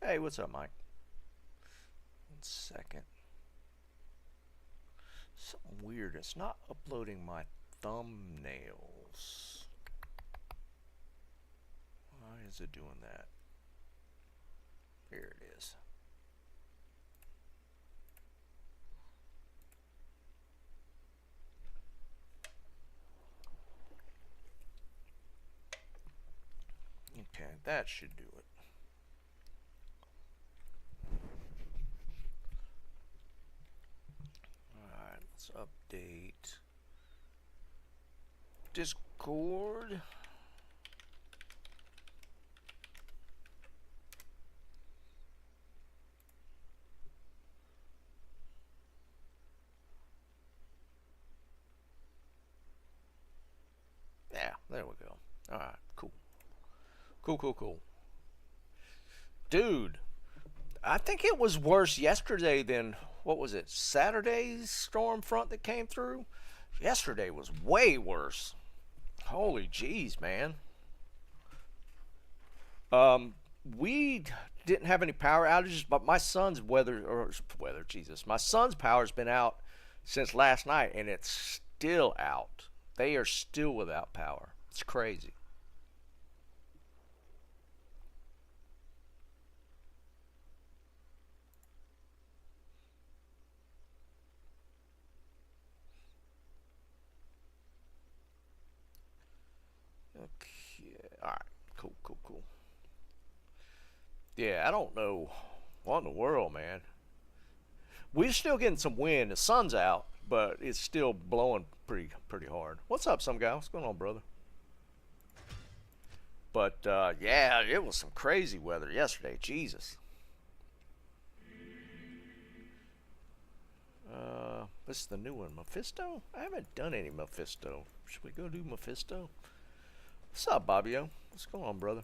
Hey, what's up, Mike? 1 second. Something weird. It's not uploading my thumbnails. Why is it doing that? Here it is. Okay, that should do it. Alright, let's update Discord. Yeah, there we go. Alright, cool. Cool. Dude, I think it was worse yesterday than, what was it, Saturday's storm front that came through? Yesterday was way worse. Holy jeez, man. We didn't have any power outages, but my son's Jesus, my son's power's been out since last night, and it's still out. They are still without power. It's crazy. Okay, all right, cool. Yeah, I don't know what in the world, man. We're still getting some wind. The sun's out, but it's still blowing pretty hard. What's up, some guy? What's going on, brother? But yeah, it was some crazy weather yesterday. Jesus. This is the new one, Mephisto. I haven't done any Mephisto. Should we go do Mephisto? What's up, Bobbio? What's going on, brother?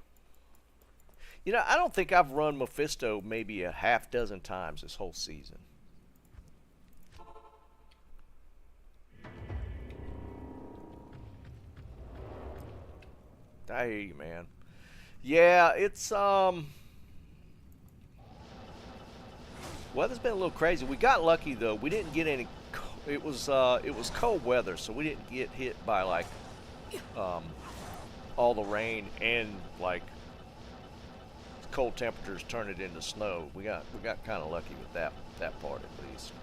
You know, I don't think I've run Mephisto maybe a half dozen times this whole season. I hear you, man. Yeah, it's weather's been a little crazy. We got lucky though. We didn't get any. It was cold weather, so we didn't get hit by like um, all the rain and like cold temperatures turn it into snow. We got kind of lucky with that part at least.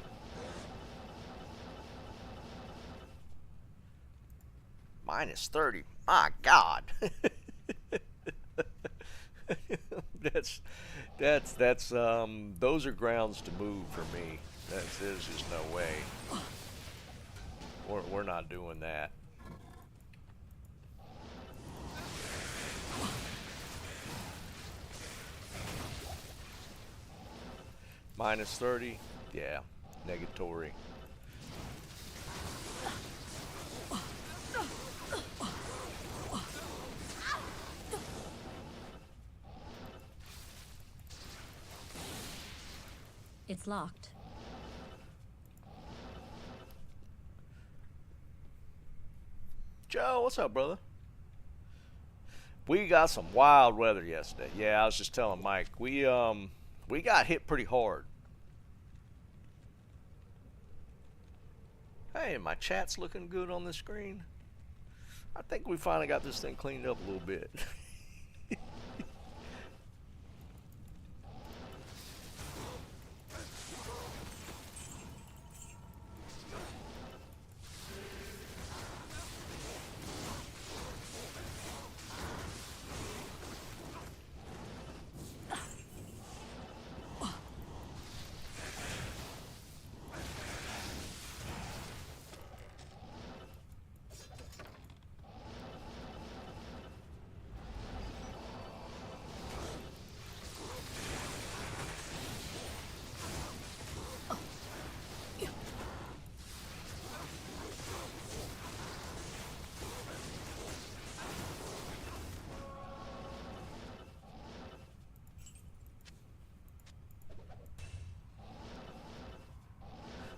-30. My God. that's that's those are grounds to move for me. There's just no way. We're not doing that. -30. Yeah, negatory. It's locked. Joe, what's up, brother? We got some wild weather yesterday. Yeah, I was just telling Mike. We got hit pretty hard. Hey, my chat's looking good on the screen. I think we finally got this thing cleaned up a little bit.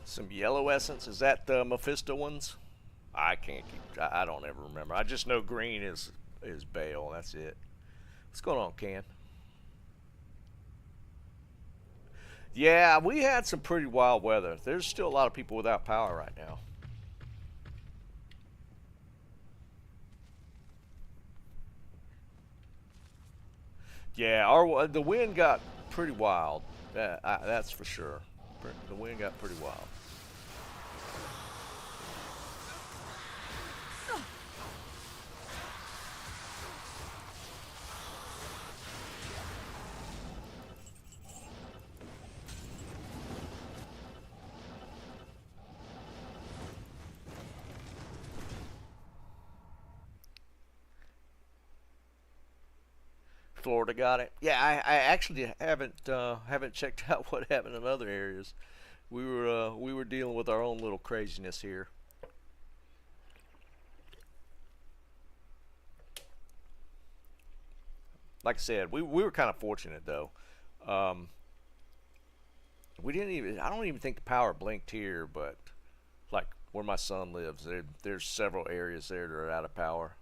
Some yellow essence. Is that the Mephisto ones? I can't keep. I don't ever remember. I just know green is Bale. That's it. What's going on, Can? Yeah, we had some pretty wild weather. There's still a lot of people without power right now. Yeah, the wind got pretty wild. That's for sure. The wind got pretty wild. Florida got it. Yeah, I actually haven't checked out what happened in other areas. We were dealing with our own little craziness here. Like I said, we were kind of fortunate though. Um, we didn't even. I don't even think the power blinked here, but like where my son lives, there's several areas there that are out of power.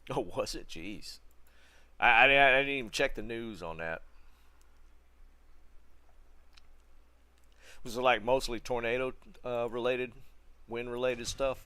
Oh, was it? Jeez. I didn't even check the news on that. Was it like mostly tornado related, wind related stuff?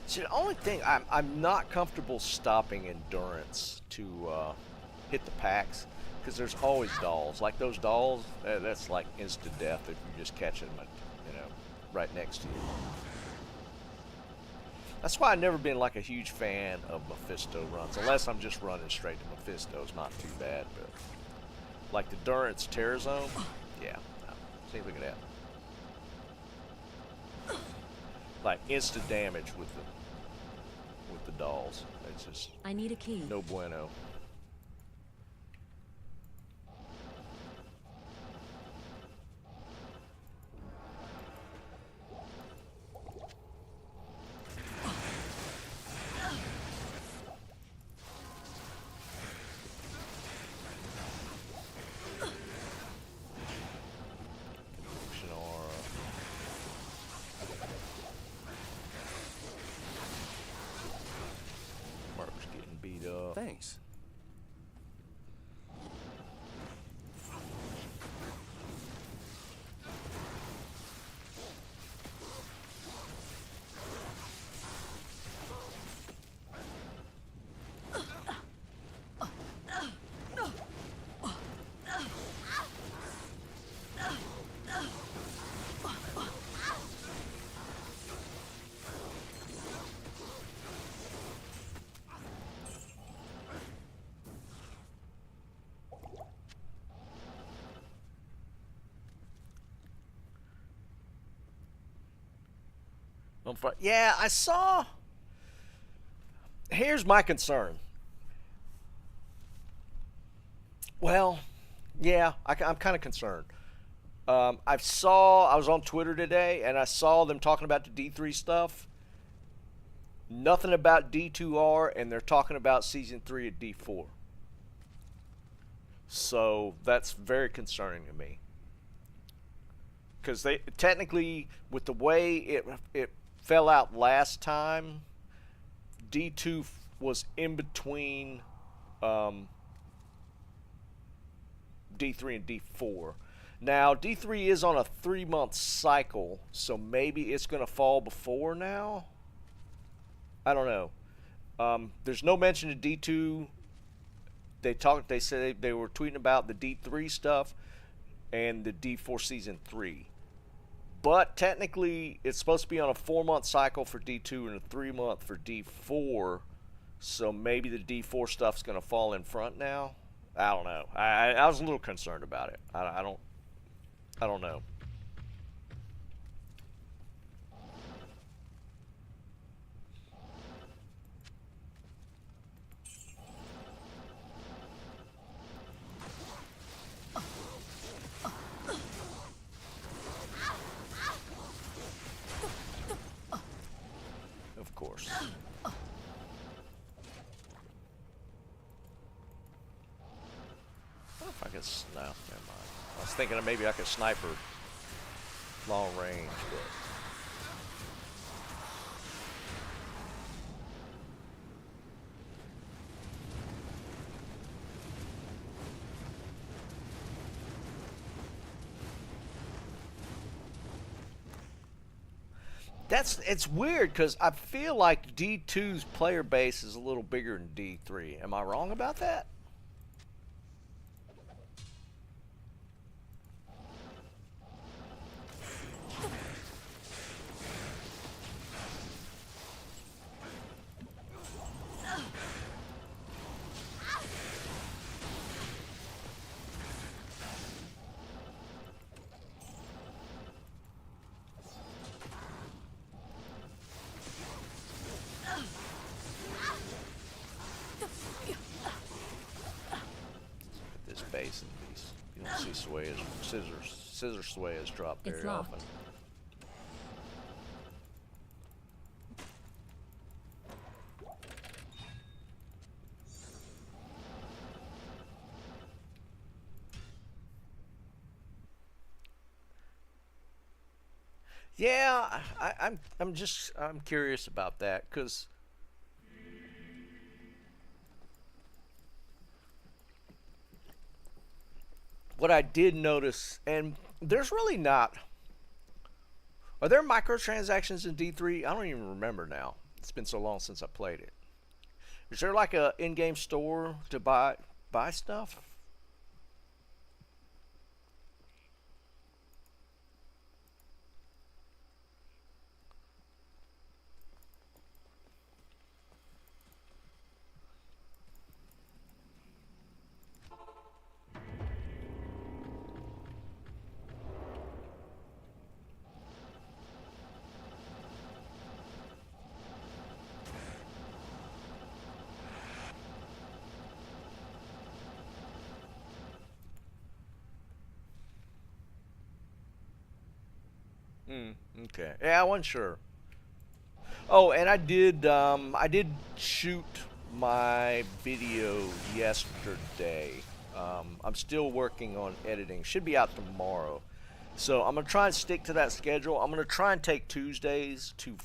See, the only thing I'm not comfortable stopping endurance to hit the packs because there's always dolls. Like those dolls, that's like instant death if you just catch them, you know, right next to you. That's why I've never been like a huge fan of Mephisto runs, unless I'm just running straight to Mephisto's. Not too bad, but like the Durance Terror Zone, yeah. No. See, look at that. Like instant damage with the dolls. It's just I need a key. no bueno. Mark's getting beat up. Thanks. Yeah, I saw. Here's my concern. Well, yeah, I'm kind of concerned. I was on Twitter today and I saw them talking about the D3 stuff. Nothing about D2R, and they're talking about season 3 at D4. So that's very concerning to me. Because they technically, with the way it fell out last time, D2 was in between um, D3 and D4. Now D3 is on a 3-month cycle, so maybe it's going to fall before now. I don't know. There's no mention of D2. They said they were tweeting about the D3 stuff and the D4 season 3. But technically, it's supposed to be on a 4-month cycle for D2 and a 3-month for D4. So maybe the D4 stuff's going to fall in front now. I don't know. I was a little concerned about it. I don't know. guess no, never mind. I was thinking of maybe I could sniper long range, but. It's weird because I feel like D2's player base is a little bigger than D3. Am I wrong about that? This base and these, you don't see swayers, scissor swayers drop very often. Yeah, I'm curious about that because what I did notice, and there's really not. Are there microtransactions in D3? I don't even remember now. It's been so long since I played it. Is there like a in-game store to buy stuff? Okay. Yeah, I wasn't sure. Oh, and I did shoot my video yesterday. I'm still working on editing. Should be out tomorrow. So I'm gonna try and stick to that schedule. I'm gonna try and take Tuesdays to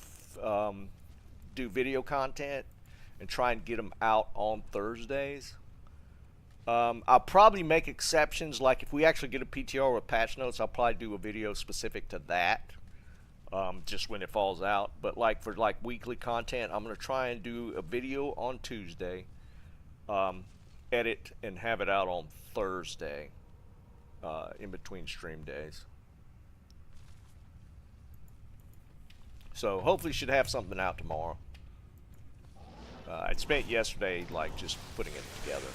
do video content and try and get them out on Thursdays. I'll probably make exceptions, like if we actually get a PTR with patch notes, I'll probably do a video specific to that, just when it falls out. But like for like weekly content, I'm gonna try and do a video on Tuesday, edit and have it out on Thursday, in between stream days. So hopefully should have something out tomorrow. I spent yesterday like just putting it together.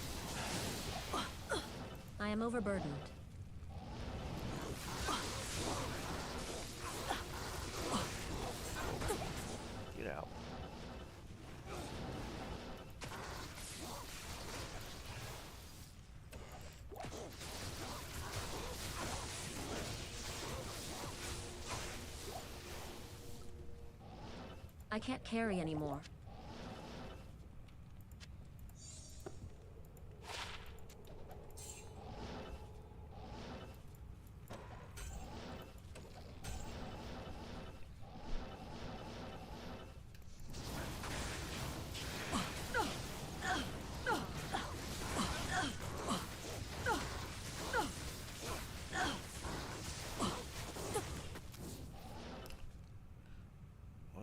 I am overburdened. Get out. I can't carry anymore.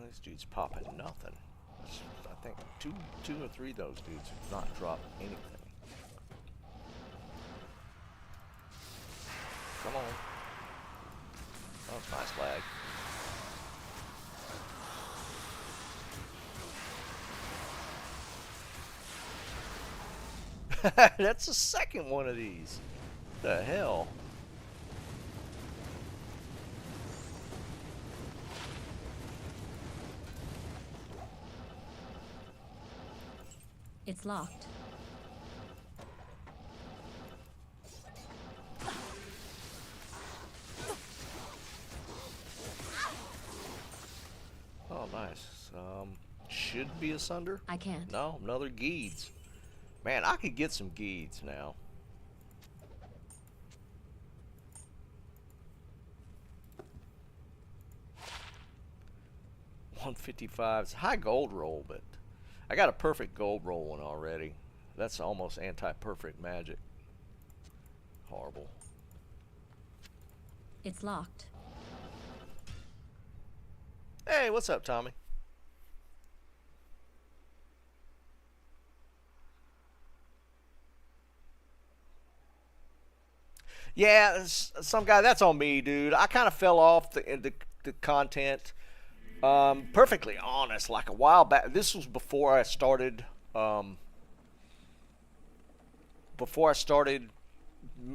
This dude's popping nothing. I think two or three of those dudes have not dropped anything. Come on. Oh, nice lag. That's the second one of these. What the hell? It's locked. Oh, nice. Should be asunder? I can't. No, another Geeds. Man, I could get some Geeds now. 155. It's a high gold roll, but I got a perfect gold roll one already. That's almost anti-perfect magic. Horrible. It's locked. Hey, what's up, Tommy? Yeah, some guy. That's on me, dude. I kind of fell off the content. Perfectly honest, like a while back. This was before I started. Before I started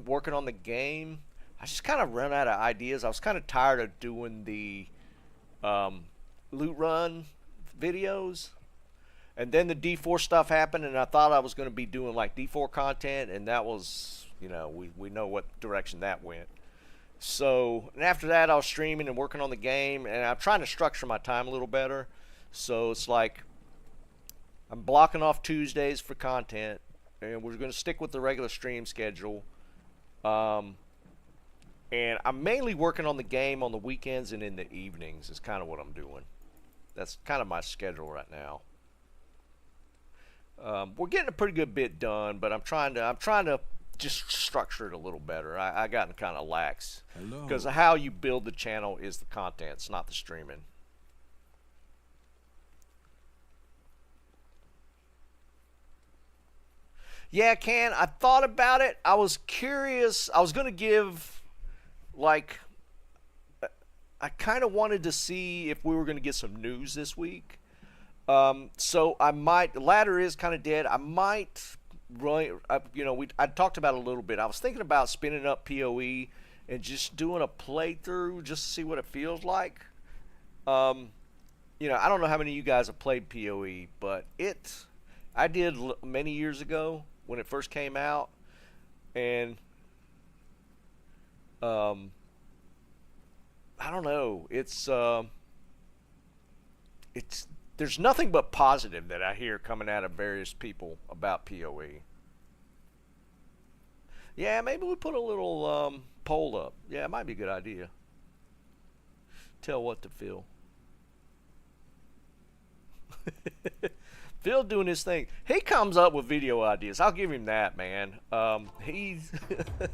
working on the game, I just kind of ran out of ideas. I was kind of tired of doing the loot run videos. And then the D4 stuff happened, and I thought I was going to be doing like D4 content, and that was, you know, we know what direction that went. So, and after that, I was streaming and working on the game, and I'm trying to structure my time a little better. So it's like I'm blocking off Tuesdays for content, and we're going to stick with the regular stream schedule. And I'm mainly working on the game on the weekends and in the evenings is kind of what I'm doing. That's kind of my schedule right now. We're getting a pretty good bit done, but I'm trying to just structure it a little better. I gotten kind of lax because how you build the channel is the content, it's not the streaming. Yeah, Can. I thought about it. I was curious. I was gonna give, like, I kind of wanted to see if we were gonna get some news this week. So I might. The ladder is kind of dead. I might run. You know, I talked about it a little bit. I was thinking about spinning up PoE and just doing a playthrough just to see what it feels like. You know, I don't know how many of you guys have played PoE, but I did many years ago when it first came out, and I don't know. There's nothing but positive that I hear coming out of various people about PoE. Yeah, maybe we put a little poll up. Yeah, it might be a good idea. Tell what to Phil. Phil doing his thing. He comes up with video ideas. I'll give him that, man. He's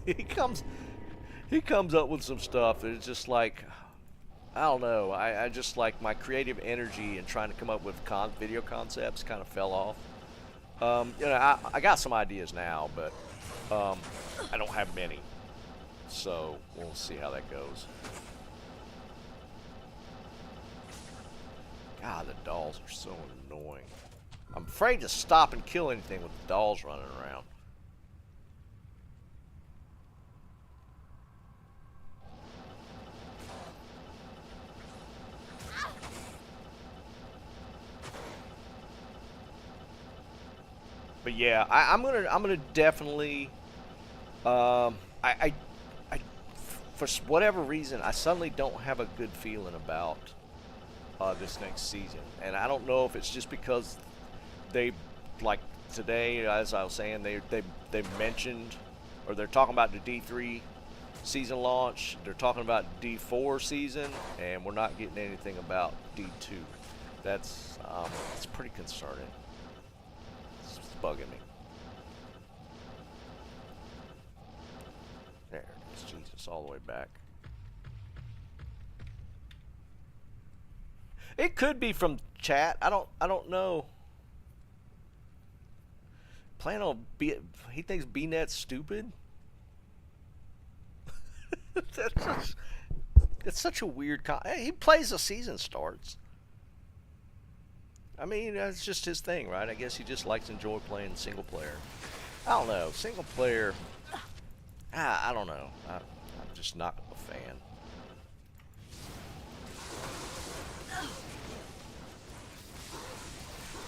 he comes up with some stuff that is just like, I don't know. I just like my creative energy and trying to come up with video concepts kind of fell off. You know, I got some ideas now, but I don't have many. So we'll see how that goes. God, the dolls are so annoying. I'm afraid to stop and kill anything with the dolls running around. But yeah, I'm gonna definitely I for whatever reason I suddenly don't have a good feeling about this next season, and I don't know if it's just because they, like today, as I was saying, they mentioned, or they're talking about the D3 season launch, they're talking about D4 season, and we're not getting anything about D2. That's it's pretty concerning. It's bugging me. There it is. Jesus, all the way back. It could be from chat. I don't know. Plan on he thinks BNet's stupid. It's such a weird he plays the season starts. I mean, that's just his thing, right? I guess he just likes to enjoy playing single player. I don't know. Single player, I don't know. I'm just not a fan.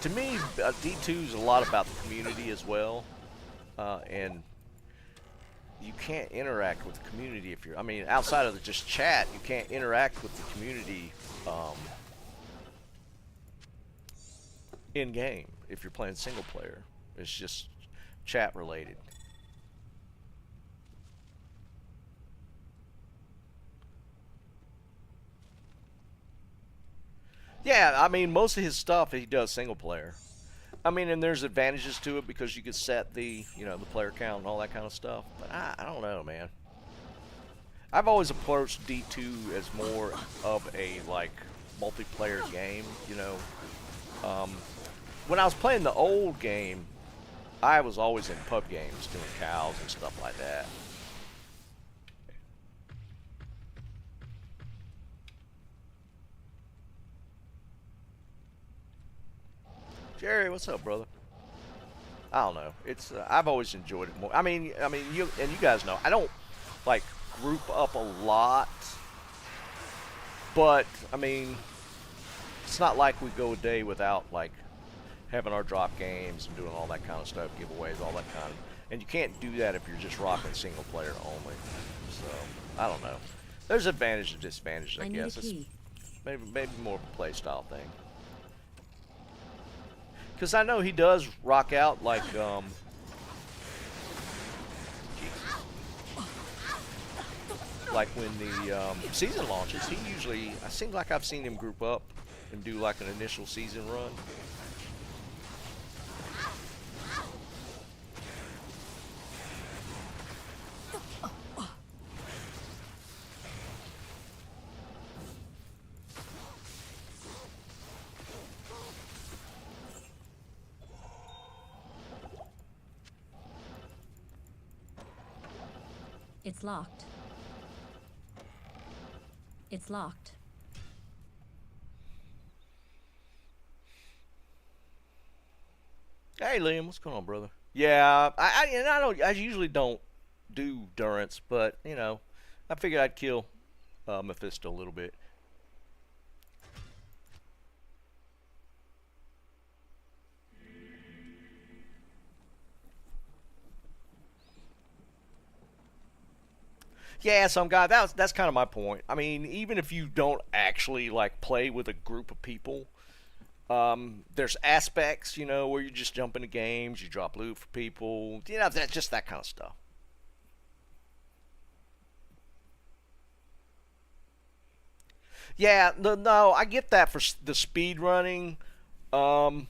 To me, D2 is a lot about the community as well, and you can't interact with the community if you're, I mean, outside of just chat, you can't interact with the community in-game if you're playing single player. It's just chat related. Yeah, I mean, most of his stuff he does single player. I mean, and there's advantages to it because you could set the, the player count and all that kind of stuff. But I don't know, man. I've always approached D2 as more of a, like, multiplayer game, When I was playing the old game, I was always in pub games doing cows and stuff like that. Jerry, what's up, brother? I don't know. It's I've always enjoyed it more. You guys know I don't like group up a lot, but I mean, it's not like we go a day without like having our drop games and doing all that kind of stuff, giveaways, all that kind of. And you can't do that if you're just rocking single player only. So I don't know. There's advantages and disadvantages, I guess. It's maybe more of a play style thing. Because I know he does rock out like, like when the season launches, he usually, I seem like I've seen him group up and do like an initial season run. It's locked. It's locked. Hey Liam, what's going on, brother? Yeah, I usually don't do Durance, but I figured I'd kill Mephisto a little bit. Yeah, some guy. That's kind of my point. I mean, even if you don't actually like play with a group of people, there's aspects, where you just jump into games, you drop loot for people, that's just that kind of stuff. Yeah, no, I get that for the speed running, um,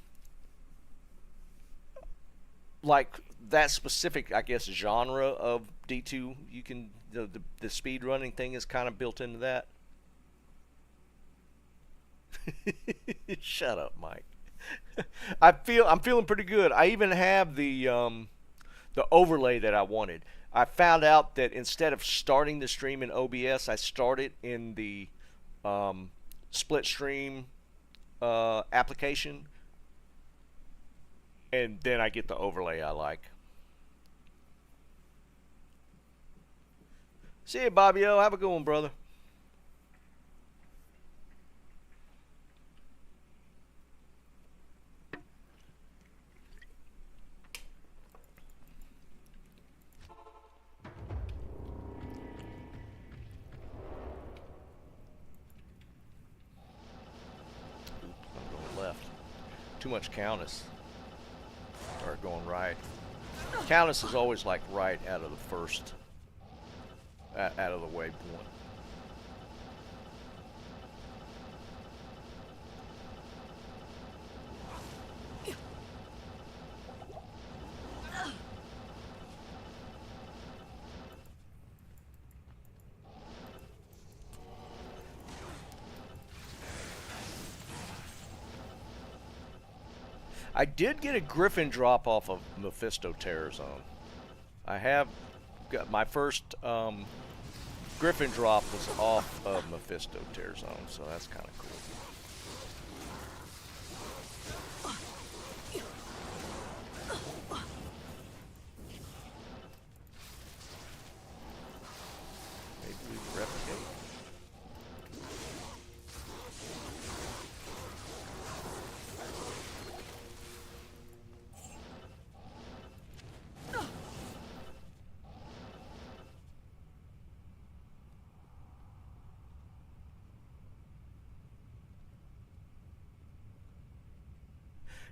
like that specific, I guess, genre of D2. You can the speed running thing is kind of built into that. Shut up, Mike. I'm feeling pretty good. I even have the overlay that I wanted. I found out that instead of starting the stream in OBS, I start it in the split stream application, and then I get the overlay I like. See you, Bobby O. Have a good one, brother. I'm going left. Too much Countess. Start going right. Countess is always like right out of the first, out of the waypoint. I did get a Griffin drop off of Mephisto Terror Zone. I have got my first Griffin drop was off of Mephisto Terror Zone, so that's kind of cool. Maybe we can replicate.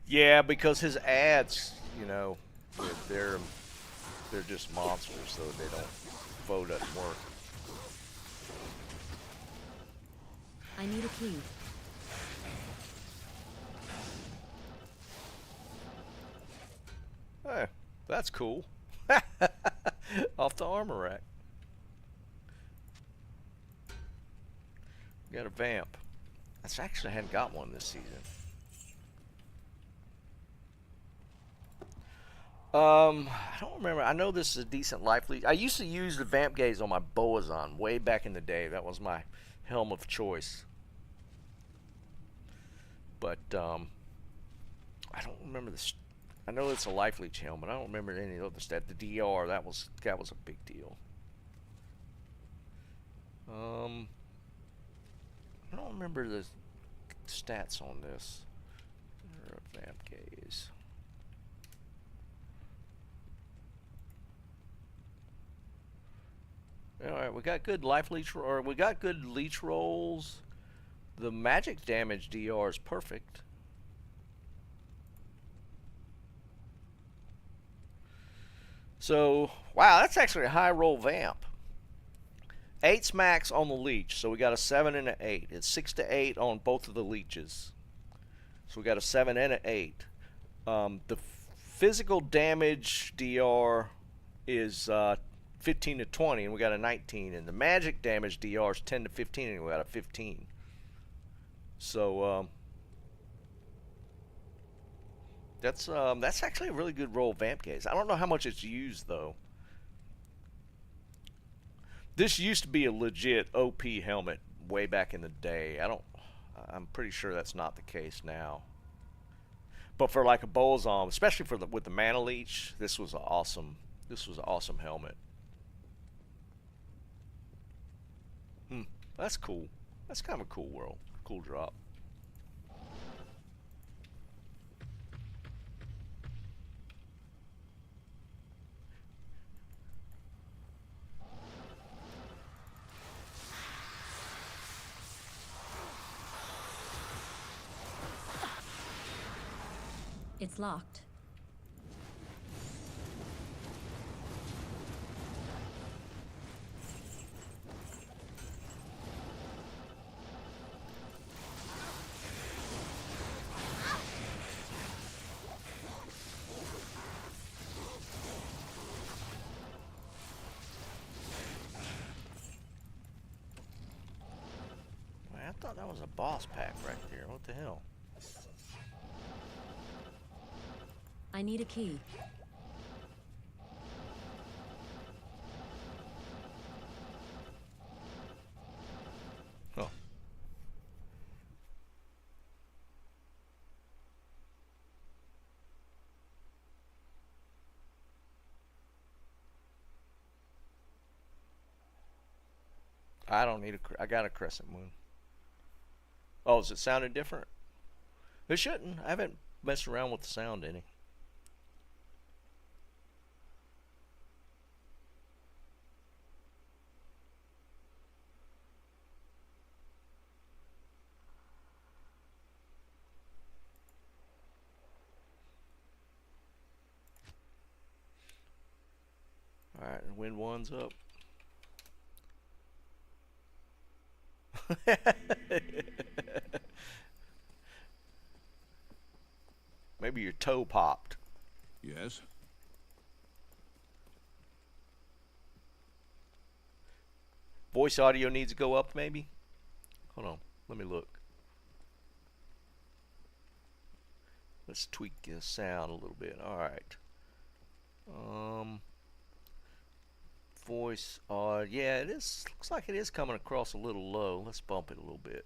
Yeah, because his ads, they're just monsters, so they don't vote doesn't work. I need a key. Hey, that's cool. Off the armor rack. Got a vamp. I actually hadn't got one this season. I don't remember. I know this is a decent life lead. I used to use the vamp gaze on my Boazon way back in the day. That was my helm of choice. But I don't remember this. I know it's a life leech helm, but I don't remember any other stat. The D2R, that was a big deal. I don't remember the stats on this. Vamp gaze. All right, we got good life leech, or we got good leech rolls. The magic damage DR is perfect. So, wow, that's actually a high roll vamp. 8's max on the leech, so we got a 7 and an 8. It's 6 to 8 on both of the leeches. So we got a 7 and an 8. The physical damage DR is 15 to 20, and we got a 19. And the magic damage DR is 10 to 15, and we got a 15. So that's actually a really good roll vamp gaze. I don't know how much it's used though. This used to be a legit OP helmet way back in the day. I'm pretty sure that's not the case now. But for like a Boazon, especially with the mana leech, this was an awesome helmet. That's cool. That's kind of a cool world. Cool drop. It's locked. Man, I thought that was a boss pack right there. What the hell? I need a key. Oh. I don't need I got a crescent moon. Oh, is it sounding different? It shouldn't. I haven't messed around with the sound any. Alright, wind one's up. Maybe your toe popped. Yes? Voice audio needs to go up, maybe? Hold on, let me look. Let's tweak the sound a little bit. Alright. Voice audio. Yeah, it is. Looks like it is coming across a little low. Let's bump it a little bit.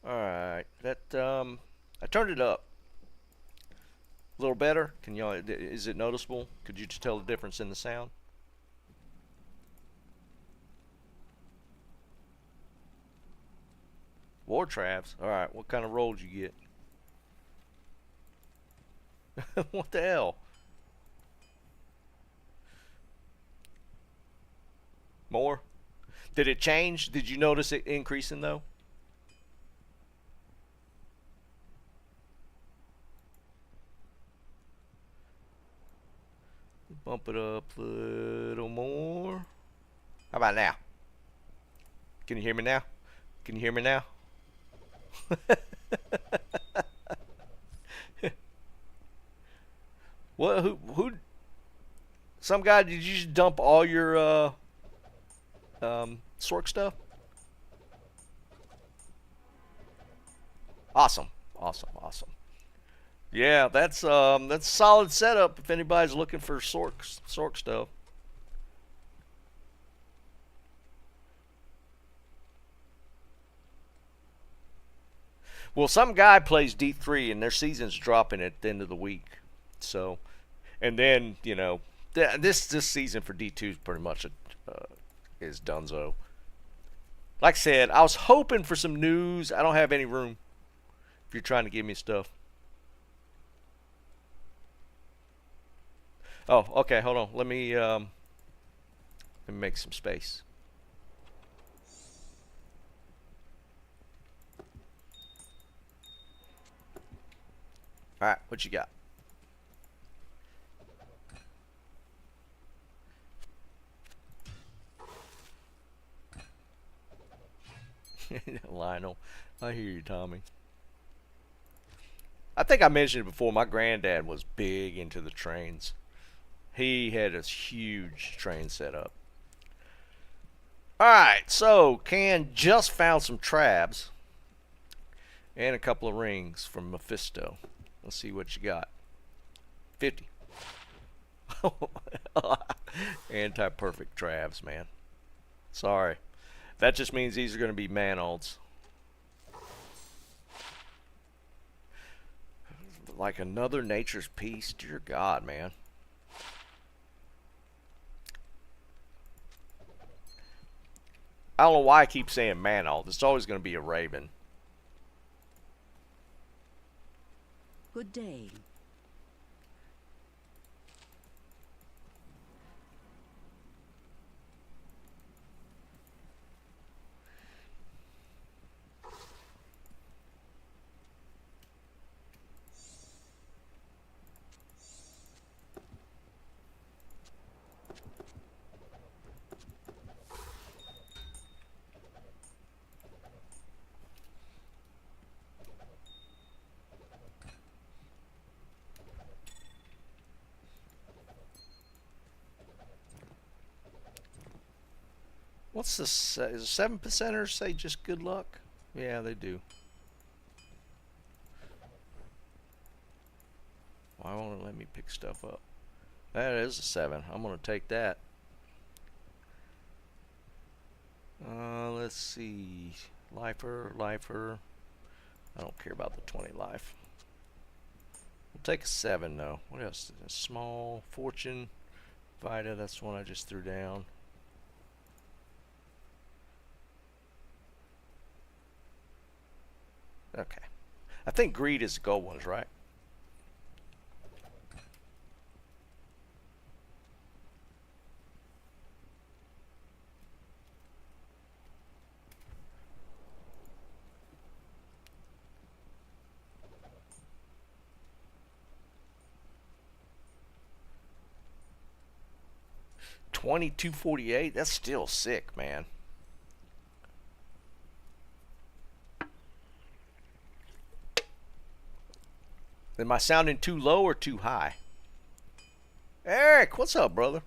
Alright. That, I turned it up. A little better? Can y'all, is it noticeable? Could you just tell the difference in the sound? War traps. Alright, what kind of rolls you get? What the hell? More? Did it change? Did you notice it increasing though? Bump it up a little more. How about now? Can you hear me now? Can you hear me now? Well, who? Some guy? Did you just dump all your Sork stuff? Awesome, awesome, awesome. Yeah, that's a solid setup if anybody's looking for Sork stuff. Well, some guy plays D3 and their season's dropping at the end of the week. So, and then this season for D2 is pretty much is donezo. Like I said, I was hoping for some news. I don't have any room. If you're trying to give me stuff. Oh, okay. Hold on. Let me make some space. All right, what you got? Lionel, I hear you, Tommy. I think I mentioned it before. My granddad was big into the trains. He had a huge train set up. All right, so Can just found some trabs and a couple of rings from Mephisto. Let's see what you got. 50. Anti-perfect trabs, man. Sorry. That just means these are going to be manolds. Like another nature's piece. Dear God, man. I don't know why I keep saying manold. It's always going to be a raven. Good day. What's this? Is a 7%ers say just good luck? Yeah, they do. Why won't it let me pick stuff up? That is a 7. I'm going to take that. Let's see. Lifer. I don't care about the 20 life. We'll take a 7 though. What else? A small fortune. Vita, that's the one I just threw down. Okay. I think greed is the gold ones, right? $22.48. That's still sick, man. Am I sounding too low or too high? Eric, what's up, brother?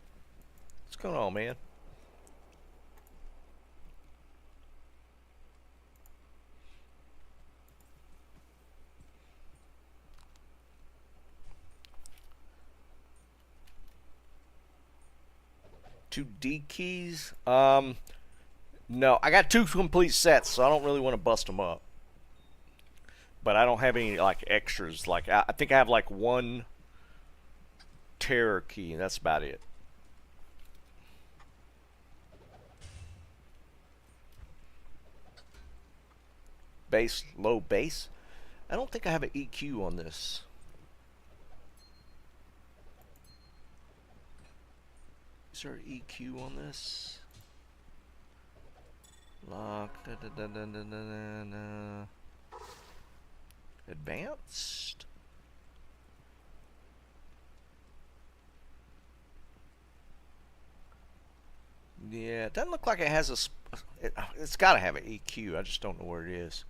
What's going on, man? Two D keys? No. I got 2 complete sets, so I don't really want to bust them up. But I don't have any like extras. Like I think I have like 1 terror key, and that's about it. Base, low base. I don't think I have an EQ on this. Is there an EQ on this? Lock. Advanced. Yeah, it doesn't look like it has a. It's got to have an EQ. I just don't know where it is.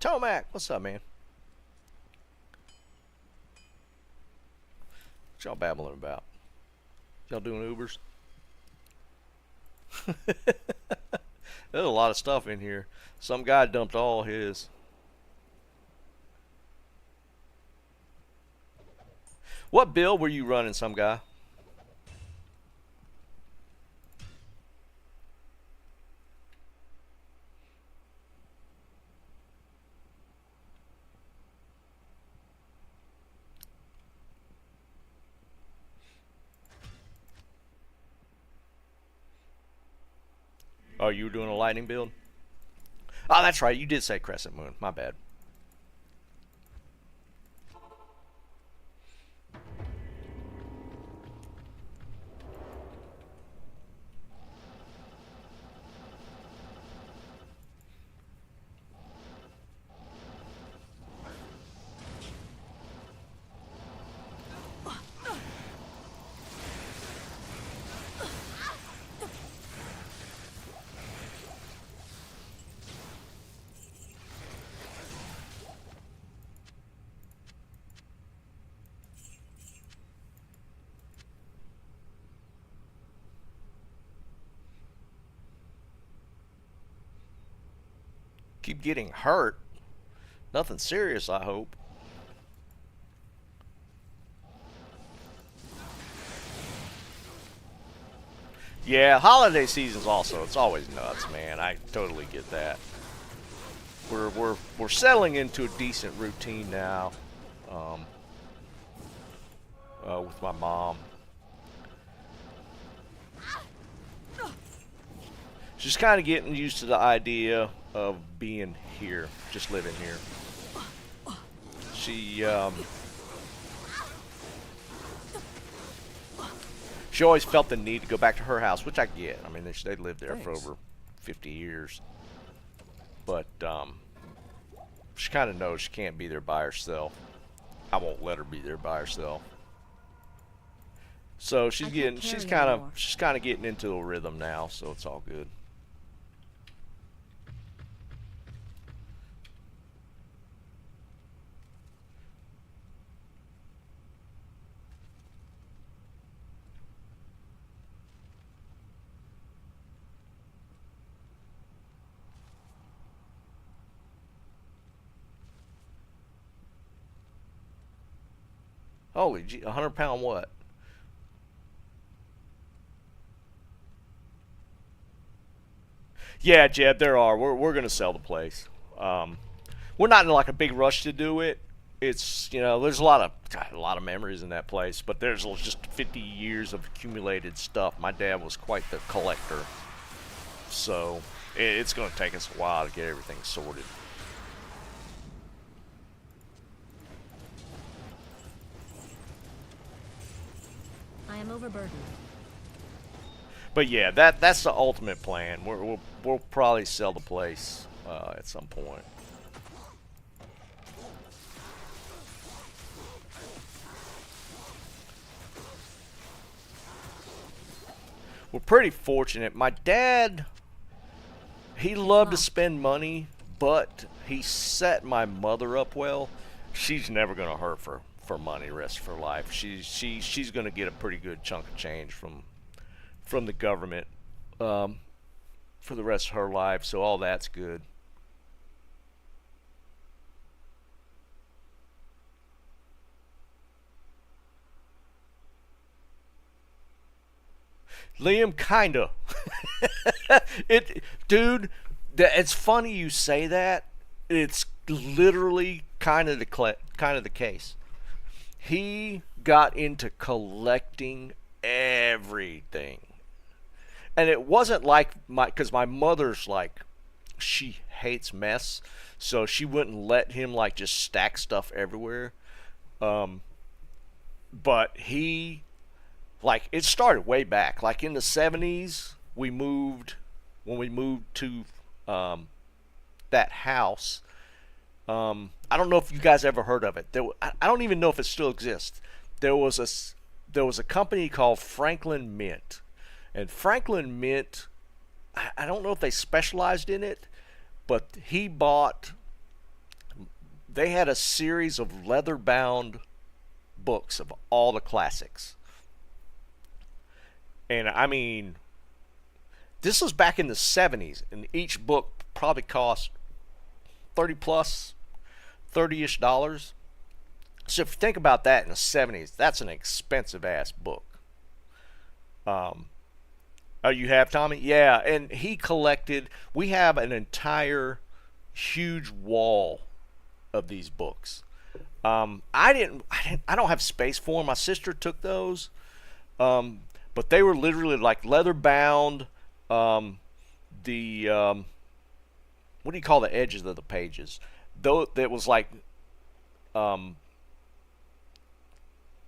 Tomac, what's up, man? What y'all babbling about? Y'all doing Ubers? There's a lot of stuff in here. Some guy dumped all his. What build were you running, some guy? Oh, you were doing a lightning build? Oh, that's right. You did say Crescent Moon. My bad. Keep getting hurt. Nothing serious, I hope. Yeah, holiday season's also, it's always nuts, man. I totally get that. We're settling into a decent routine now, with my mom. She's kind of getting used to the idea of being here, just living here. She always felt the need to go back to her house, which I get. I mean, they lived there for over 50 years. But she kind of knows she can't be there by herself. I won't let her be there by herself. So she's kind of getting into a rhythm now, so it's all good. Holy gee, 100-pound what? Yeah, Jeb, there are. We're gonna sell the place. We're not in like a big rush to do it. It's, you know, there's a lot of memories in that place, but there's just 50 years of accumulated stuff. My dad was quite the collector, so it's gonna take us a while to get everything sorted. I am overburdened. But yeah, that's the ultimate plan. We'll probably sell the place at some point. We're pretty fortunate. My dad, he loved to spend money, but he set my mother up well. She's never gonna hurt for money rest of her life. She's gonna get a pretty good chunk of change from the government for the rest of her life, so all that's good. Liam, kinda. Dude, it's funny you say that. It's literally kind of the case. He got into collecting everything. And it wasn't like because my mother's like, she hates mess, so she wouldn't let him like just stack stuff everywhere. But he, like, it started way back, like in the 70s. When we moved to that house. I don't know if you guys ever heard of it. I don't even know if it still exists. There was a company called Franklin Mint. And Franklin Mint, I don't know if they specialized in it, but he bought they had a series of leather-bound books of all the classics. And I mean, this was back in the 70s, and each book probably cost 30 plus, 30-ish dollars. So if you think about that in the 70s, that's an expensive ass book. Oh, you have, Tommy? Yeah, and he collected, we have an entire huge wall of these books. I don't have space for them. My sister took those. But they were literally like leather bound. The what do you call the edges of the pages? Though that was like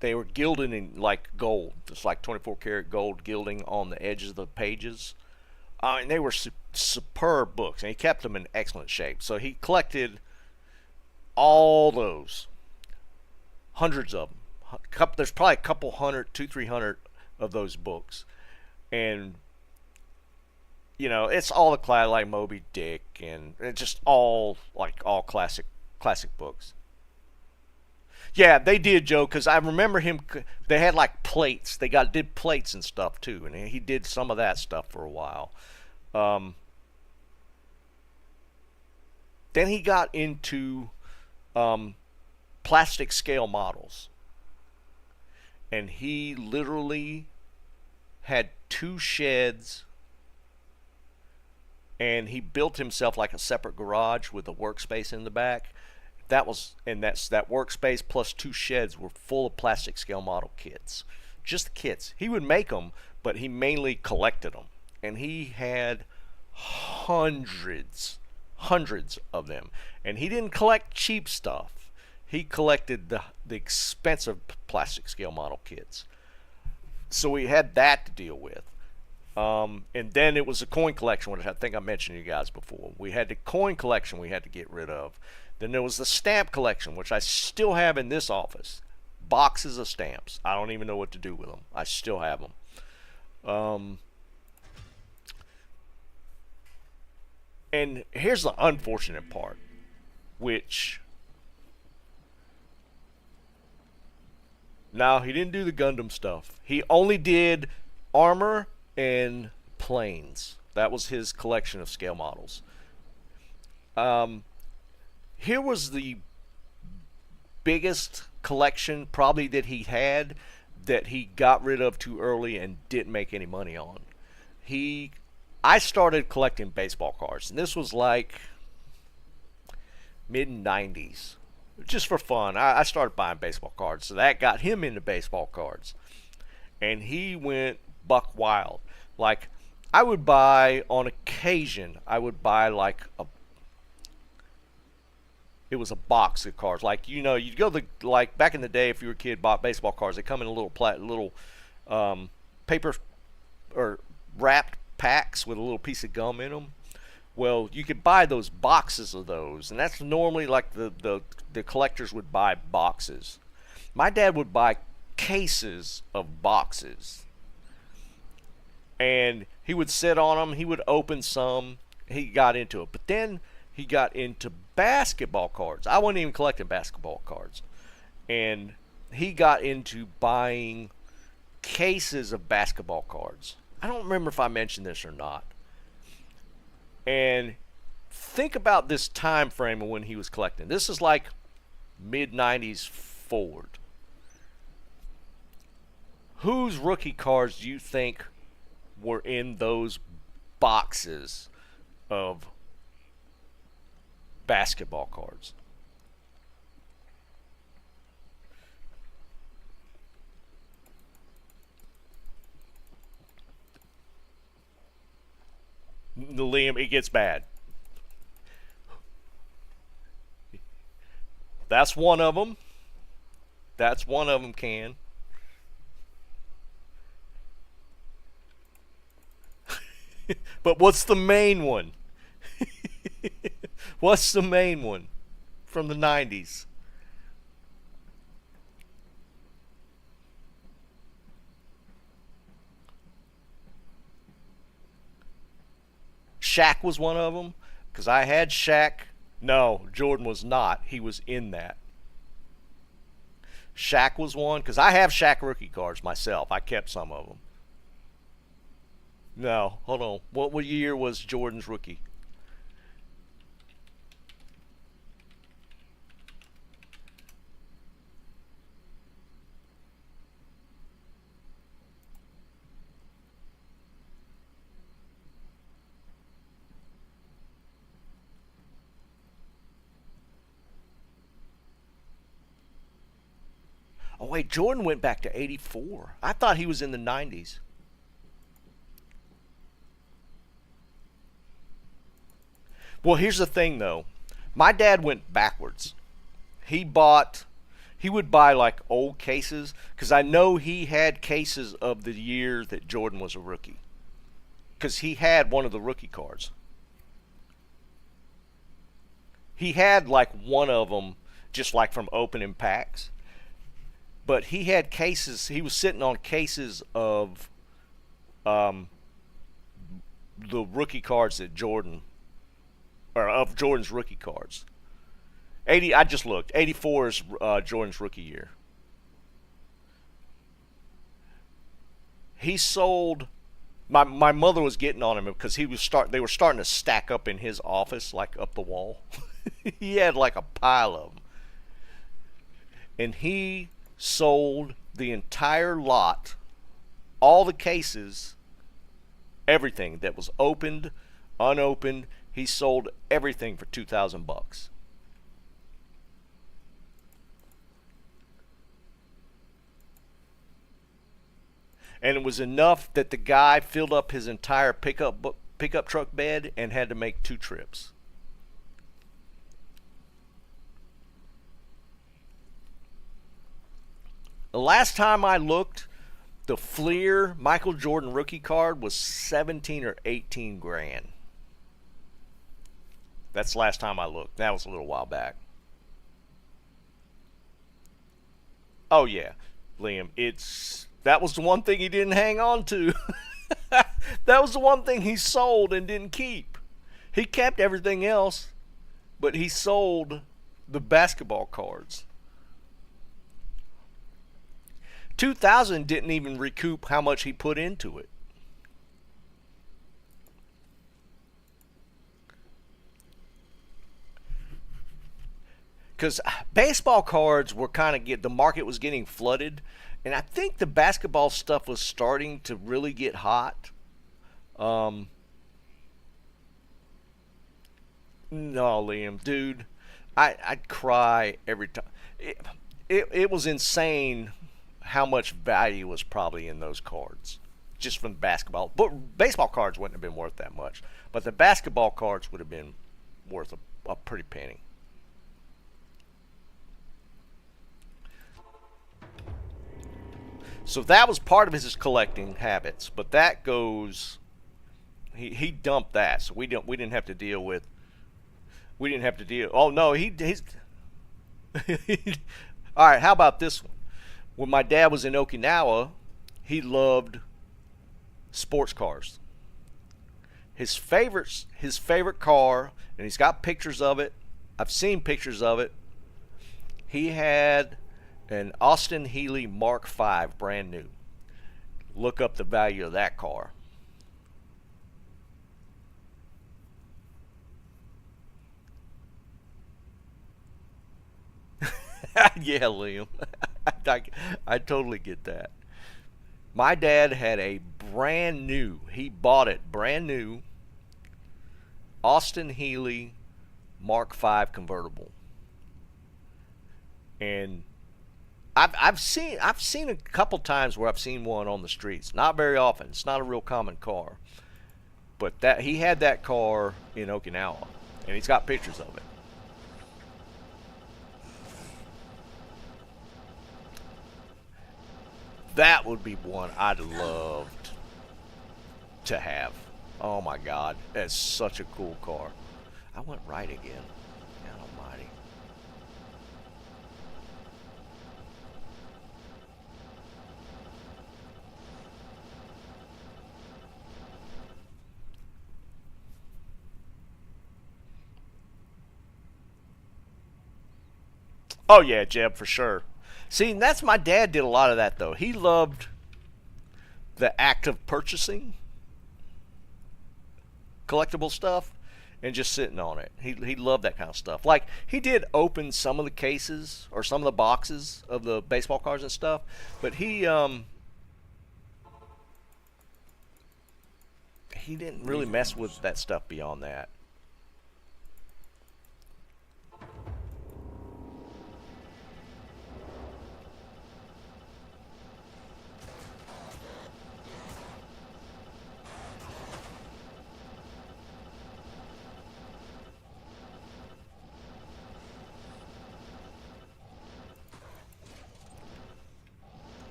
they were gilded in like gold, just like 24 karat gold gilding on the edges of the pages. And they were superb books, and he kept them in excellent shape. So he collected all those, hundreds of them. There's probably a couple hundred, 200-300 of those books, and you know, it's all the class like Moby Dick, and it's just all like all classic books. Yeah, they did, Joe, because I remember him. They had like plates. They did plates and stuff too, and he did some of that stuff for a while. Then he got into plastic scale models, and he literally had 2 sheds, and he built himself like a separate garage with a workspace in the back. That workspace plus 2 sheds were full of plastic scale model kits. Just the kits. He would make them, but he mainly collected them. And he had hundreds of them. And he didn't collect cheap stuff. He collected the expensive plastic scale model kits. So we had that to deal with. And then it was a coin collection, which I think I mentioned to you guys before. We had the coin collection we had to get rid of. Then there was the stamp collection, which I still have in this office. Boxes of stamps. I don't even know what to do with them. I still have them. And here's the unfortunate part, which... No, he didn't do the Gundam stuff. He only did armor and planes. That was his collection of scale models. Here was the biggest collection probably that he had that he got rid of too early and didn't make any money on. I started collecting baseball cards, and this was like mid-90s. Just for fun. I started buying baseball cards, so that got him into baseball cards. And he went buck wild. Like, I would buy, on occasion, like it was a box of cards. Like, you know, you'd go like back in the day, if you were a kid, bought baseball cards, they come in a little paper or wrapped packs with a little piece of gum in them. Well, you could buy those boxes of those, and that's normally like the collectors would buy boxes. My dad would buy cases of boxes, and he would sit on them. He would open some. He got into it, but then he got into basketball cards. I wasn't even collecting basketball cards, and he got into buying cases of basketball cards. I don't remember if I mentioned this or not. And think about this time frame of when he was collecting. This is like mid-90s forward. Whose rookie cards do you think were in those boxes of basketball cards? Liam, it gets bad. That's one of them. That's one of them, Can. But what's the main one? What's the main one from the 90s? Shaq was one of them, because I had Shaq No, Jordan was not. He was in that. Shaq was one because I have Shaq rookie cards myself. I kept some of them. No, hold on. What year was Jordan's rookie? Oh wait, Jordan went back to 84. I thought he was in the 90s. Well, here's the thing though. My dad went backwards. He bought he would buy like old cases cuz I know he had cases of the year that Jordan was a rookie. Cuz he had one of the rookie cards. He had like one of them just like from opening packs. But he had cases, he was sitting on cases of um, the rookie cards that Jordan, or of Jordan's rookie cards. 80, I just looked. 84 is Jordan's rookie year. He sold, my mother was getting on him because they were starting to stack up in his office, like up the wall. He had like a pile of them. And he sold the entire lot, all the cases, everything that was opened, unopened. He sold everything for $2,000. And it was enough that the guy filled up his entire pickup truck bed and had to make 2 trips. The last time I looked, the Fleer Michael Jordan rookie card was 17 or 18 grand. That's the last time I looked. That was a little while back. Oh yeah, Liam, that was the one thing he didn't hang on to. That was the one thing he sold and didn't keep. He kept everything else, but he sold the basketball cards. 2000 didn't even recoup how much he put into it. Because baseball cards were the market was getting flooded, and I think the basketball stuff was starting to really get hot. No, Liam, dude, I'd cry every time. It was insane how much value was probably in those cards just from basketball. But baseball cards wouldn't have been worth that much, but the basketball cards would have been worth a pretty penny. So that was part of his collecting habits, but that goes he dumped that, so we didn't have to deal with oh no, he's all right, how about this one? When my dad was in Okinawa, he loved sports cars. His favorite car, and he's got pictures of it. I've seen pictures of it. He had an Austin Healey Mark V, brand new. Look up the value of that car. Yeah, Liam. I totally get that. My dad had a brand new, he bought it brand new, Austin Healey Mark V convertible. And I've seen a couple times where I've seen one on the streets. Not very often. It's not a real common car. But that he had that car in Okinawa, and he's got pictures of it. That would be one I'd loved to have. Oh my God, that's such a cool car. I went right again. God almighty. Oh yeah, Jeb, for sure. See, and that's my dad did a lot of that though. He loved the act of purchasing collectible stuff and just sitting on it. He loved that kind of stuff. Like he did open some of the cases or some of the boxes of the baseball cards and stuff, but he didn't really mess with that stuff beyond that.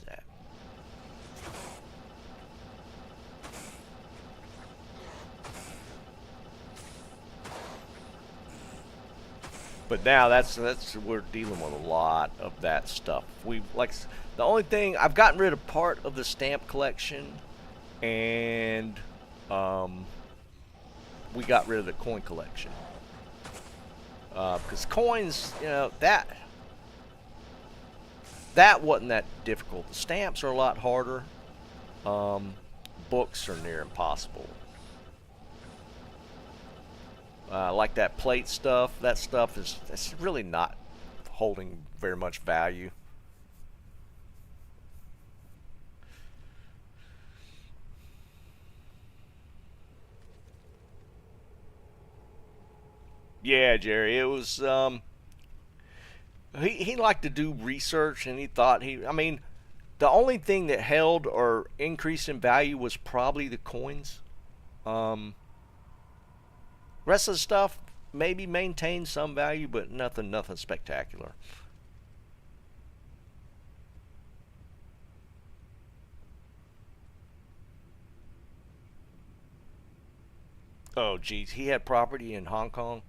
That. But now that's we're dealing with a lot of that stuff. We like the only thing I've gotten rid of part of the stamp collection, and we got rid of the coin collection because coins, you know, that wasn't that difficult. The stamps are a lot harder. Books are near impossible. Like that plate stuff, that stuff it's really not holding very much value. Yeah, Jerry, it was he liked to do research and he thought I mean, the only thing that held or increased in value was probably the coins. Um, Rest of the stuff maybe maintained some value, but nothing spectacular. Oh, geez, he had property in Hong Kong.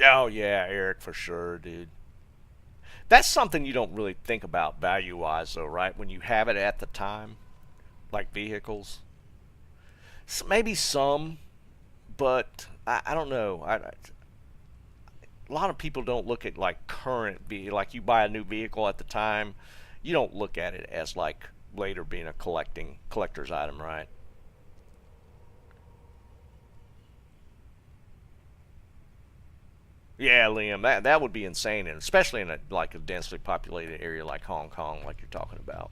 Oh yeah, Eric, for sure, dude. That's something you don't really think about value wise, though, right? When you have it at the time, like vehicles. Maybe some, but I don't know. A lot of people don't look at like current like you buy a new vehicle at the time. You don't look at it as like later being a collector's item, right? Yeah, Liam, that would be insane, and especially in a like a densely populated area like Hong Kong, like you're talking about.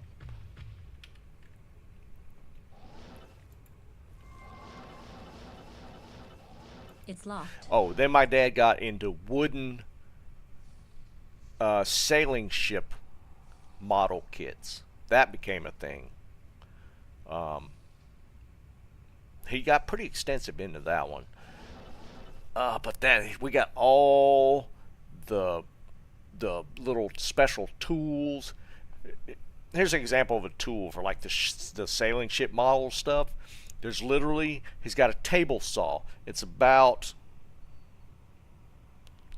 It's locked. Oh, then my dad got into wooden sailing ship model kits. That became a thing. Um, he got pretty extensive into that one. But then we got all the little special tools. Here's an example of a tool for like the sailing ship model stuff. There's literally he's got a table saw. It's about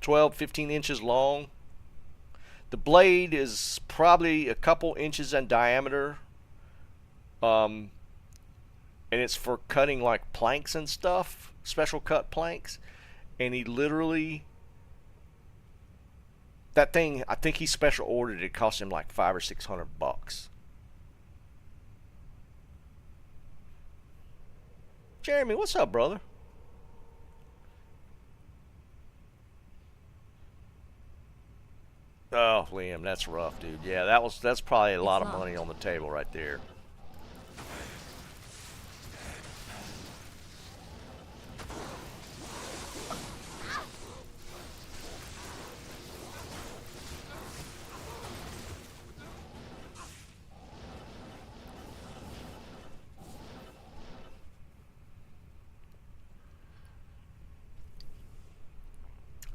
12, 15 inches long. The blade is probably a couple inches in diameter. Um, and it's for cutting like planks and stuff, special cut planks. And he literally that thing, I think he special ordered it. It cost him like 500 or 600 bucks. Jeremy, what's up, brother? Oh, Liam, that's rough, dude. Yeah, that's probably a It's lot of money locked. on the table right there.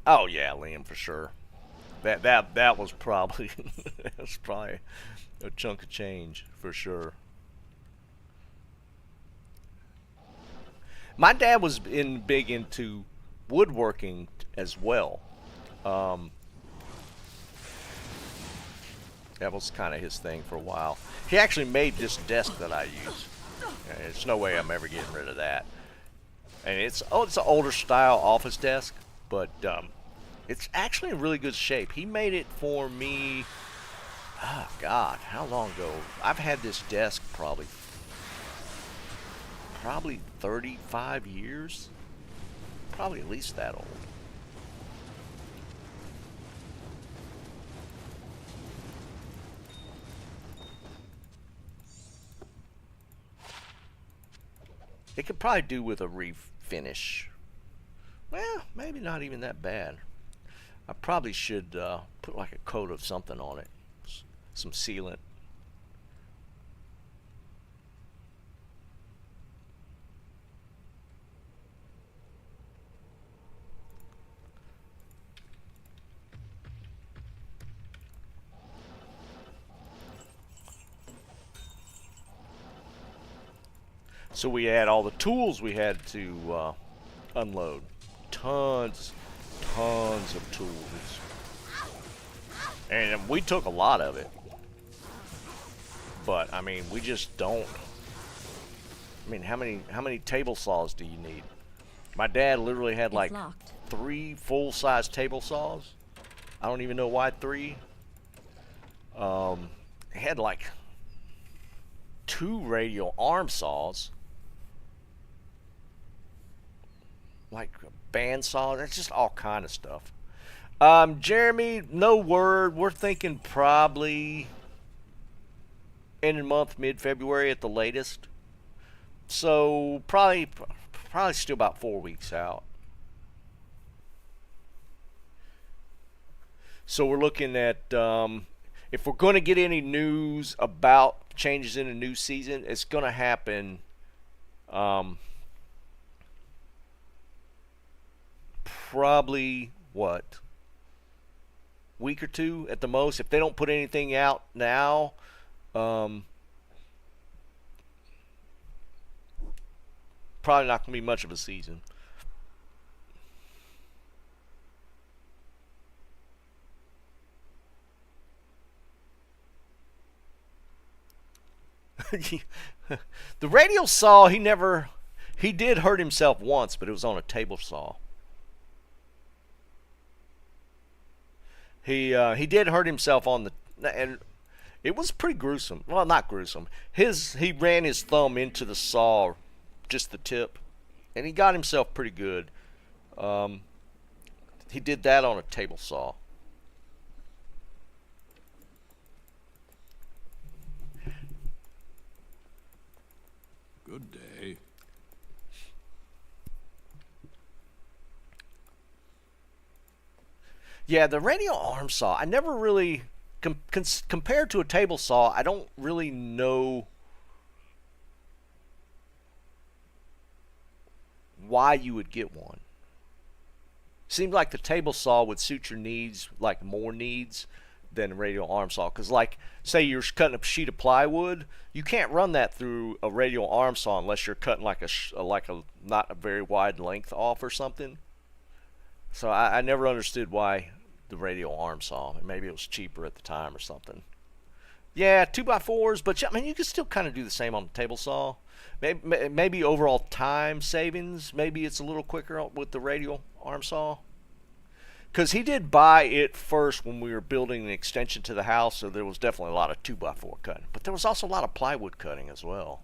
Oh yeah, Liam, for sure. That was probably that was probably a chunk of change for sure. My dad was big into woodworking as well. Um, That was kind of his thing for a while. He actually made this desk that I use. There's no way I'm ever getting rid of that. And it's an older style office desk, but it's actually in really good shape. He made it for me. Oh God, how long ago? I've had this desk probably 35 years. Probably at least that old. It could probably do with a refinish. Well, maybe not even that bad. I probably should put like a coat of something on it. Some sealant. So we had all the tools we had to unload. Tons of tools. And we took a lot of it. But, I mean, we just don't. I mean, how many table saws do you need? My dad literally had like 3 full-size table saws. I don't even know why 3. He had like 2 radial arm saws. Like band saws. That's just all kind of stuff. Jeremy, no word. We're thinking probably end of the month, mid-February at the latest. So probably still about 4 weeks out. So we're looking at if we're going to get any news about changes in the new season, it's going to happen probably what, week or 2 at the most. If they don't put anything out now, probably not going to be much of a season. The radial saw, he did hurt himself once, but it was on a table saw. He did hurt himself on and it was pretty gruesome. Well, not gruesome. He ran his thumb into the saw, just the tip, and he got himself pretty good. He did that on a table saw. Good day. Yeah, the radial arm saw, I never really, compared to a table saw, I don't really know why you would get one. Seemed like the table saw would suit your needs, like more needs than a radial arm saw. Because, like, say you're cutting a sheet of plywood, you can't run that through a radial arm saw unless you're cutting like a not a very wide length off or something. So I never understood why the radial arm saw. Maybe it was cheaper at the time or something. Yeah, 2x4s, but I mean you can still kind of do the same on the table saw. Maybe overall time savings, maybe it's a little quicker with the radial arm saw. Because he did buy it first when we were building an extension to the house, so there was definitely a lot of 2x4 cutting. But there was also a lot of plywood cutting as well.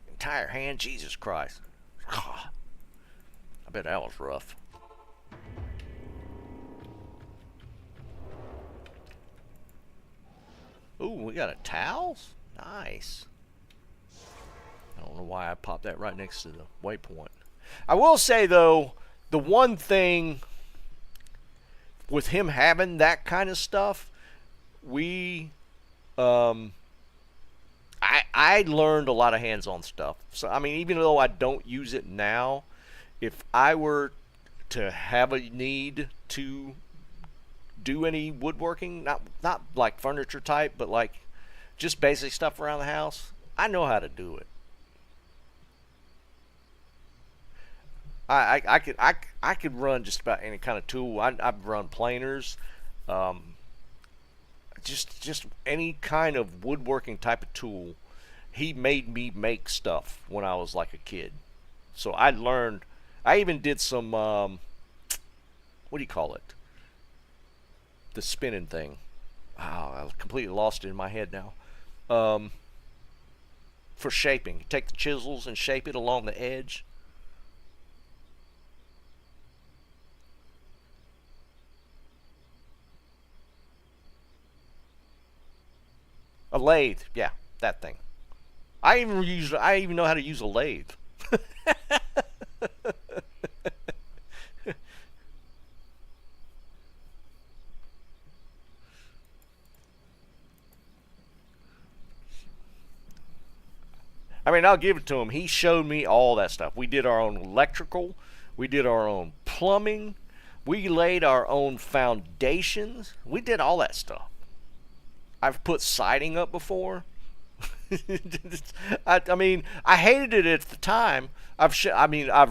Entire hand, Jesus Christ. I bet that was rough. Ooh, we got a towels? Nice. I don't know why I popped that right next to the waypoint. I will say, though, the one thing with him having that kind of stuff, I learned a lot of hands-on stuff. So, I mean, even though I don't use it now, if I were to have a need to do any woodworking, not like furniture type, but like just basic stuff around the house, I know how to do it. I could run just about any kind of tool. I've run planers. Just any kind of woodworking type of tool. He made me make stuff when I was like a kid. So I learned. I even did some. What do you call it? The spinning thing. Wow, I completely lost it in my head now. For shaping, take the chisels and shape it along the edge. A lathe, yeah, that thing. I even know how to use a lathe. I mean, I'll give it to him. He showed me all that stuff. We did our own electrical. We did our own plumbing. We laid our own foundations. We did all that stuff. I've put siding up before. I mean, I hated it at the time. I've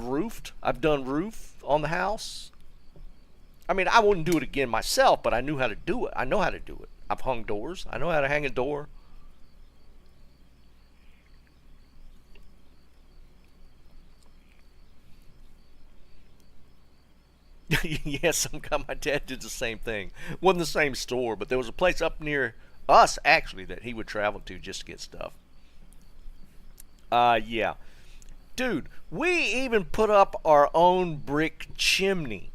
roofed. I've done roof on the house. I mean, I wouldn't do it again myself, but I knew how to do it. I know how to do it. I've hung doors. I know how to hang a door. Yes, my dad did the same thing. Wasn't the same store, but there was a place up near us actually that he would travel to just to get stuff. Yeah. Dude, we even put up our own brick chimney.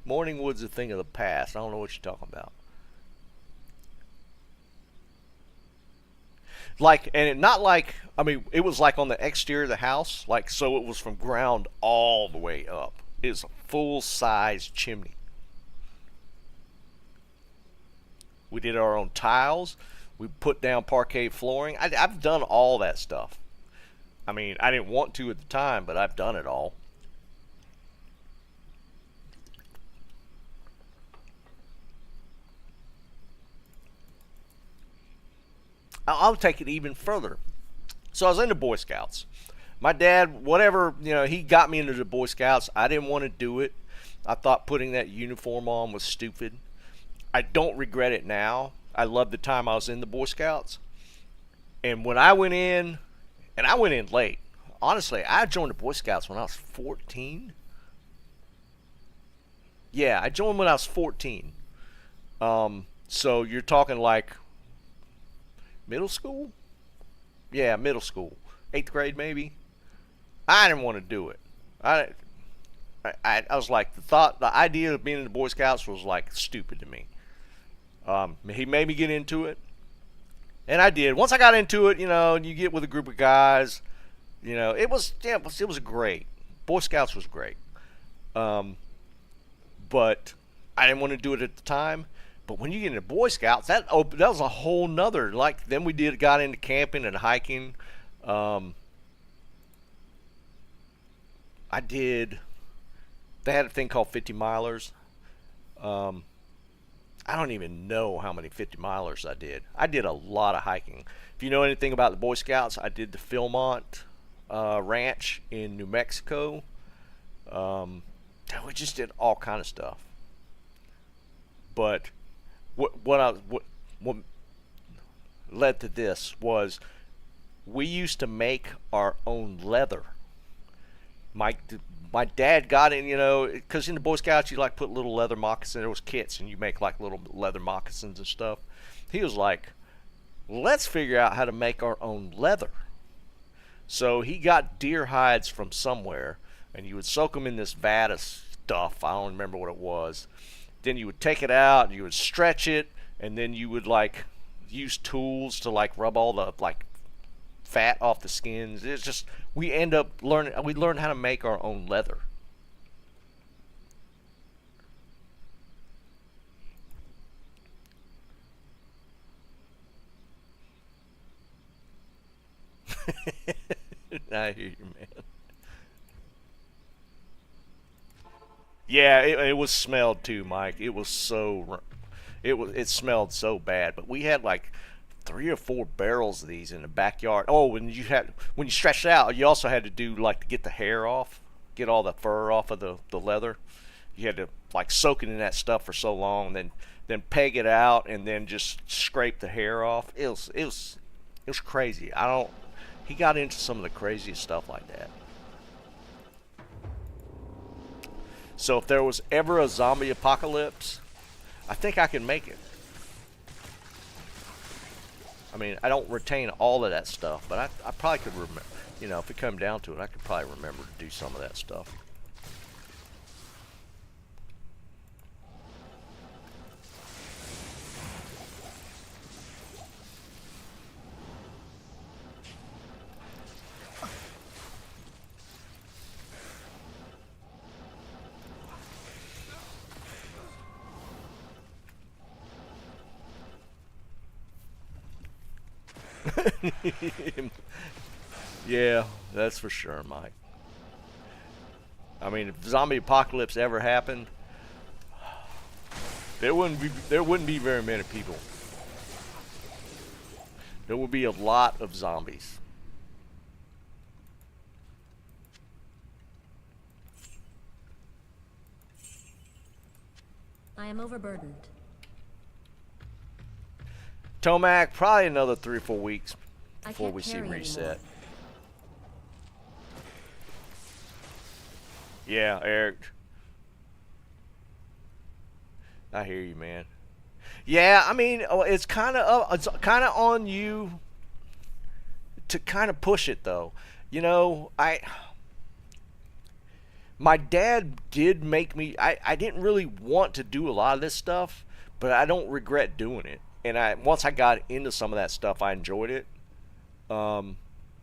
Morningwood's a thing of the past. I don't know what you're talking about. Like, and not like, I mean, it was like on the exterior of the house, like, so it was from ground all the way up. It was a full-size chimney. We did our own tiles. We put down parquet flooring. I've done all that stuff. I mean, I didn't want to at the time, but I've done it all. I'll take it even further. So I was in the Boy Scouts. My dad, whatever, he got me into the Boy Scouts. I didn't want to do it. I thought putting that uniform on was stupid. I don't regret it now. I love the time I was in the Boy Scouts. And when I went in, and I went in late. Honestly, I joined the Boy Scouts when I was 14. Yeah, I joined when I was 14. So you're talking like middle school? Yeah, middle school. 8th grade maybe. I didn't want to do it. I was like, the idea of being in the Boy Scouts was like stupid to me. He made me get into it, and I did. Once I got into it, you get with a group of guys. It was great. Boy Scouts was great. But I didn't want to do it at the time. But when you get into Boy Scouts, that was a whole nother. Like, then we got into camping and hiking. They had a thing called 50 milers. I don't even know how many 50 milers I did. I did a lot of hiking. If you know anything about the Boy Scouts, I did the Philmont Ranch in New Mexico. We just did all kind of stuff. But what led to this was we used to make our own leather. My dad got in, because in the Boy Scouts you like put little leather moccasins. There was kits, and you make like little leather moccasins and stuff. He was like, let's figure out how to make our own leather. So he got deer hides from somewhere, and you would soak them in this vat of stuff. I don't remember what it was. Then you would take it out, and you would stretch it, and then you would like use tools to like rub all the like fat off the skins. It's just we learned how to make our own leather. I hear you, man. Yeah, it was smelled too, Mike. It smelled so bad. But we had like 3 or 4 barrels of these in the backyard. Oh, and when you stretched it out, you also had to do like to get the hair off, get all the fur off of the leather. You had to like soak it in that stuff for so long, then peg it out, and then just scrape the hair off. It was crazy. He got into some of the craziest stuff like that. So if there was ever a zombie apocalypse, I think I can make it. I mean, I don't retain all of that stuff, but I probably could remember. You know, if it come down to it, I could probably remember to do some of that stuff. Yeah, that's for sure, Mike. I mean, if zombie apocalypse ever happened, there wouldn't be very many people. There would be a lot of zombies. I am overburdened. Tomac, probably another 3 or 4 weeks I before can't we see carry reset. anymore. Yeah, Eric. I hear you, man. Yeah, I mean, it's kind of on you to kind of push it though. You know, my dad did make me. I didn't really want to do a lot of this stuff, but I don't regret doing it. And once I got into some of that stuff, I enjoyed it.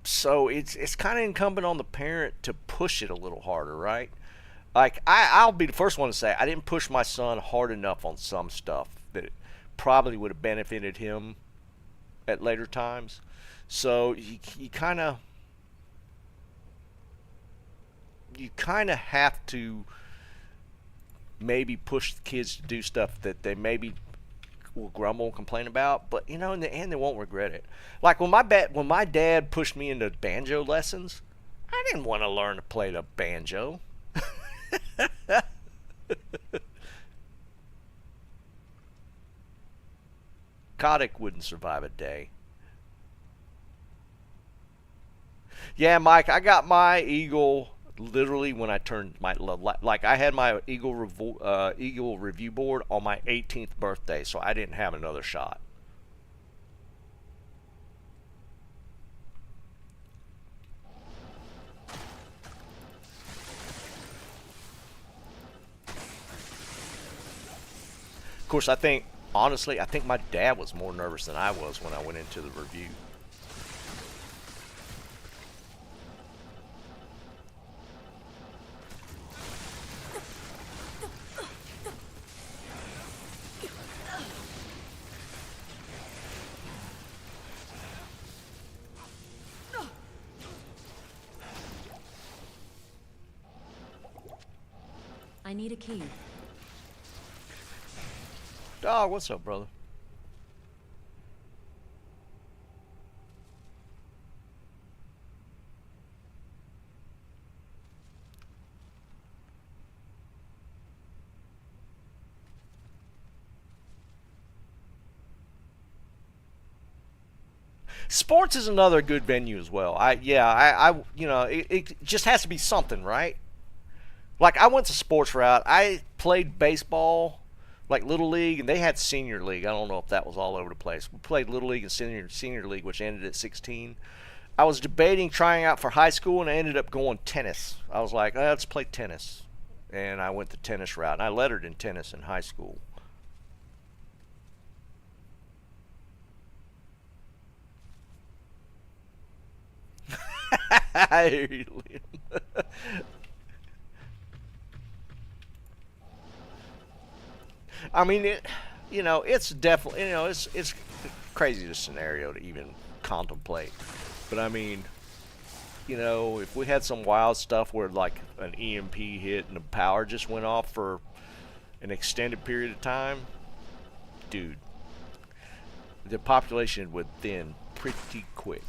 So it's kind of incumbent on the parent to push it a little harder, right? Like I'll be the first one to say I didn't push my son hard enough on some stuff that probably would have benefited him at later times. So you kind of have to maybe push the kids to do stuff that they maybe will grumble and complain about, but you know, in the end they won't regret it. Like when my dad pushed me into banjo lessons, I didn't want to learn to play the banjo. Kotick wouldn't survive a day. Yeah, Mike, I got my Eagle literally when I turned my like I had my Eagle review board on my 18th birthday, so I didn't have another shot. Of course, honestly, I think my dad was more nervous than I was when I went into the review. I need a key. Dog, what's up, brother? Sports is another good venue as well. You know, it just has to be something, right? Like I went to sports route. I played baseball, like Little League, and they had Senior League. I don't know if that was all over the place. We played Little League and Senior League, which ended at 16. I was debating trying out for high school, and I ended up going tennis. I was like, let's play tennis. And I went the tennis route. And I lettered in tennis in high school. I hear you, Liam. I mean, it's definitely, it's crazy the scenario to even contemplate. But I mean, if we had some wild stuff where like an EMP hit and the power just went off for an extended period of time, dude, the population would thin pretty quick.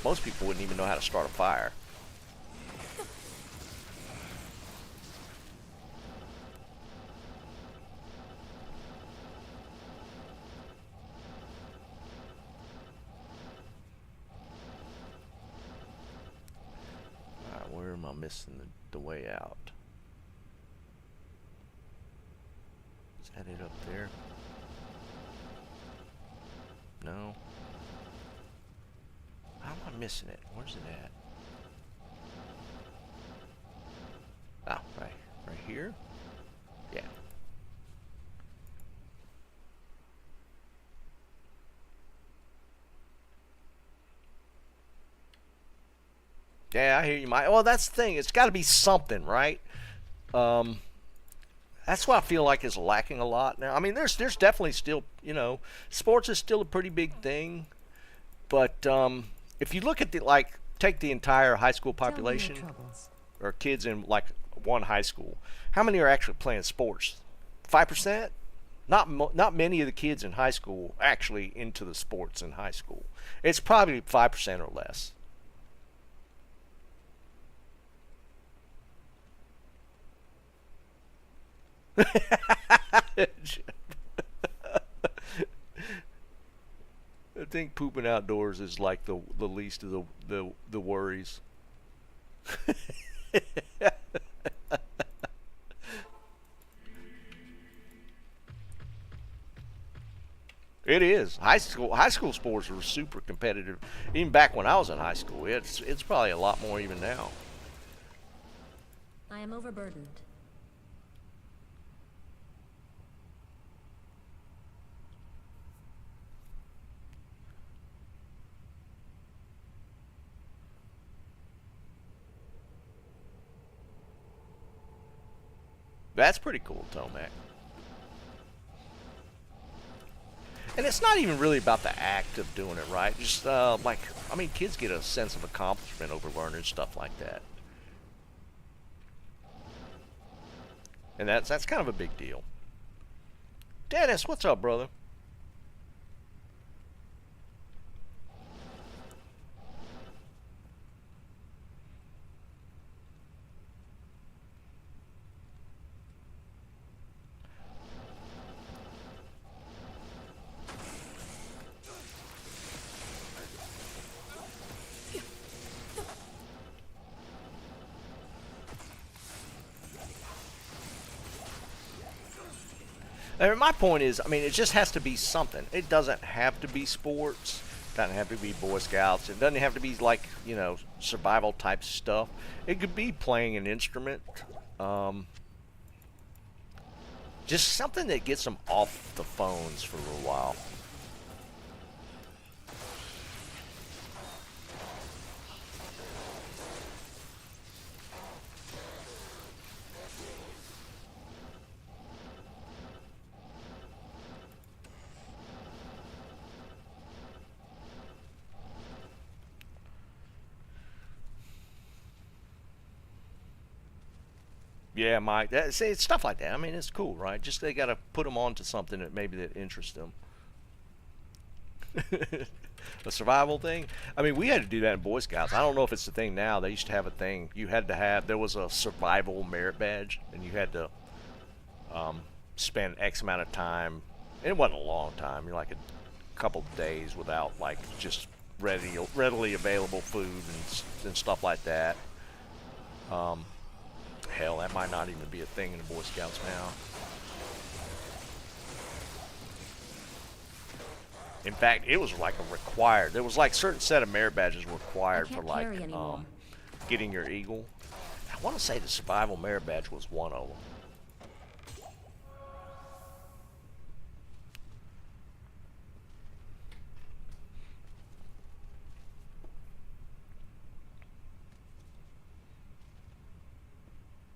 Most people wouldn't even know how to start a fire. Alright, where am I missing the way out? Is that it up there? No. How am I missing it? Where's it at? Ah, right here? Yeah. Yeah, I hear you, Mike. Well, that's the thing. It's got to be something, right? That's what I feel like is lacking a lot now. I mean, there's definitely still, you know, sports is still a pretty big thing, but if you look at take the entire high school population or kids in like one high school, how many are actually playing sports? 5%? Not many of the kids in high school actually into the sports in high school. It's probably 5% or less. I think pooping outdoors is like the least of the worries. It is. High school sports are super competitive. Even back when I was in high school, it's probably a lot more even now. I am overburdened. That's pretty cool, Tomac. And it's not even really about the act of doing it, right? Just like, I mean, kids get a sense of accomplishment over learning stuff like that, and that's kind of a big deal. Dennis, what's up, brother? And my point is, I mean, it just has to be something. It doesn't have to be sports. It doesn't have to be Boy Scouts. It doesn't have to be like, you know, survival type stuff. It could be playing an instrument. Just something that gets them off the phones for a little while. Yeah, Mike. See, it's stuff like that. I mean, it's cool, right? Just they got to put them onto something that maybe that interests them. A survival thing. I mean, we had to do that in Boy Scouts. I don't know if it's the thing now. They used to have a thing. You had to have. There was a survival merit badge, and you had to spend X amount of time. It wasn't a long time. You're like a couple of days without like just readily available food and stuff like that. Hell, that might not even be a thing in the Boy Scouts now. In fact, it was like a required. There was like certain set of merit badges required for like getting your eagle. I want to say the survival merit badge was one of them.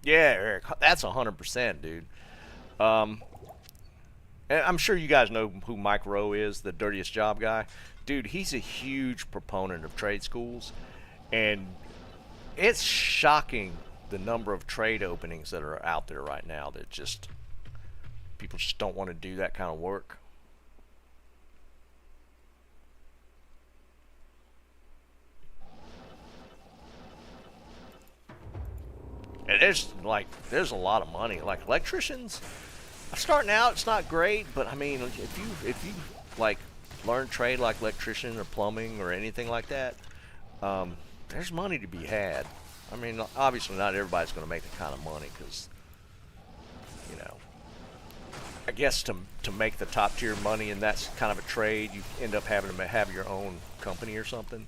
Yeah, Eric, that's 100%, dude. And I'm sure you guys know who Mike Rowe is, the dirtiest job guy. Dude, he's a huge proponent of trade schools, and it's shocking the number of trade openings that are out there right now that just people just don't want to do that kind of work. And there's a lot of money. Like electricians, starting out, it's not great, but I mean, if you like learn trade like electrician or plumbing or anything like that, there's money to be had. I mean, obviously not everybody's going to make the kind of money because, you know, I guess to make the top tier money and that's kind of a trade, you end up having to have your own company or something.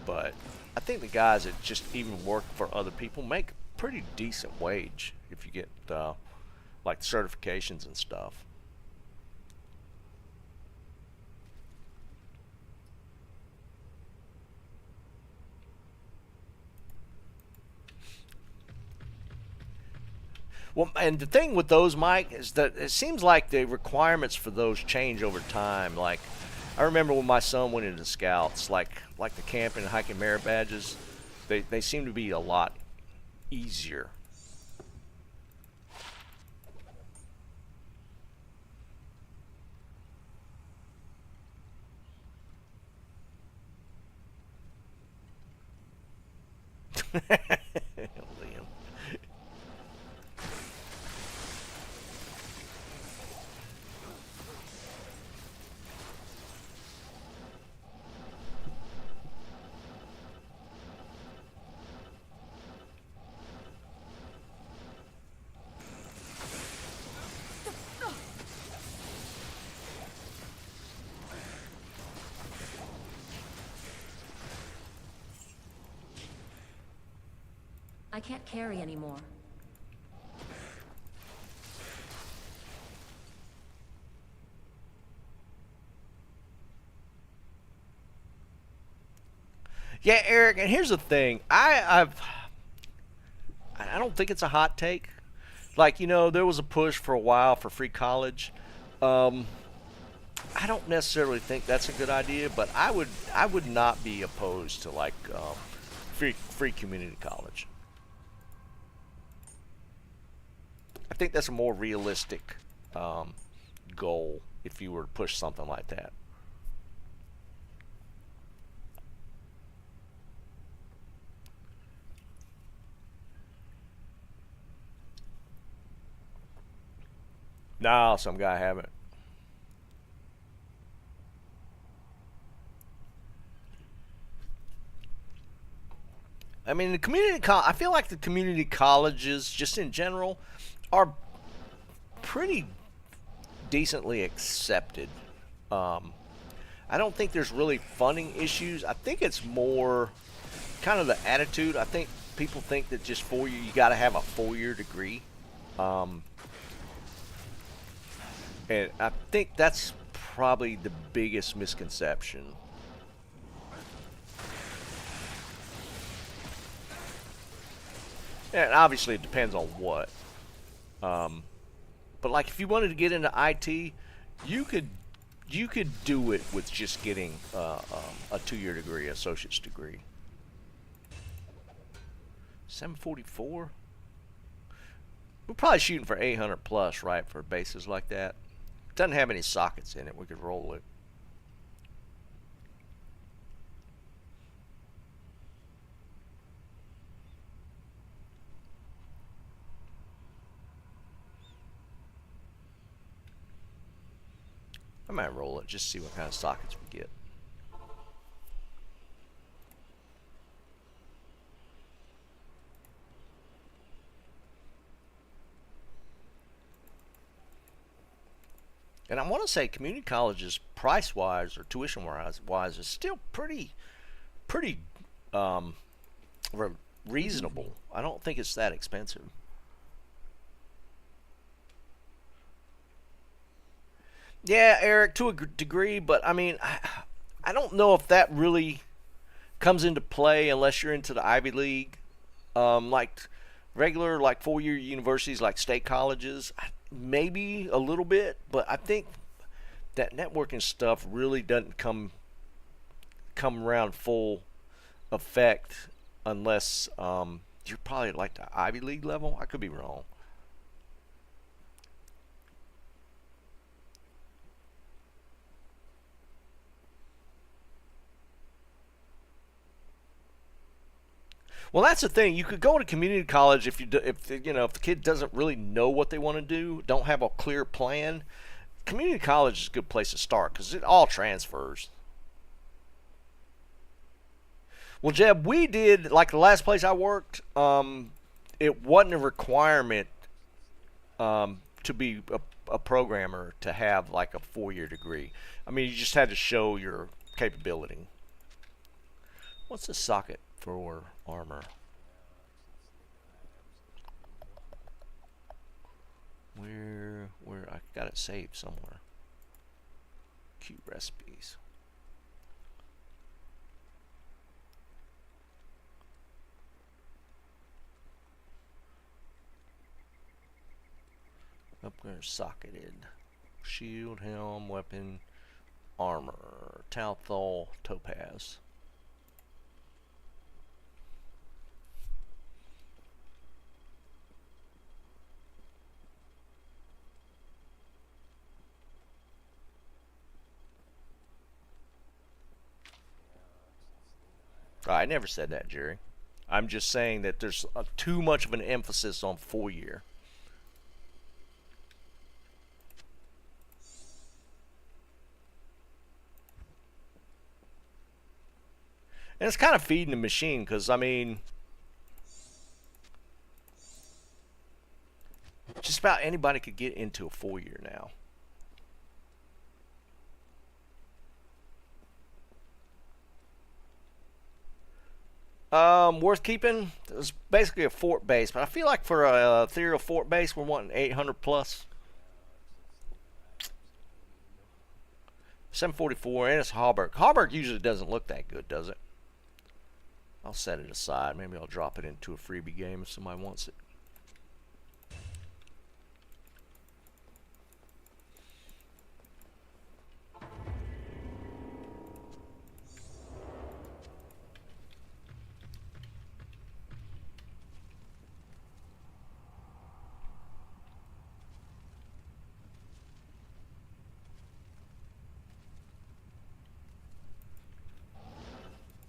But I think the guys that just even work for other people make a pretty decent wage if you get like certifications and stuff. Well, and the thing with those, Mike, is that it seems like the requirements for those change over time. Like, I remember when my son went into Scouts, like the camping and hiking merit badges, they seem to be a lot easier. Liam. I can't carry anymore. Yeah, Eric, and here's the thing. I don't think it's a hot take. Like, you know, there was a push for a while for free college. Um, I don't necessarily think that's a good idea, but I would not be opposed to like free community college. I think that's a more realistic um, goal if you were to push something like that. No, some guy haven't. I mean, I feel like the community colleges, just in general, are pretty decently accepted. Um, I don't think there's really funding issues. I think it's more kind of the attitude. I think people think that just 4 year, you got to have a 4 year degree, um, and I think that's probably the biggest misconception. And obviously, it depends on what. Um, but like, if you wanted to get into IT, you could you could do it with just getting a 2 year degree, associate's degree. 744. We're probably shooting for 800 plus, right, for bases like that. Doesn't have any sockets in it. We could roll it. I might roll it just to see what kind of sockets we get. And I want to say community colleges, price wise or tuition wise, is still pretty um, reasonable. I don't think it's that expensive. Yeah, Eric, to a degree, but I mean, I don't know if that really comes into play unless you're into the Ivy League. Like regular, like 4 year universities, like state colleges, maybe a little bit, but I think that networking stuff really doesn't come around full effect unless you're probably like the Ivy League level. I could be wrong. Well, that's the thing. You could go to community college if if the kid doesn't really know what they want to do, don't have a clear plan. Community college is a good place to start because it all transfers. Well, Jeb, we did like the last place I worked. It wasn't a requirement to be a programmer to have like a 4-year degree. I mean, you just had to show your capability. What's the socket for armor? Where I got it saved somewhere. Q recipes. Up there, socketed. Shield, helm, weapon, armor, Talthol, topaz. I never said that, Jerry. I'm just saying that there's too much of an emphasis on 4-year. And it's kind of feeding the machine because, I mean, just about anybody could get into a 4-year now. Worth keeping. It was basically a fort base, but I feel like for a ethereal fort base, we're wanting 800 plus. 744, and it's Hallberg. Hallberg usually doesn't look that good, does it? I'll set it aside. Maybe I'll drop it into a freebie game if somebody wants it.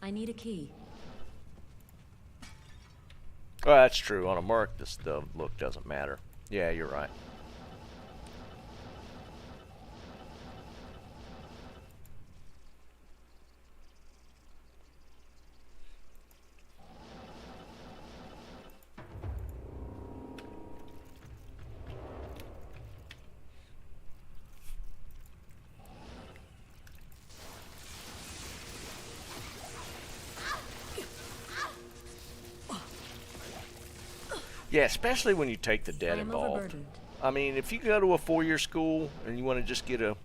I need a key. Oh, that's true. On a Merc, the look doesn't matter. Yeah, you're right. Yeah, especially when you take the debt involved. Overburdened. I mean, if you go to a 4-year school and you want to just get a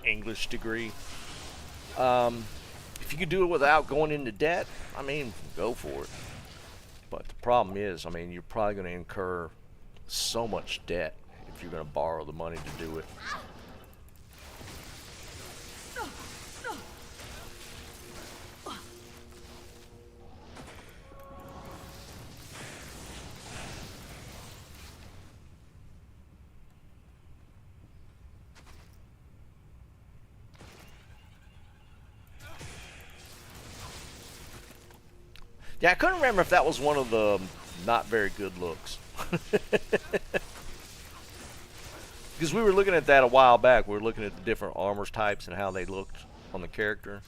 English degree, if you could do it without going into debt, I mean, go for it. But the problem is, I mean, you're probably going to incur so much debt if you're going to borrow the money to do it. Yeah, I couldn't remember if that was one of the not very good looks. Because we were looking at that a while back. We were looking at the different armor types and how they looked on the character.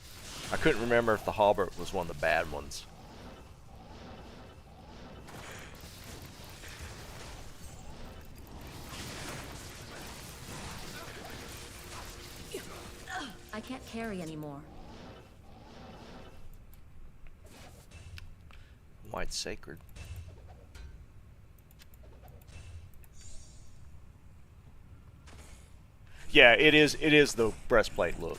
I couldn't remember if the halberd was one of the bad ones. I can't carry anymore. White sacred. Yeah, it is the breastplate look.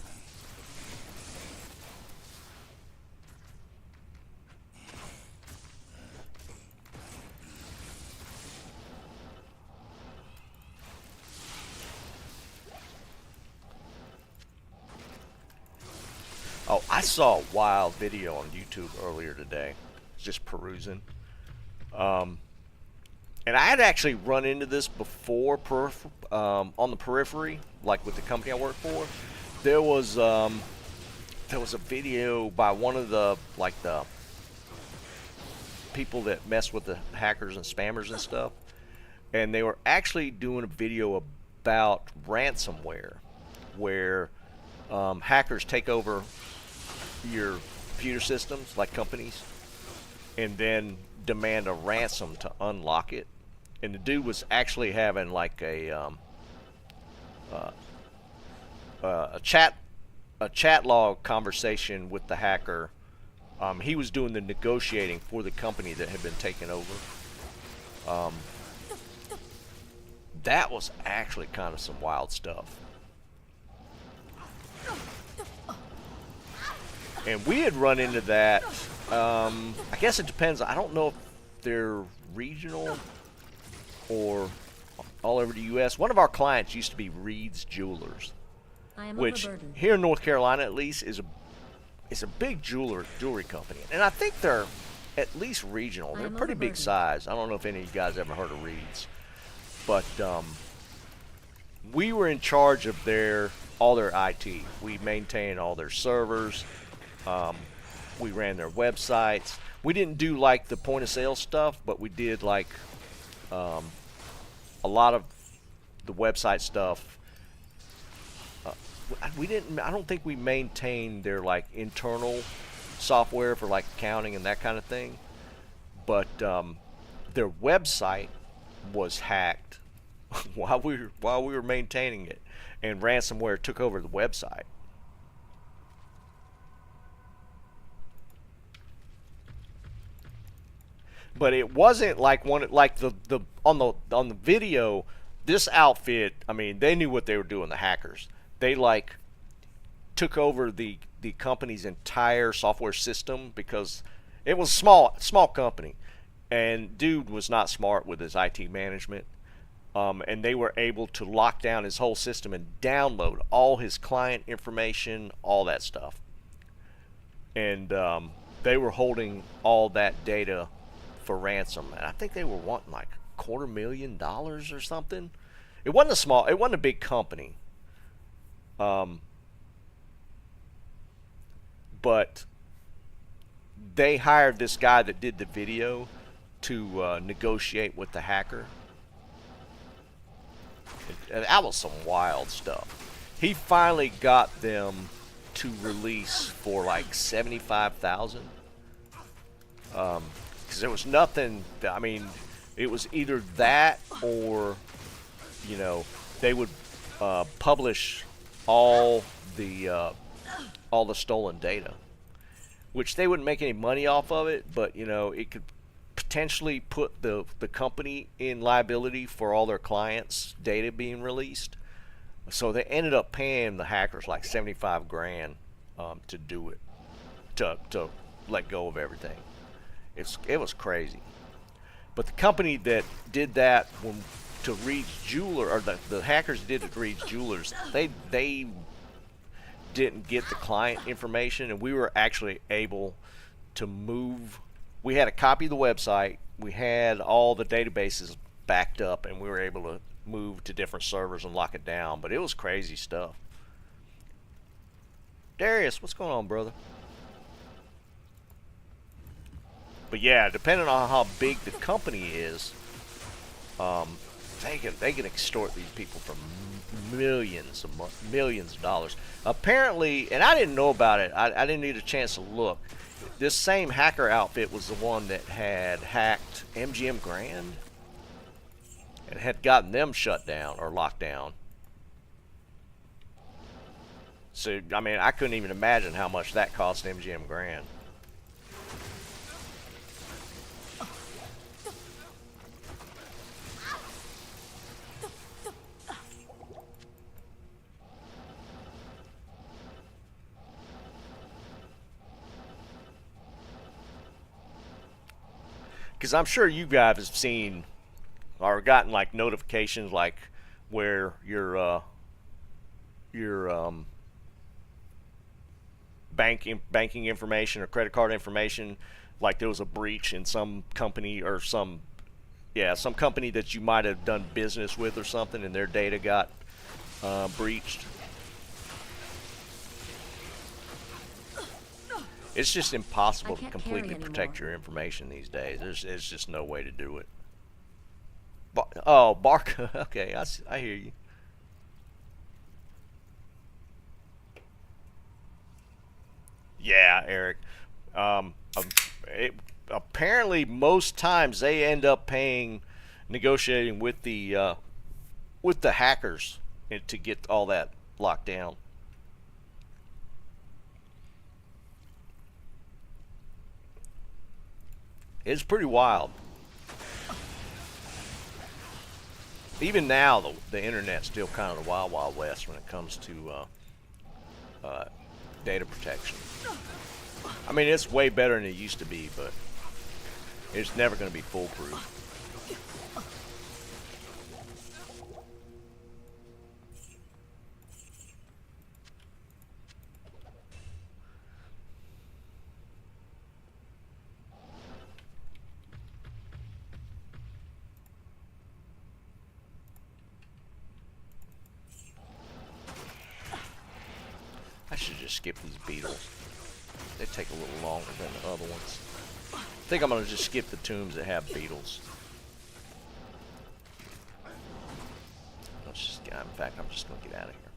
Oh, I saw a wild video on YouTube earlier today. Just perusing. And I had actually run into this before on the periphery, like with the company I work for. There was there was a video by one of the people that mess with the hackers and spammers and stuff, and they were actually doing a video about ransomware, where hackers take over your computer systems, like companies, and then demand a ransom to unlock it. And the dude was actually having like a chat log conversation with the hacker. He was doing the negotiating for the company that had been taken over. That was actually kind of some wild stuff. And we had run into that. I guess it depends. I don't know if they're regional or all over the U.S. One of our clients used to be Reed's Jewelers, I am which overburdened. here in North Carolina at least is a big jewelry company, and I think they're at least regional. They're I'm pretty big overburdened. size. I don't know if any of you guys ever heard of Reed's, but we were in charge of all their IT. We maintained all their servers. We ran their websites. We didn't do like the point of sale stuff, but we did like a lot of the website stuff. I don't think we maintained their like internal software for like accounting and that kind of thing. But their website was hacked while we were maintaining it, and ransomware took over the website. But it wasn't like on the video. This outfit, I mean, they knew what they were doing. The hackers, they like took over the company's entire software system because it was small company, and dude was not smart with his IT management. And they were able to lock down his whole system and download all his client information, all that stuff. And they were holding all that data for ransom, and I think they were wanting like $250,000 or something. It wasn't a big company, but they hired this guy that did the video to negotiate with the hacker. And that was some wild stuff. He finally got them to release for like $75,000. Because there was nothing. I mean, it was either that or, they would publish all the stolen data, which they wouldn't make any money off of it, but it could potentially put the company in liability for all their clients' data being released. So they ended up paying the hackers like $75,000 to do it, to let go of everything. It was crazy. But the company that did that to Reed's Jeweler, or the hackers did it to Reed's Jewelers, they didn't get the client information, and we were actually able to move. We had a copy of the website, we had all the databases backed up, and we were able to move to different servers and lock it down. But it was crazy stuff. Darius, what's going on, brother? But yeah, depending on how big the company is, they can extort these people for millions of dollars. Apparently, and I didn't know about it. I didn't need a chance to look. This same hacker outfit was the one that had hacked MGM Grand and had gotten them shut down or locked down. So, I mean, I couldn't even imagine how much that cost MGM Grand. Because I'm sure you guys have seen or gotten like notifications like where your banking information or credit card information, like there was a breach in some company or some company that you might have done business with or something, and their data got breached. It's just impossible to can't completely carry protect anymore. your information these days. There's just no way to do it. Oh, Bark. Okay, I hear you. Yeah, Eric. Um, um, apparently, most times they end up paying, negotiating with the hackers to get all that locked down. It's pretty wild. Even now, the internet's still kind of the wild, wild west when it comes to data protection. I mean, it's way better than it used to be, but it's never going to be foolproof. I should just skip these beetles. They take a little longer than the other ones. I think I'm going to just skip the tombs that have beetles. In fact, I'm just going to get out of here.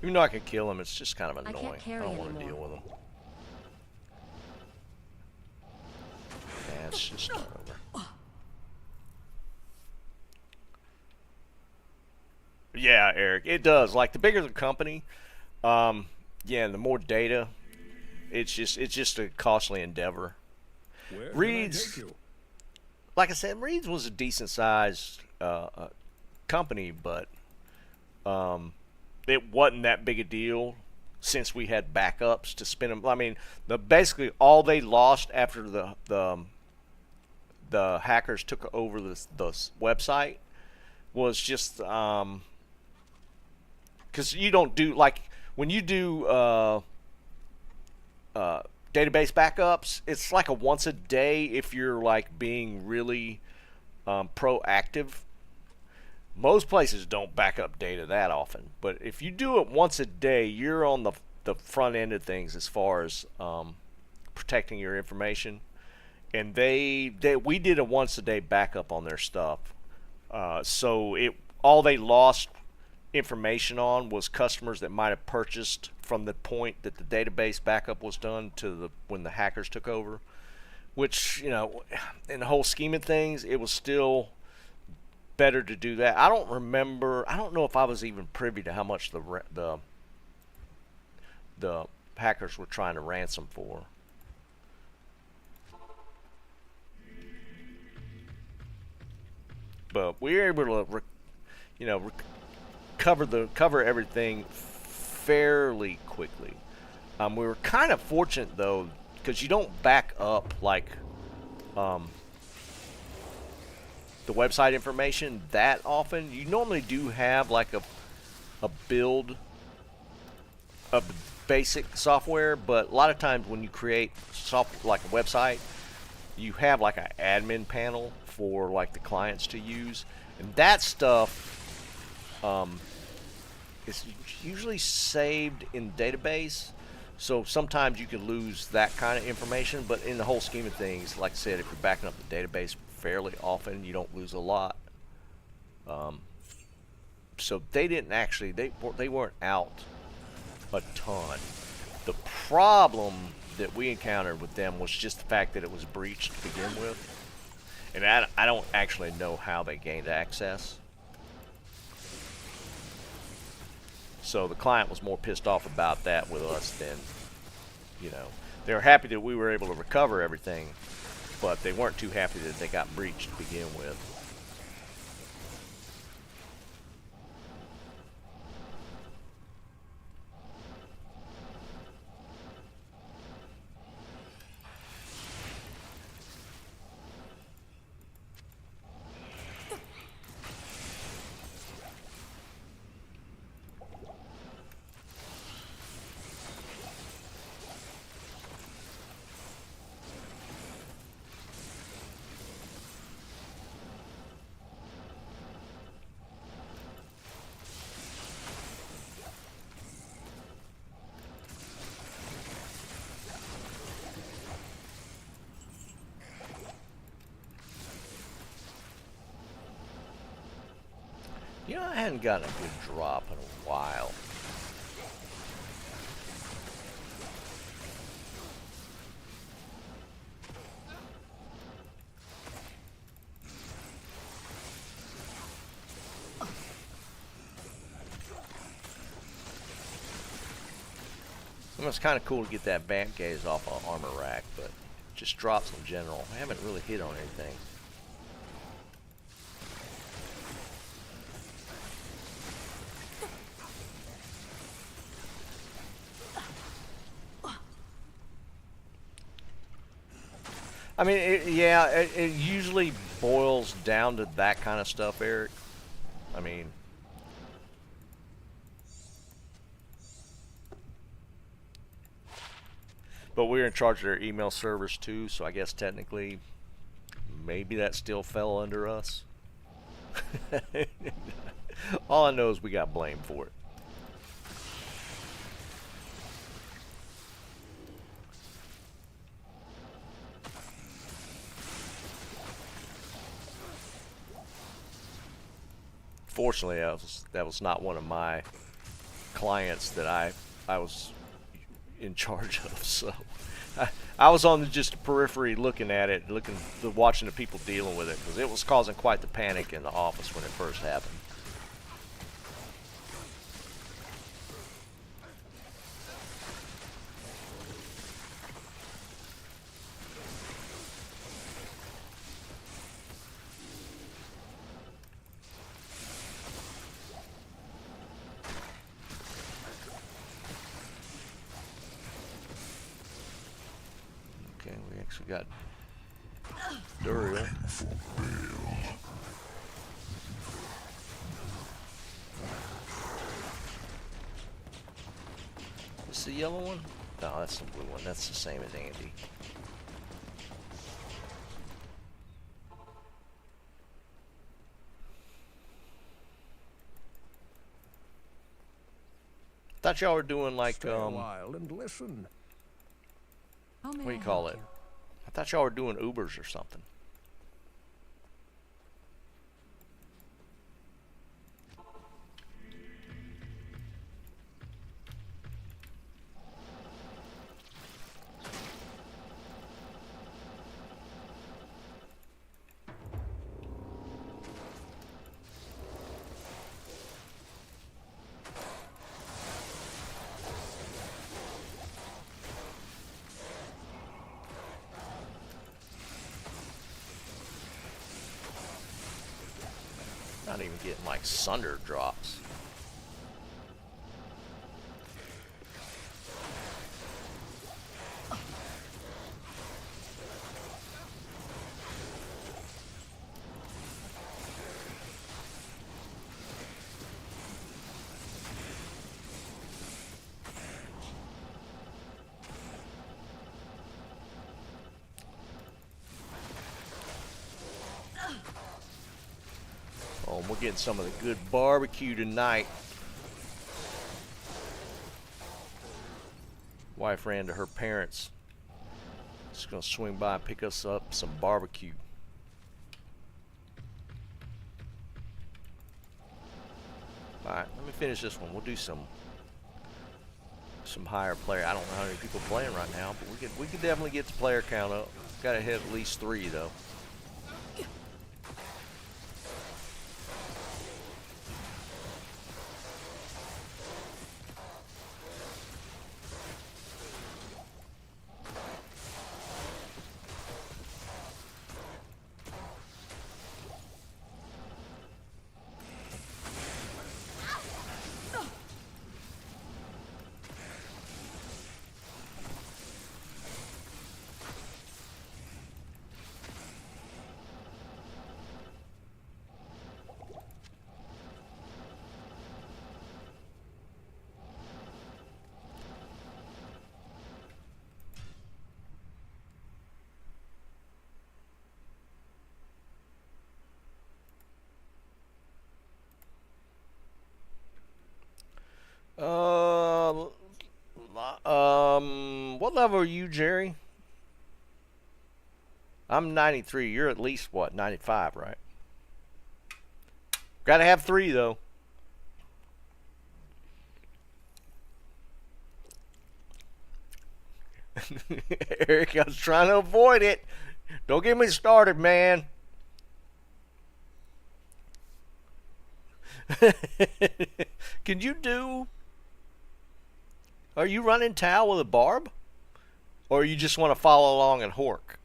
Even though I can kill them, it's just kind of I can't annoying. I carry don't want to anymore. deal with them. Yeah, let's just start over. Yeah, Eric, it does. Like, the bigger the company, yeah, and the more data, it's just a costly endeavor. Where can I Reed's, take you? like I said, Reed's was a decent sized company, but it wasn't that big a deal since we had backups to spin them. I mean, basically all they lost after the hackers took over the website was just because you don't do, like, when you do database backups, it's like a once a day if you're like being really proactive. Most places don't back up data that often, but if you do it once a day, you're on the front end of things as far as protecting your information. And we did a once a day backup on their stuff, so all they lost information on was customers that might have purchased from the point that the database backup was done to when the hackers took over, which, in the whole scheme of things, it was still better to do that. I don't know if I was even privy to how much the hackers were trying to ransom for. But we were able to cover everything fairly quickly. We were kind of fortunate though, because you don't back up like the website information that often. You normally do have like a build of the basic software, but a lot of times when you create like a website, you have like an admin panel for like the clients to use, and that stuff is usually saved in database, so sometimes you can lose that kind of information, but in the whole scheme of things, like I said, if you're backing up the database fairly often, you don't lose a lot. So they didn't actually, they weren't out a ton. The problem that we encountered with them was just the fact that it was breached to begin with, and I don't actually know how they gained access. So the client was more pissed off about that with us than, they were happy that we were able to recover everything, but they weren't too happy that they got breached to begin with. You know, I hadn't gotten a good drop in a while. It was kind of cool to get that vamp gaze off an armor rack, but just drops in general. I haven't really hit on anything. I mean, it usually boils down to that kind of stuff, Eric. I mean, but we're in charge of their email servers too, so I guess technically, maybe that still fell under us. All I know is we got blamed for it. Fortunately, that was not one of my clients that I was in charge of. So I was on just the periphery looking at it, watching the people dealing with it, because it was causing quite the panic in the office when it first happened. Okay, we actually got Duriel. Is the yellow one? No, that's the blue one. That's the same as Andy. Thought y'all were doing like Stay a while and listen. How may what do you I call help it? you? I thought y'all were doing Ubers or something. Not even getting like Sunder drops. Oh, we're getting some of the good barbecue tonight. Wife ran to her parents. Just gonna swing by and pick us up some barbecue. Alright, let me finish this one. We'll do some higher player. I don't know how many people playing right now, but we could definitely get the player count up. Gotta hit at least 3 though. What level are you, Jerry? I'm 93. You're at least, what, 95, right? Gotta have 3 though. Eric, I was trying to avoid it. Don't get me started, man. Can you do... Are you running Tau with a barb? Or you just want to follow along and hork?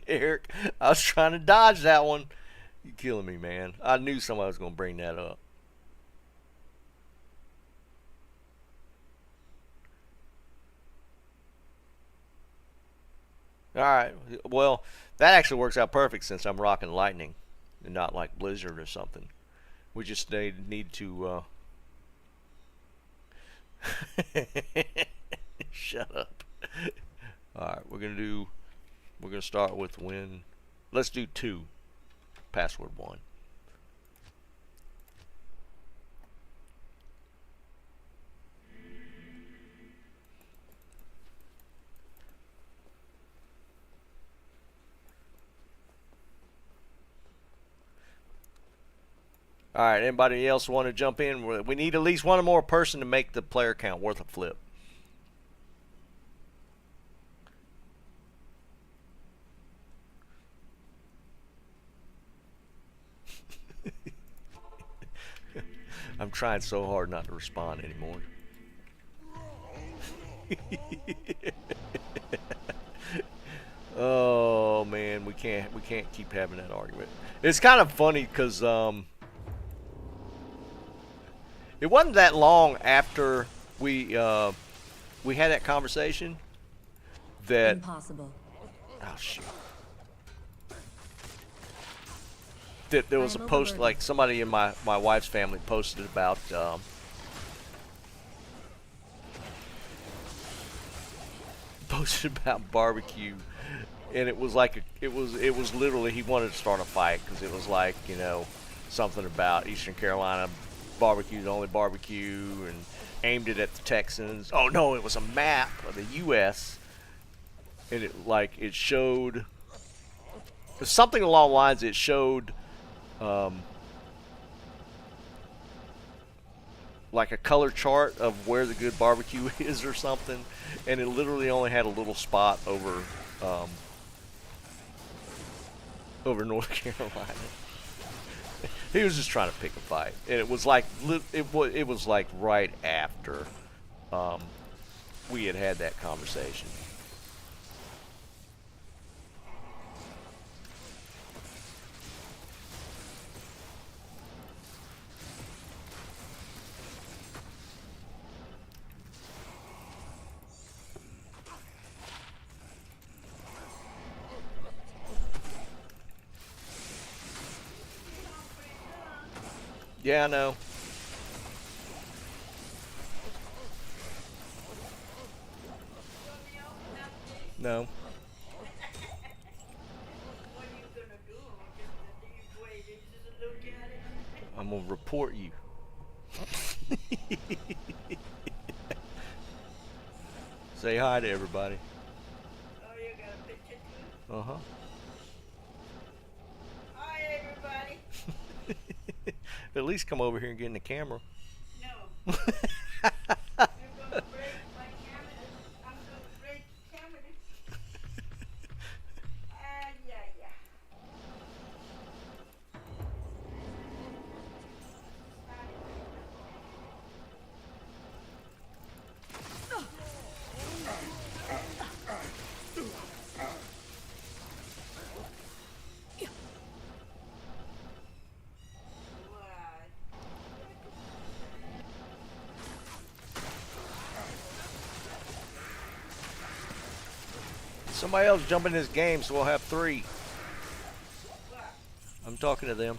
Eric, I was trying to dodge that one. You're killing me, man. I knew somebody was going to bring that up. Alright, well, that actually works out perfect since I'm rocking lightning and not like blizzard or something. We just need to shut up. Alright, we're gonna start with win. Let's do 2. Password 1. Alright, anybody else want to jump in? We need at least one more person to make the player count worth a flip. I'm trying so hard not to respond anymore. Oh man, we can't keep having that argument. It's kind of funny because it wasn't that long after we had that conversation that Impossible. oh shit. That there was a post, like somebody in my wife's family posted about barbecue, and it was like it was literally he wanted to start a fight because it was like, you know, something about Eastern Carolina barbecue, the only barbecue, and aimed it at the Texans. Oh no, it was a map of the U.S. and it showed something along the lines. It showed like a color chart of where the good barbecue is or something, and it literally only had a little spot over over North Carolina. He was just trying to pick a fight, and it was like it was like right after we had that conversation. Yeah, I know. No. I'm gonna report you. Say hi to everybody. Oh, you got a picture too? Uh-huh. Hi, everybody. At least come over here and get in the camera. No. You're gonna break my camera. I'm gonna break the camera. Yeah, yeah. Somebody else jump in this game, so we'll have 3. I'm talking to them.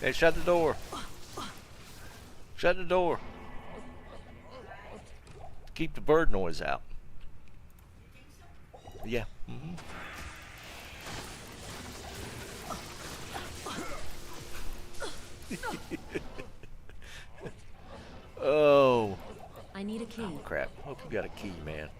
Hey, shut the door. Shut the door. Keep the bird noise out. Yeah. Oh. I need a key. Oh, crap. Hope you got a key, man.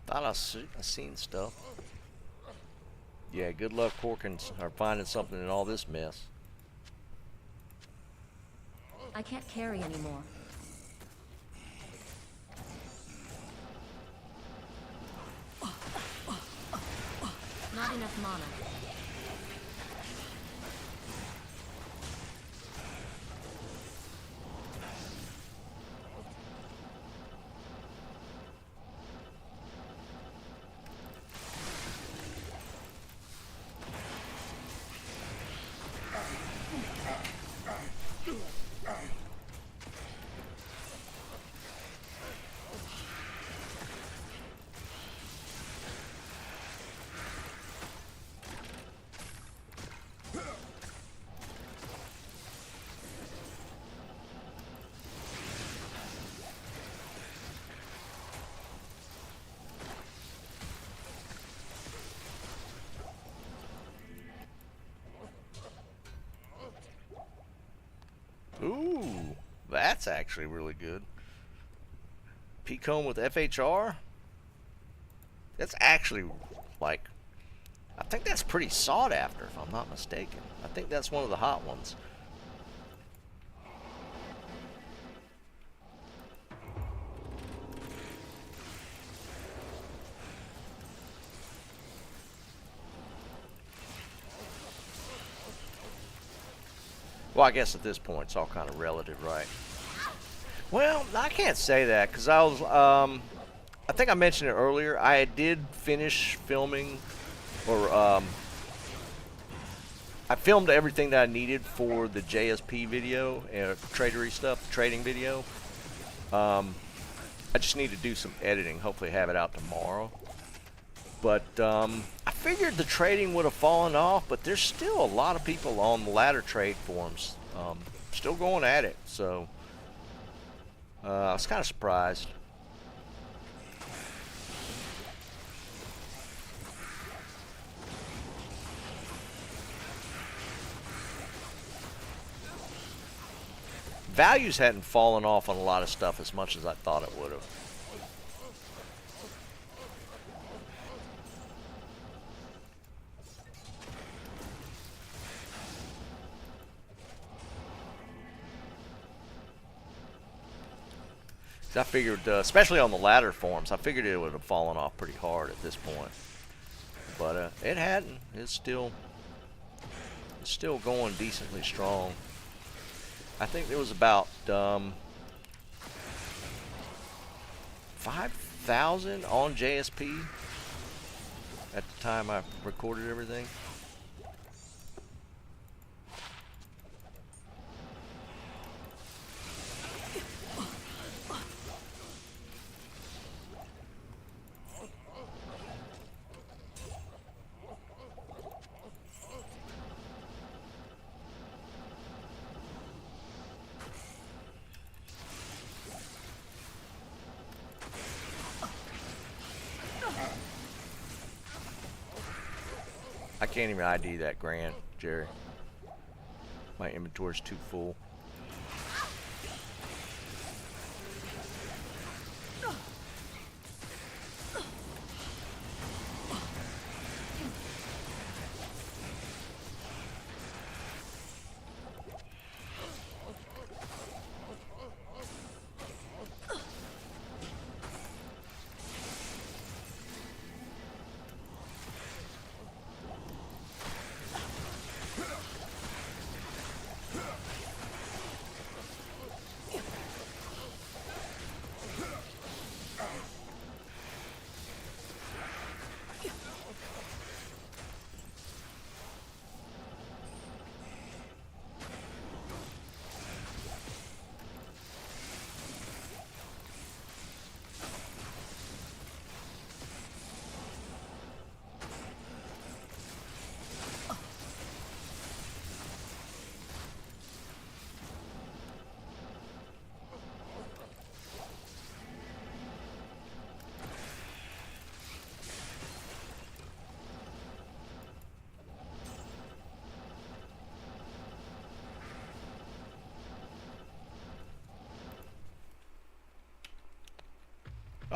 Thought I seen stuff. Yeah, good luck corking or finding something in all this mess. I can't carry anymore. Not enough mana. Ooh, that's actually really good. P-Cone with FHR? That's actually, like, I think that's pretty sought after, if I'm not mistaken. I think that's one of the hot ones. Well, I guess at this point it's all kind of relative, right? Well, I can't say that because I was, I think I mentioned it earlier. I did finish filming, or I filmed everything that I needed for the JSP video and tradery stuff, trading video. I just need to do some editing. Hopefully, have it out tomorrow. But I figured the trading would have fallen off, but there's still a lot of people on the ladder trade forums still going at it. So I was kind of surprised. Values hadn't fallen off on a lot of stuff as much as I thought it would have. I figured, especially on the ladder forms, I figured it would have fallen off pretty hard at this point. But it hadn't. It's still going decently strong. I think there was about 5,000 on JSP at the time I recorded everything. I can't even ID that Grand, Jerry. My inventory's too full.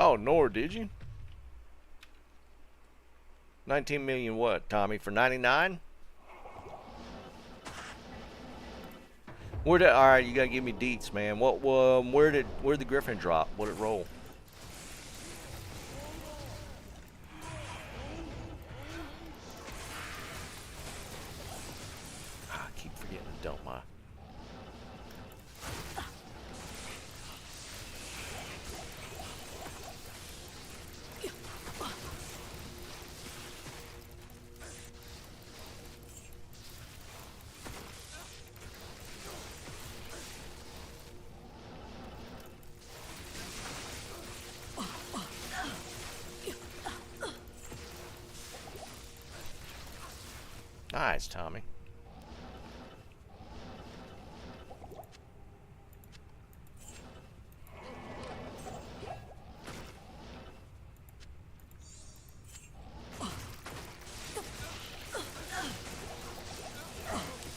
Oh, nor did you? 19 million what, Tommy? For 99? Where did? All right, you gotta give me deets, man. Where'd the Griffin drop? What'd it roll? I keep forgetting to dump my. Nice, Tommy.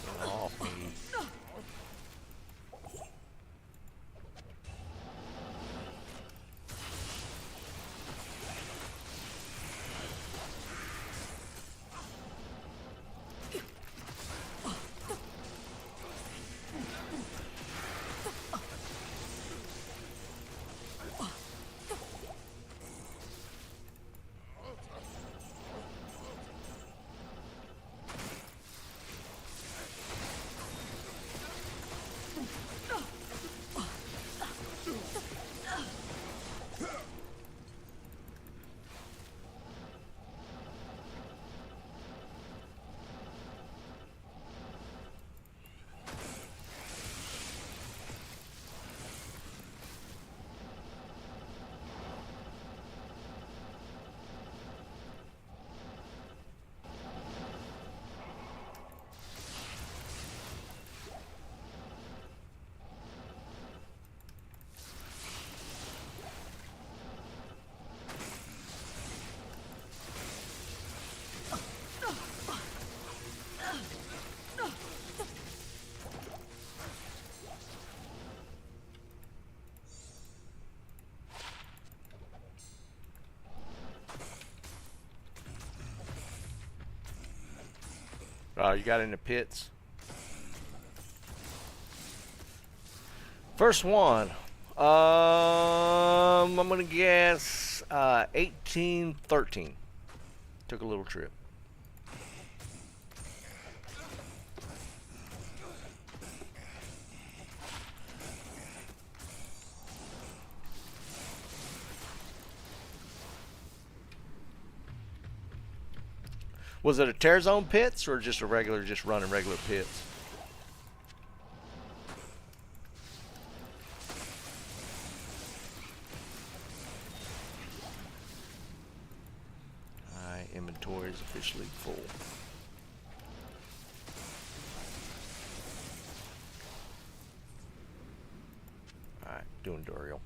Get off me. You got in the pits. First one. I'm gonna guess 1813. Took a little trip. Was it a tear zone pits or just a regular, just running regular pits? Alright, inventory is officially full. Alright, doing Duriel.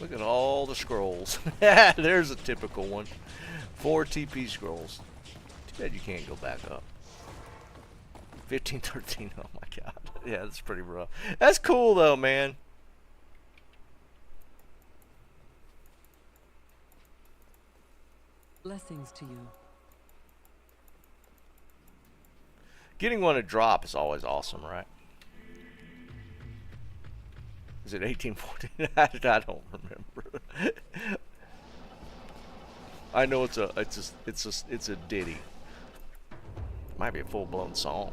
Look at all the scrolls. There's a typical one. 4 TP scrolls. Too bad you can't go back up. 1513. Oh my god. Yeah, that's pretty rough. That's cool though, man. Blessings to you. Getting one to drop is always awesome, right? Is it 1814? I don't remember. I know it's a ditty. Might be a full-blown song.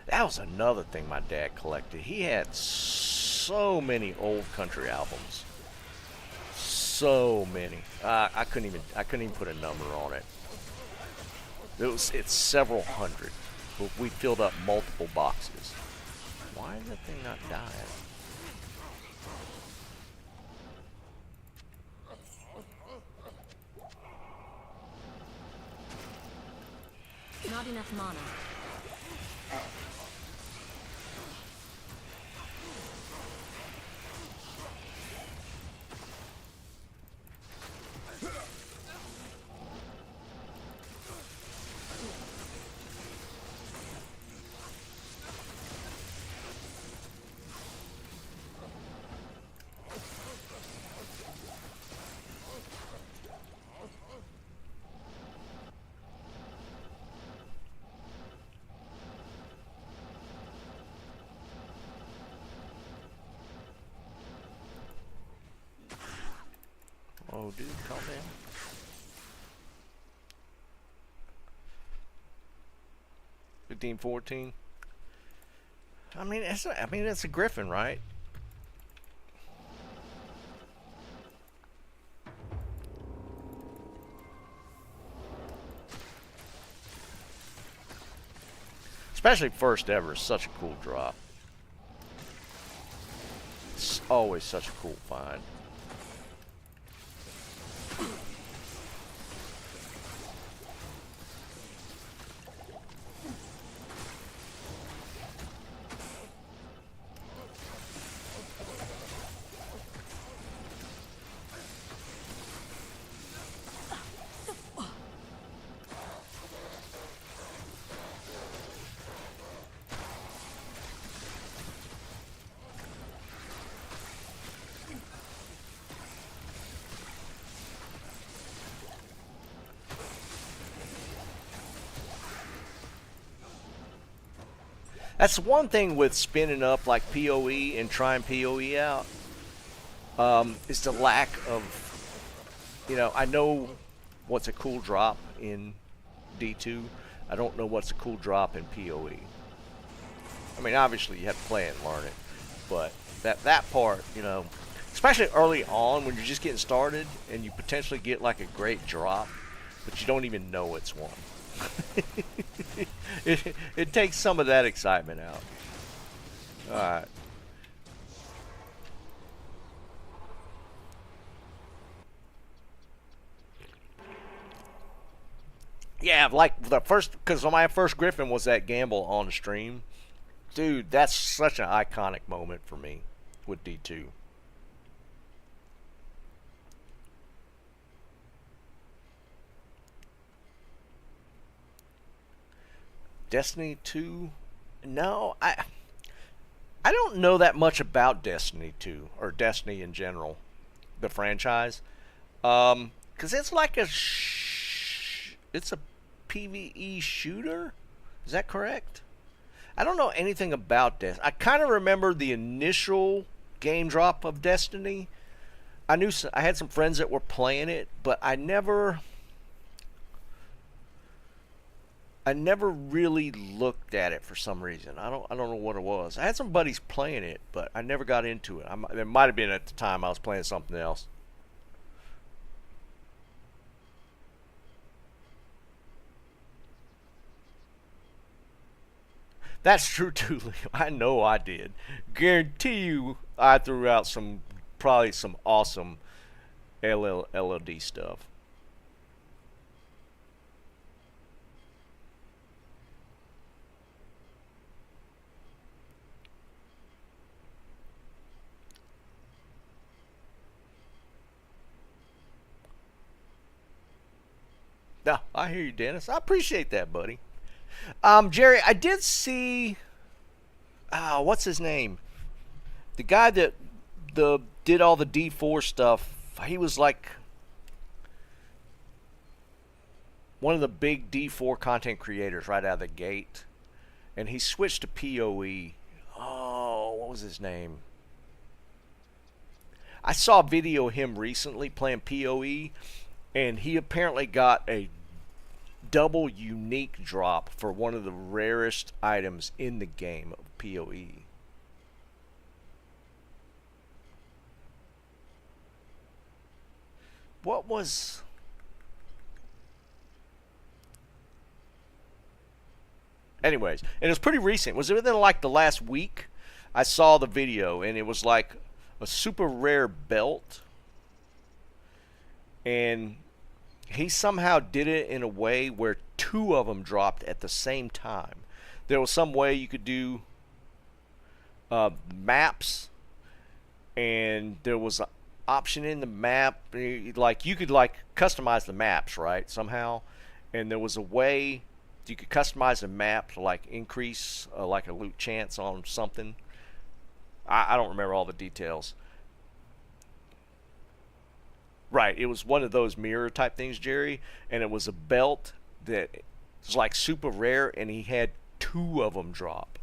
That was another thing my dad collected. He had so many old country albums. so many. I couldn't even put a number on it. It's several hundred. But we filled up multiple boxes. Why is that thing not dying? Not enough mana. Oh, dude, calm down. $15, $14. I mean, it's a griffin, right? Especially first ever is such a cool drop. It's always such a cool find. That's one thing with spinning up like PoE and trying PoE out, is the lack of, I know what's a cool drop in D2. I don't know what's a cool drop in PoE. I mean, obviously you have to play it and learn it, but that part, especially early on when you're just getting started and you potentially get like a great drop, but you don't even know it's one. it takes some of that excitement out. Alright. Yeah, like because my first Griffin was that gamble on the stream. Dude, that's such an iconic moment for me with D2. Destiny 2? No, I don't know that much about Destiny 2 or Destiny in general, the franchise, because it's like it's a PvE shooter. Is that correct? I don't know anything about this. I kind of remember the initial game drop of Destiny. I had some friends that were playing it, but I never really looked at it for some reason. I don't know what it was. I had some buddies playing it, but I never got into it. It might have been at the time I was playing something else. That's true too, Leo. I know I did. Guarantee you I threw out probably some awesome LOD stuff. No, I hear you, Dennis. I appreciate that, buddy. Jerry, I did see. What's his name? The guy that did all the D4 stuff. He was like one of the big D4 content creators right out of the gate, and he switched to PoE. Oh, what was his name? I saw a video of him recently playing PoE, and he apparently got a double unique drop for one of the rarest items in the game of PoE. What was... Anyways, and it was pretty recent. Was it within like the last week? I saw the video, and it was like a super rare belt. And he somehow did it in a way where two of them dropped at the same time. There was some way you could do maps, and there was an option in the map, like you could like customize the maps, right, somehow. And there was a way you could customize a map to like increase like a loot chance on something. I don't remember all the details. Right, it was one of those mirror type things, Jerry, and it was a belt that was like super rare, and he had two of them drop.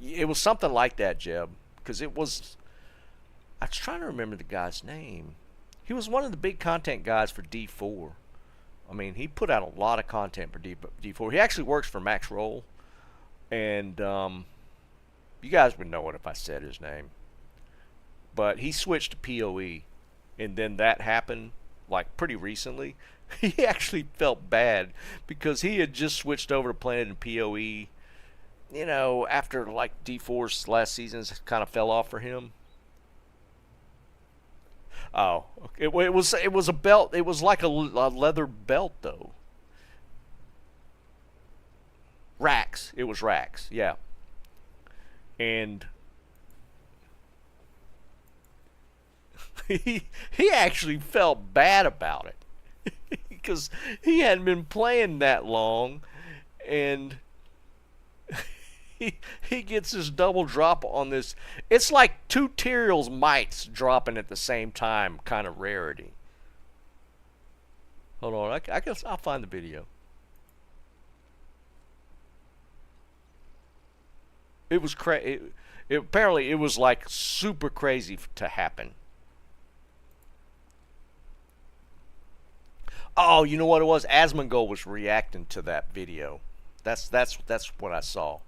It was something like that, Jeb, because it was... I was trying to remember the guy's name. He was one of the big content guys for D4. I mean, he put out a lot of content for D4. He actually works for Max Roll, and you guys would know it if I said his name. But he switched to PoE, and then that happened like pretty recently. He actually felt bad because he had just switched over to playing in PoE. You know, after like D4's last seasons kind of fell off for him. Oh, it was a belt. It was like a leather belt though. Racks. It was racks. Yeah. And he actually felt bad about it because he hadn't been playing that long, and he gets this double drop on this. It's like two Tyrell's mites dropping at the same time, kind of rarity. Hold on, I guess I'll find the video. It was apparently it was like super crazy to happen. Oh, you know what it was? Asmongold was reacting to that video. That's what I saw.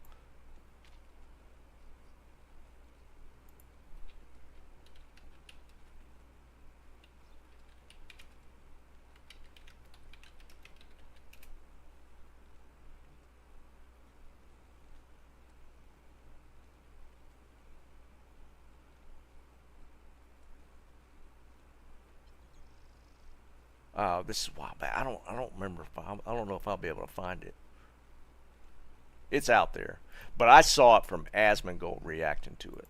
This is a while back. I don't remember if I don't know if I'll be able to find it. It's out there, but I saw it from Asmongold reacting to it.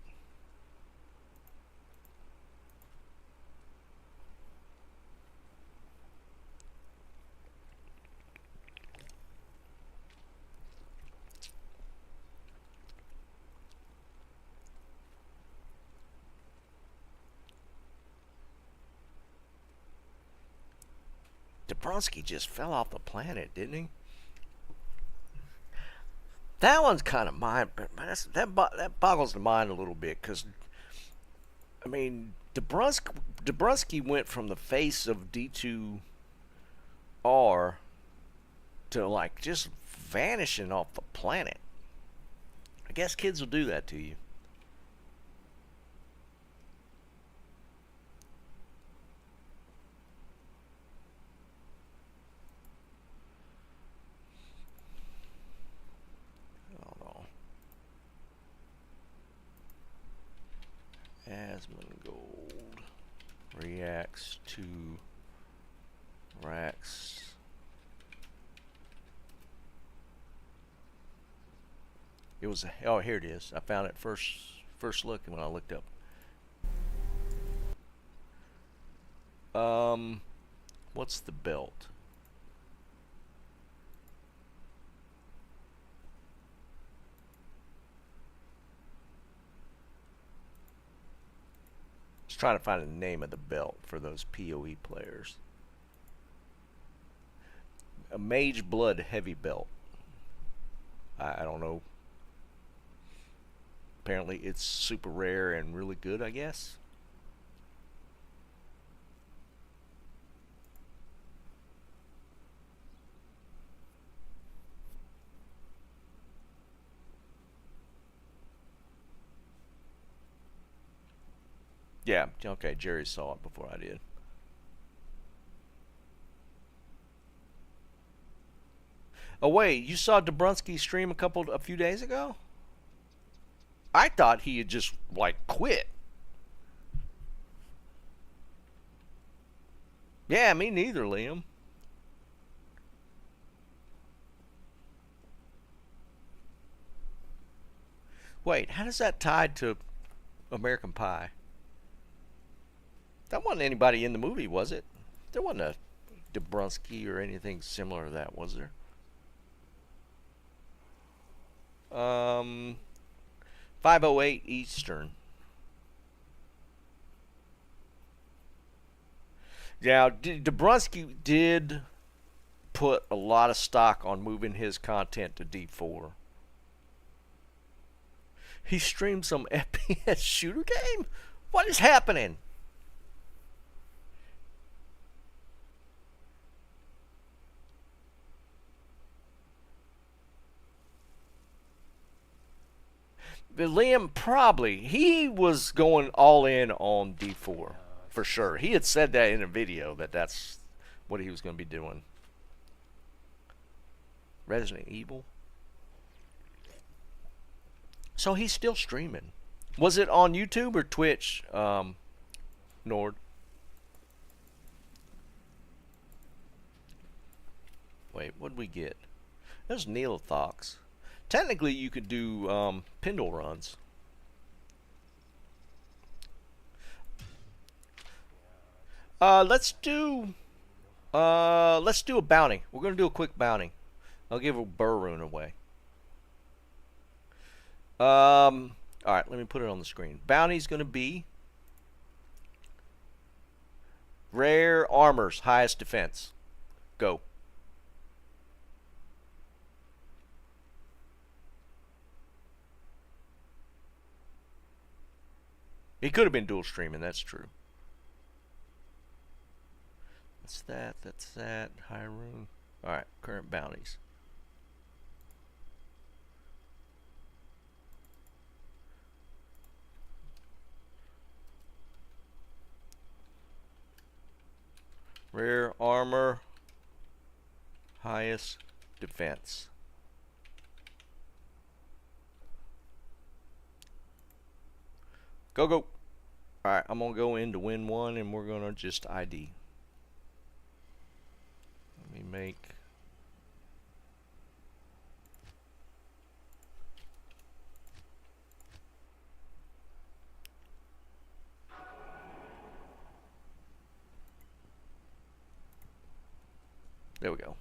Dabrowski just fell off the planet, didn't he? That one's kind of mind, but that boggles the mind a little bit, because I mean, Dabrowski went from the face of D2R to like just vanishing off the planet. I guess kids will do that to you. Asmongold reacts to racks. It was oh, here it is. I found it first look, and when I looked up. What's the belt? Trying to find the name of the belt for those PoE players. A Mage Blood heavy belt. I don't know. Apparently it's super rare and really good, I guess. Yeah, okay, Jerry saw it before I did. Oh wait, you saw Dobrunsky stream a few days ago? I thought he had just like quit. Yeah, me neither, Liam. Wait, how does that tie to American Pie? That wasn't anybody in the movie, was it? There wasn't a Dobrunsky or anything similar to that, was there? 5:08 Eastern. Now, Dobrunsky did put a lot of stock on moving his content to D4. He streamed some FPS shooter game? What is happening? Liam, probably. He was going all in on D4 for sure. He had said that in a video that that's what he was going to be doing. Resident Evil. So he's still streaming. Was it on YouTube or Twitch, Nord? Wait, what'd we get? There's Neolithox. Technically, you could do Pendle runs. Let's do a bounty. We're gonna do a quick bounty. I'll give a burr rune away. All right, let me put it on the screen. Bounty's gonna be rare armors, highest defense. Go. He could have been dual streaming, that's true. That's that. High rune. Alright, current bounties. Rare armor, highest defense. Go, go. Alright, I'm going to go in to win one, and we're going to just ID. Let me make... There we go.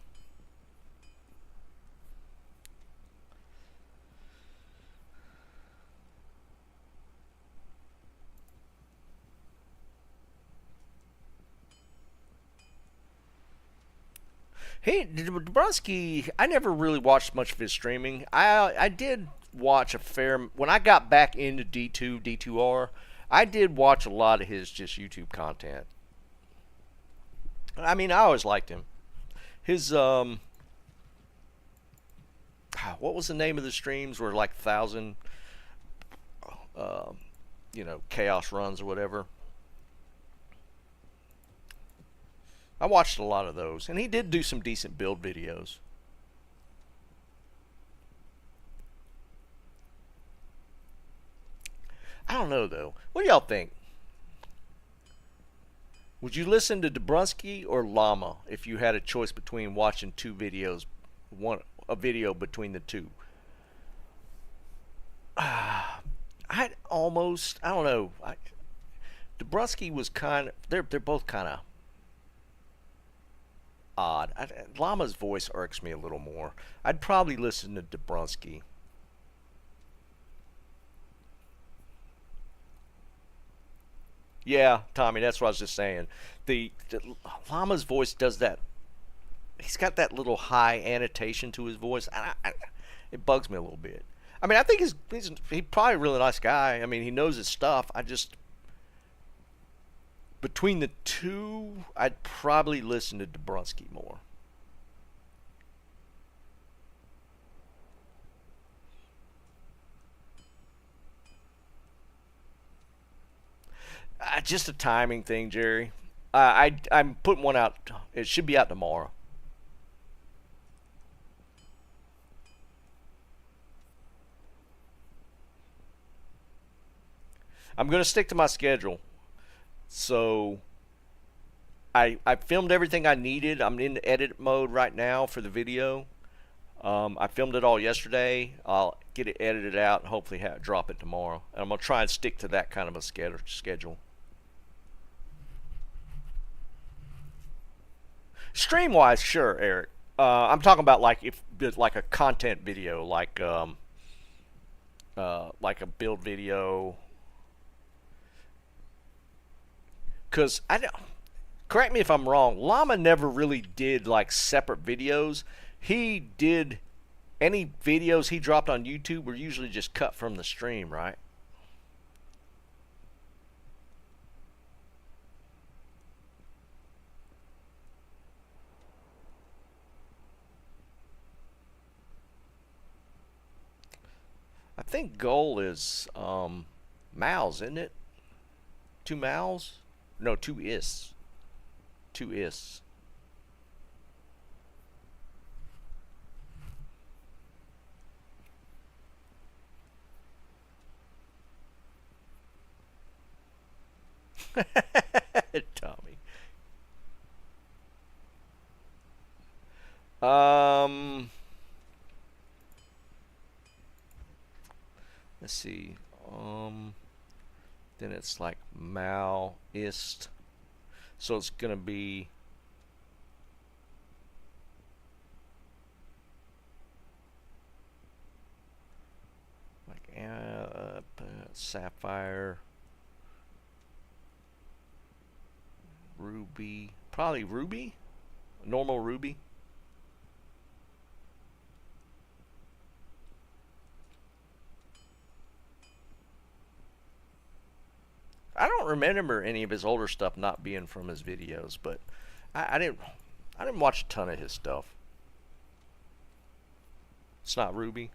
Hey, Dobrunsky, I never really watched much of his streaming. I did watch a fair... When I got back into D2R, I did watch a lot of his just YouTube content. I mean, I always liked him. His, what was the name of the streams? Were like 1,000, you know, chaos runs or whatever. I watched a lot of those, and he did do some decent build videos. I don't know though. What do y'all think? Would you listen to Dobrunsky or Llama if you had a choice between watching two videos, a video between the two? I don't know. Dobrunsky was kind of, they're both kind of odd. Llama's voice irks me a little more. I'd probably listen to Dobrunsky. Yeah, Tommy, that's what I was just saying. The Llama's voice does that. He's got that little high annotation to his voice. It bugs me a little bit. I mean, I think he's probably a really nice guy. I mean, he knows his stuff. Between the two, I'd probably listen to Dobrunsky more. Just a timing thing, Jerry. I'm putting one out. It should be out tomorrow. I'm gonna stick to my schedule. So I filmed everything I needed. I'm in edit mode right now for the video. I filmed it all yesterday. I'll get it edited out and hopefully drop it tomorrow. And I'm gonna try and stick to that kind of a schedule. Stream wise, sure, Eric. I'm talking about like if like a content video, like a build video. Cause I don't. Correct me if I'm wrong. Llama never really did like separate videos. He did any videos he dropped on YouTube were usually just cut from the stream, right? I think goal is Mals, isn't it? 2 Mals? No, 2 is. 2 is. Tommy. Let's see. Then it's like Maoist. So it's gonna be like Sapphire, Ruby, probably Ruby, normal Ruby. I don't remember any of his older stuff not being from his videos, but I didn't watch a ton of his stuff. It's not Ruby.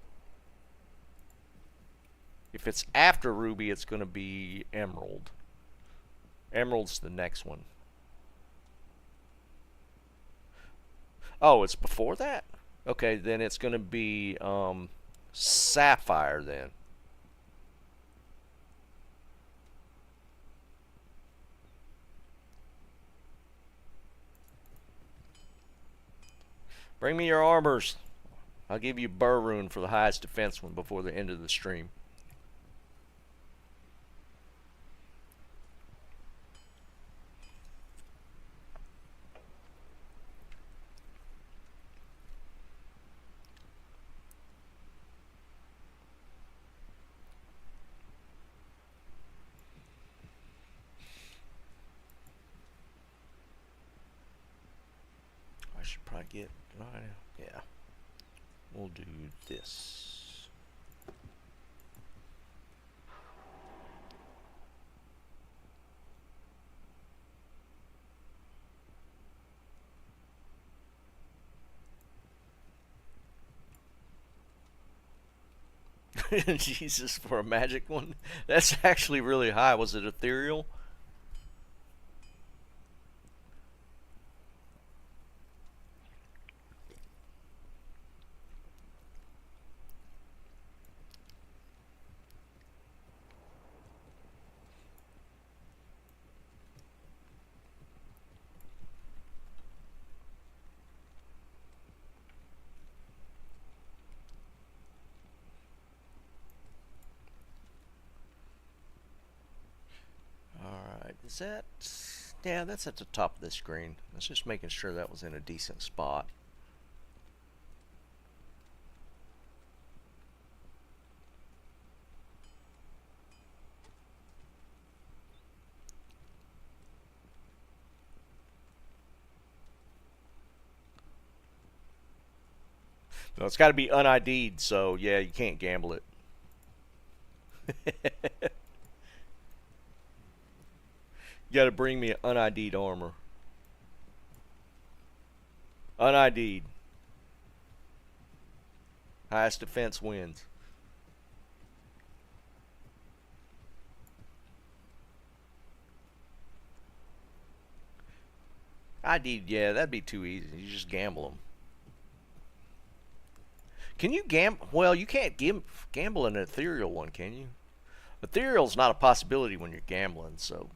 If it's after Ruby, it's going to be Emerald. Emerald's the next one. Oh, it's before that? Okay, then it's going to be Sapphire then. Bring me your armors. I'll give you Burr Rune for the highest defense one before the end of the stream. I should probably get... Yeah. We'll do this. Jesus, for a magic one? That's actually really high. Was it ethereal? Is that... Yeah, that's at the top of the screen. I was just making sure that was in a decent spot. No, it's got to be un-ID'd, so yeah, you can't gamble it. You gotta bring me an un-ID'd armor. Un-ID'd. Highest defense wins. ID, yeah, that'd be too easy. You just gamble them. Can you gamble? Well, you can't gamble an ethereal one, can you? Ethereal's not a possibility when you're gambling, so.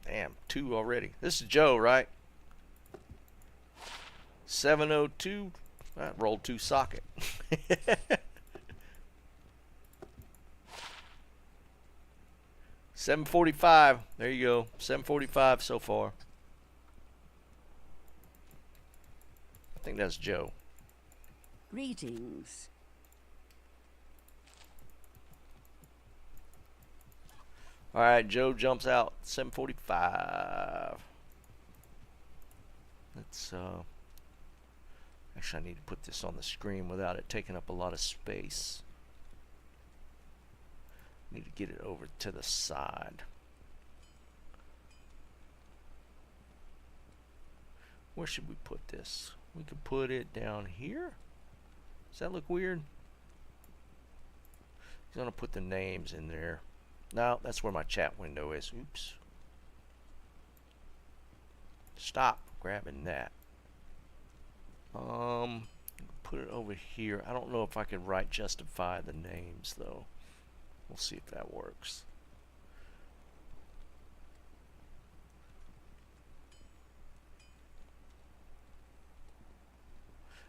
Damn, 2 already. This is Joe, right? 702. I rolled 2 socket. 745. There you go. 745 so far. I think that's Joe. Greetings. All right, Joe jumps out. 745. Let's actually, I need to put this on the screen without it taking up a lot of space. Need to get it over to the side. Where should we put this? We could put it down here. Does that look weird? I'm gonna put the names in there. No, that's where my chat window is. Oops. Stop grabbing that. Put it over here. I don't know if I can justify the names though. We'll see if that works.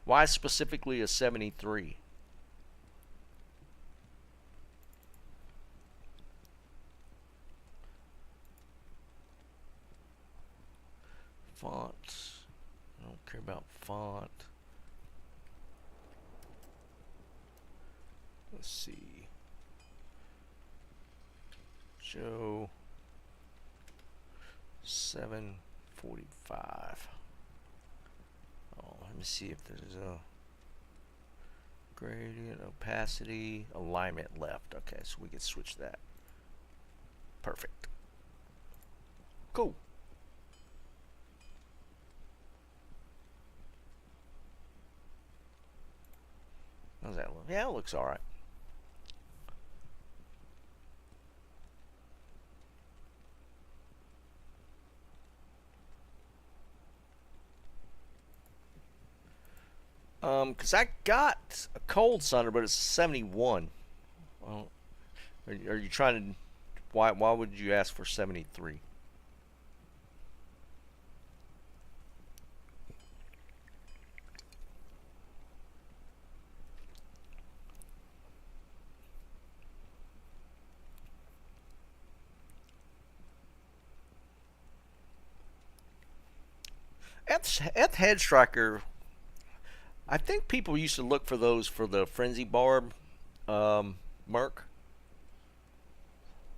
Why specifically a 73? Font. I don't care about font. Let's see. Joe 745. Oh, let me see if there's a gradient, opacity, alignment left. Okay, so we can switch that. Perfect. Cool. How's that look? Yeah, it looks all right. Because I got a cold Sunder, but it's 71. Well, are you trying to... Why would you ask for 73? F Head Striker... I think people used to look for those for the Frenzy Barb Merc.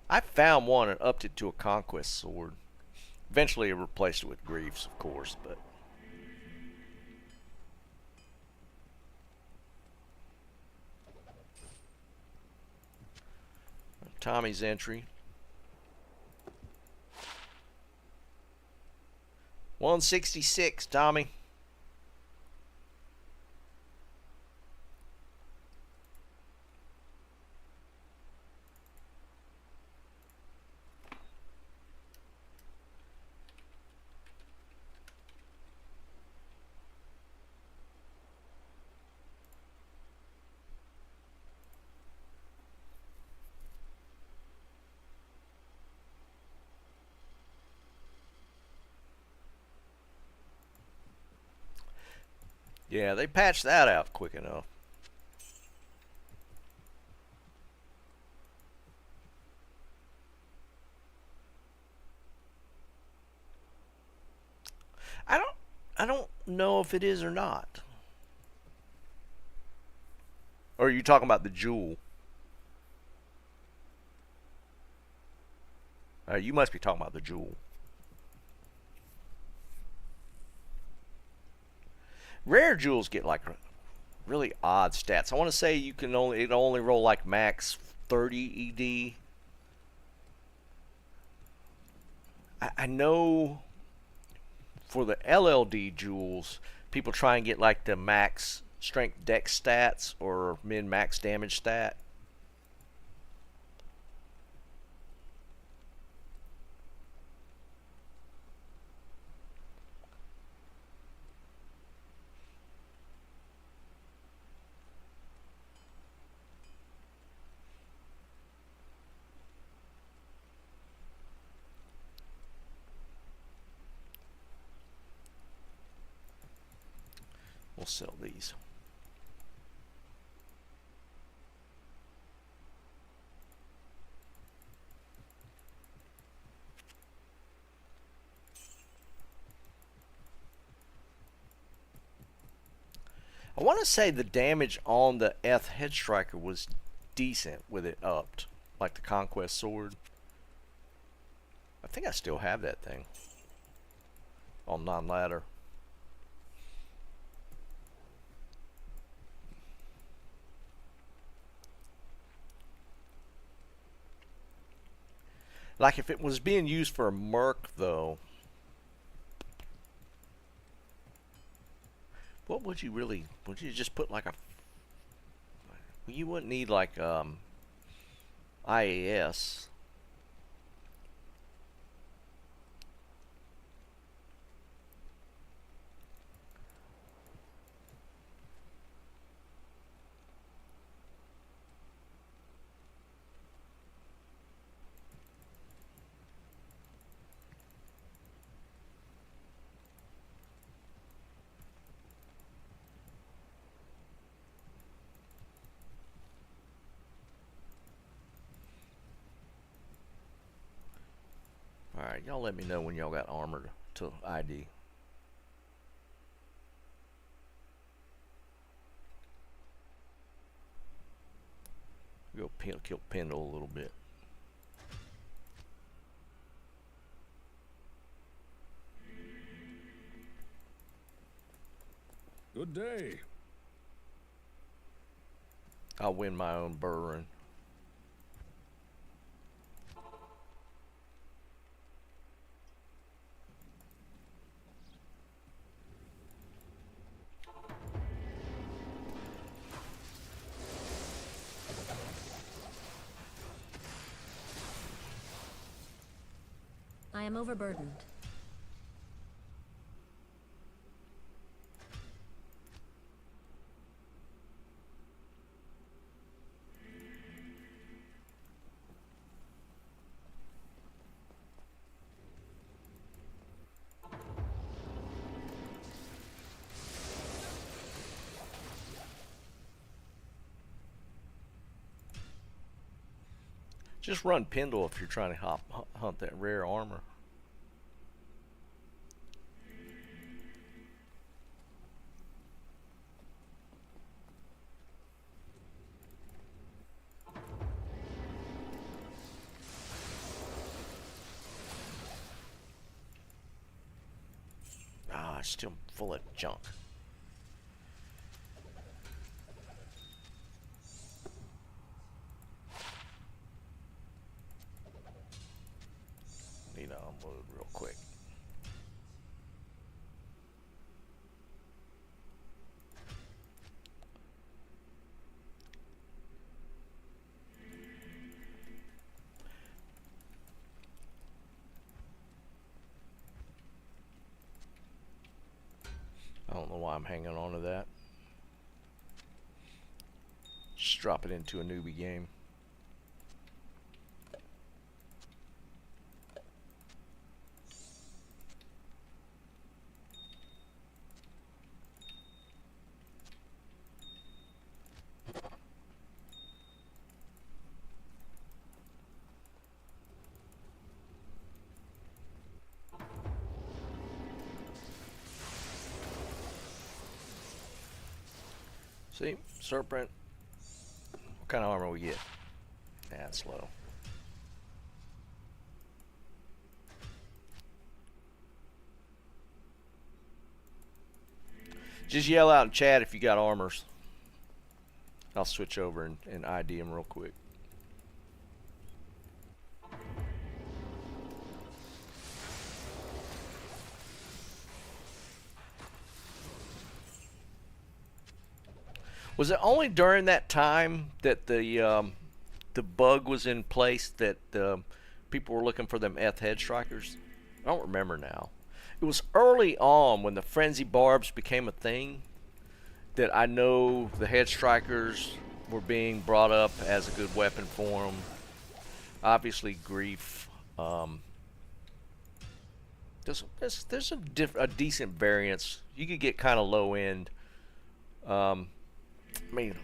I found one and upped it to a Conquest Sword. Eventually I replaced it with Griefs, of course, but... Tommy's entry. 166, Tommy. Yeah, they patched that out quick enough. I don't know if it is or not. Or are you talking about the jewel? You must be talking about the jewel. Rare jewels get like really odd stats. I want to say you can only roll like max 30 ED. I know for the LLD jewels, people try and get like the max strength dex stats or min max damage stat. We'll sell these. I want to say the damage on the Eth Head Striker was decent with it upped, like the Conquest Sword. I think I still have that thing on non-ladder. Like if it was being used for a merc though, what would you really, would you just put like a, you wouldn't need like IAS. Alright, y'all let me know when y'all got armor to ID. Go kill Pendle a little bit. Good day. I'll win my own burring. I am overburdened. Just run Pendle if you're trying to hunt that rare armor. Ah, it's still full of junk. Need to unload real quick. I don't know why I'm hanging on to that. Just drop it into a newbie game. See, Serpent. What kind of armor we get? That's low. Just yell out in chat if you got armors. I'll switch over and ID them real quick. Was it only during that time that the bug was in place that people were looking for them head strikers? I don't remember now. It was early on when the frenzy barbs became a thing that I know the head strikers were being brought up as a good weapon for them. Obviously, grief. There's a decent variance. You could get kind of low end. I mean,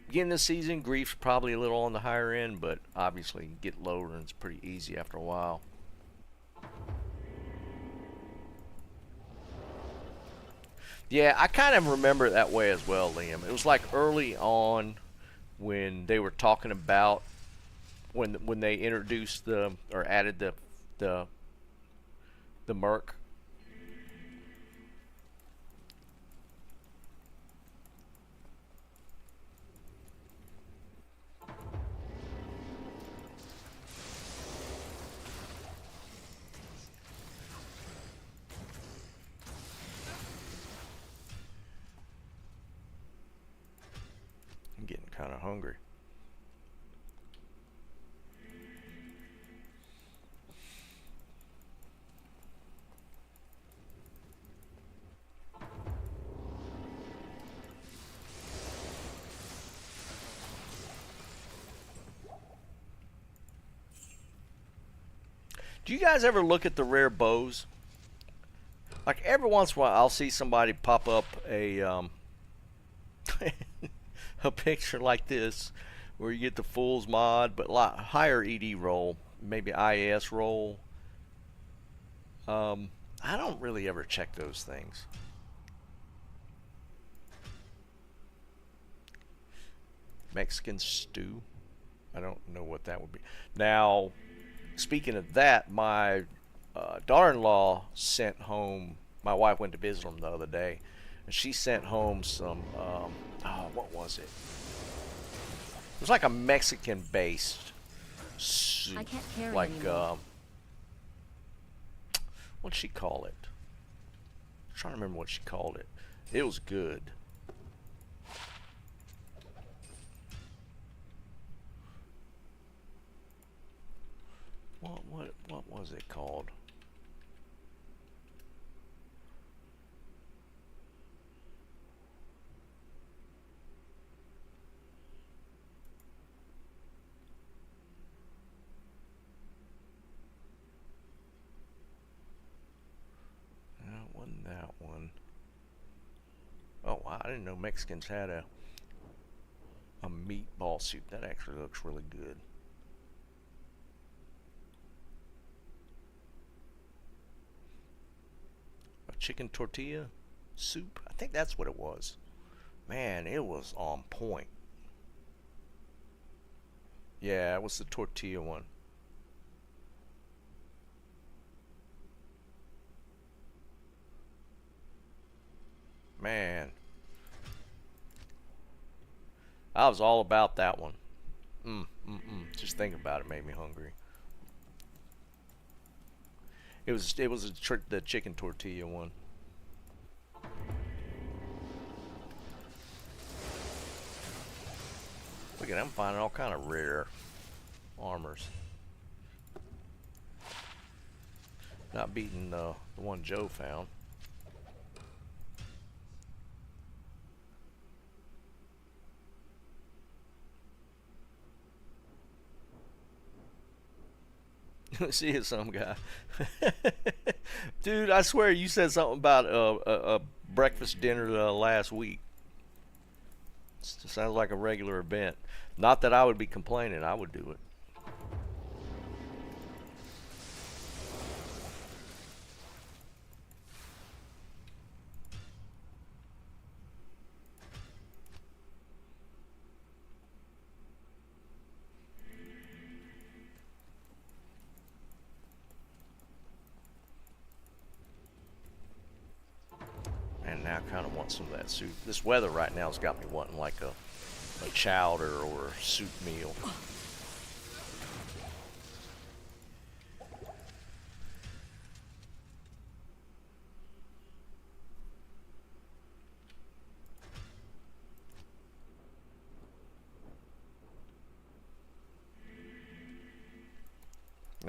beginning of the season, grief's probably a little on the higher end, but obviously you get lower and it's pretty easy after a while. Yeah, I kind of remember it that way as well, Liam. It was like early on when they were talking about when they introduced the or added the the Merc. I'm getting kind of hungry. Do you guys ever look at the rare bows? Like every once in a while, I'll see somebody pop up a a picture like this, where you get the Fool's mod, but a lot higher ED roll, maybe IAS roll. I don't really ever check those things. Mexican stew. I don't know what that would be. Now, speaking of that, my daughter-in-law sent home. My wife went to visit them the other day, and she sent home some. What was it? It was like a Mexican-based soup. I can't carry like anymore. What'd she call it? I'm trying to remember what she called it. It was good. What was it called? No, it wasn't that one. Oh wow, I didn't know Mexicans had a meatball soup. That actually looks really good. Chicken tortilla soup. I think that's what it was. Man, it was on point. Yeah, it was the tortilla one. Man, I was all about that one. Just thinking about it made me hungry. It was the chicken tortilla one. Look at them finding all kind of rare armors. Not beating the one Joe found. See it, some guy. Dude, I swear you said something about a breakfast dinner last week. Sounds like a regular event. Not that I would be complaining. I would do it. And now I kind of want some of that soup. This weather right now has got me wanting like a chowder or a soup meal.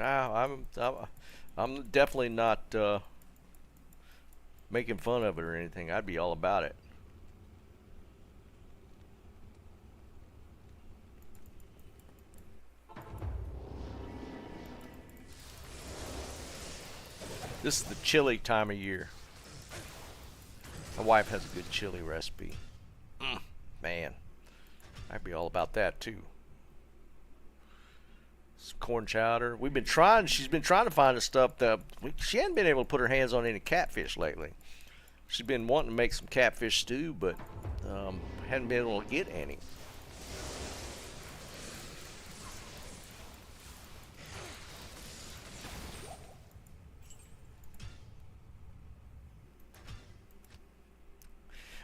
Nah, I'm definitely not making fun of it or anything. I'd be all about it. This is the chili time of year. My wife has a good chili recipe. Man, I'd be all about that too. Some corn chowder. We've been trying. She's been trying to find us stuff that she hadn't been able to put her hands on any catfish lately. She's been wanting to make some catfish stew, but hadn't been able to get any.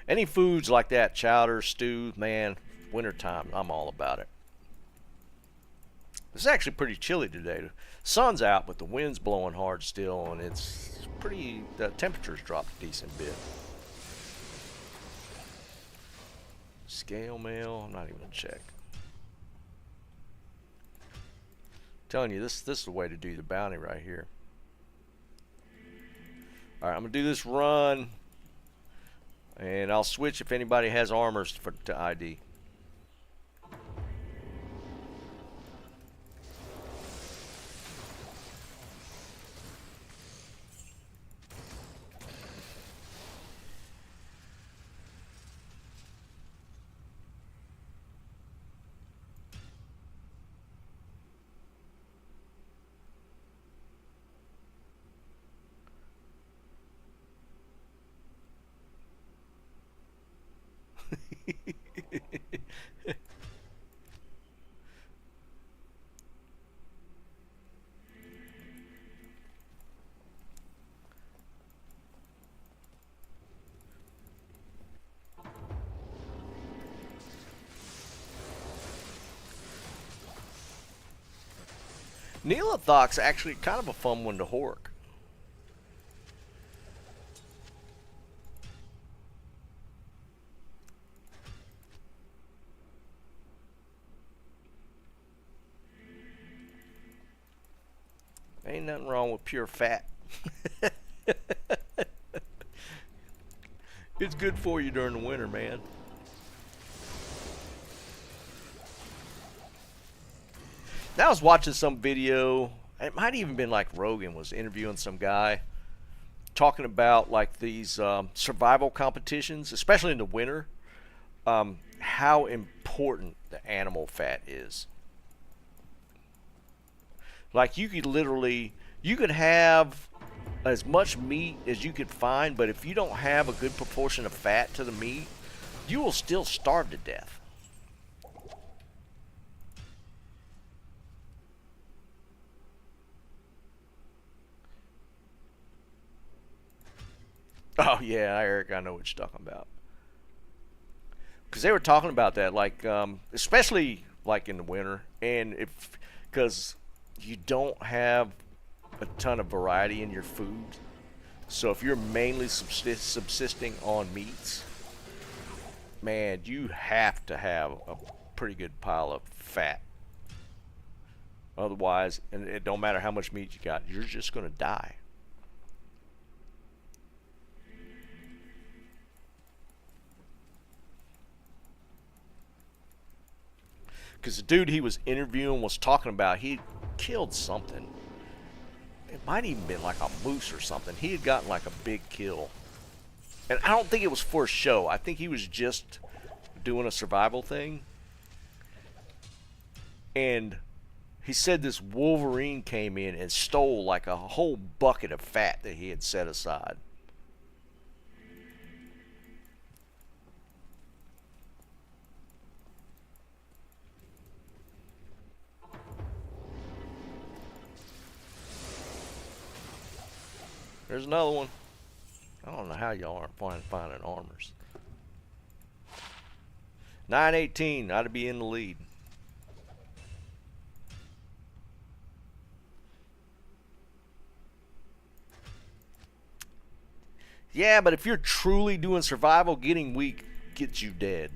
Any foods like that, chowder, stew, man, wintertime, I'm all about it. It's actually pretty chilly today. The sun's out, but the wind's blowing hard still, and it's pretty, the temperature's dropped a decent bit. Scale mail, I'm not even gonna check. I'm telling you, this is the way to do the bounty right here. Alright, I'm gonna do this run. And I'll switch if anybody has armors to ID. Neolithoc's actually kind of a fun one to hork. Ain't nothing wrong with pure fat. It's good for you during the winter, man. Now I was watching some video. It might even been like Rogan was interviewing some guy talking about like these survival competitions, especially in the winter, how important the animal fat is. Like you could have as much meat as you could find, but if you don't have a good proportion of fat to the meat, you will still starve to death. Oh yeah, Eric, I know what you're talking about. Because they were talking about that, like, especially like in the winter, and because you don't have a ton of variety in your food, so if you're mainly subsisting on meats, man, you have to have a pretty good pile of fat. Otherwise, and it don't matter how much meat you got, you're just gonna die. Because the dude he was interviewing was talking about he killed something. It might even been like a moose or something. He had gotten like a big kill. And I don't think it was for a show. I think he was just doing a survival thing. And he said this wolverine came in and stole like a whole bucket of fat that he had set aside. There's another one. I don't know how y'all aren't finding armors. 918 ought to be in the lead. Yeah, but if you're truly doing survival, getting weak gets you dead.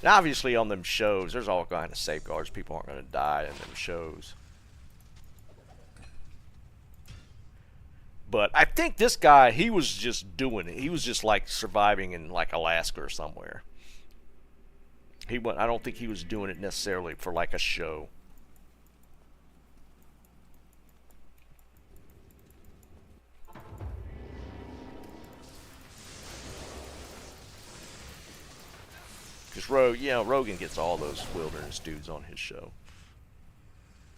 And obviously on them shows, there's all kind of safeguards. People aren't going to die in them shows. But I think this guy, he was just doing it. He was just like surviving in like Alaska or somewhere. I don't think he was doing it necessarily for like a show. Because Rogan gets all those wilderness dudes on his show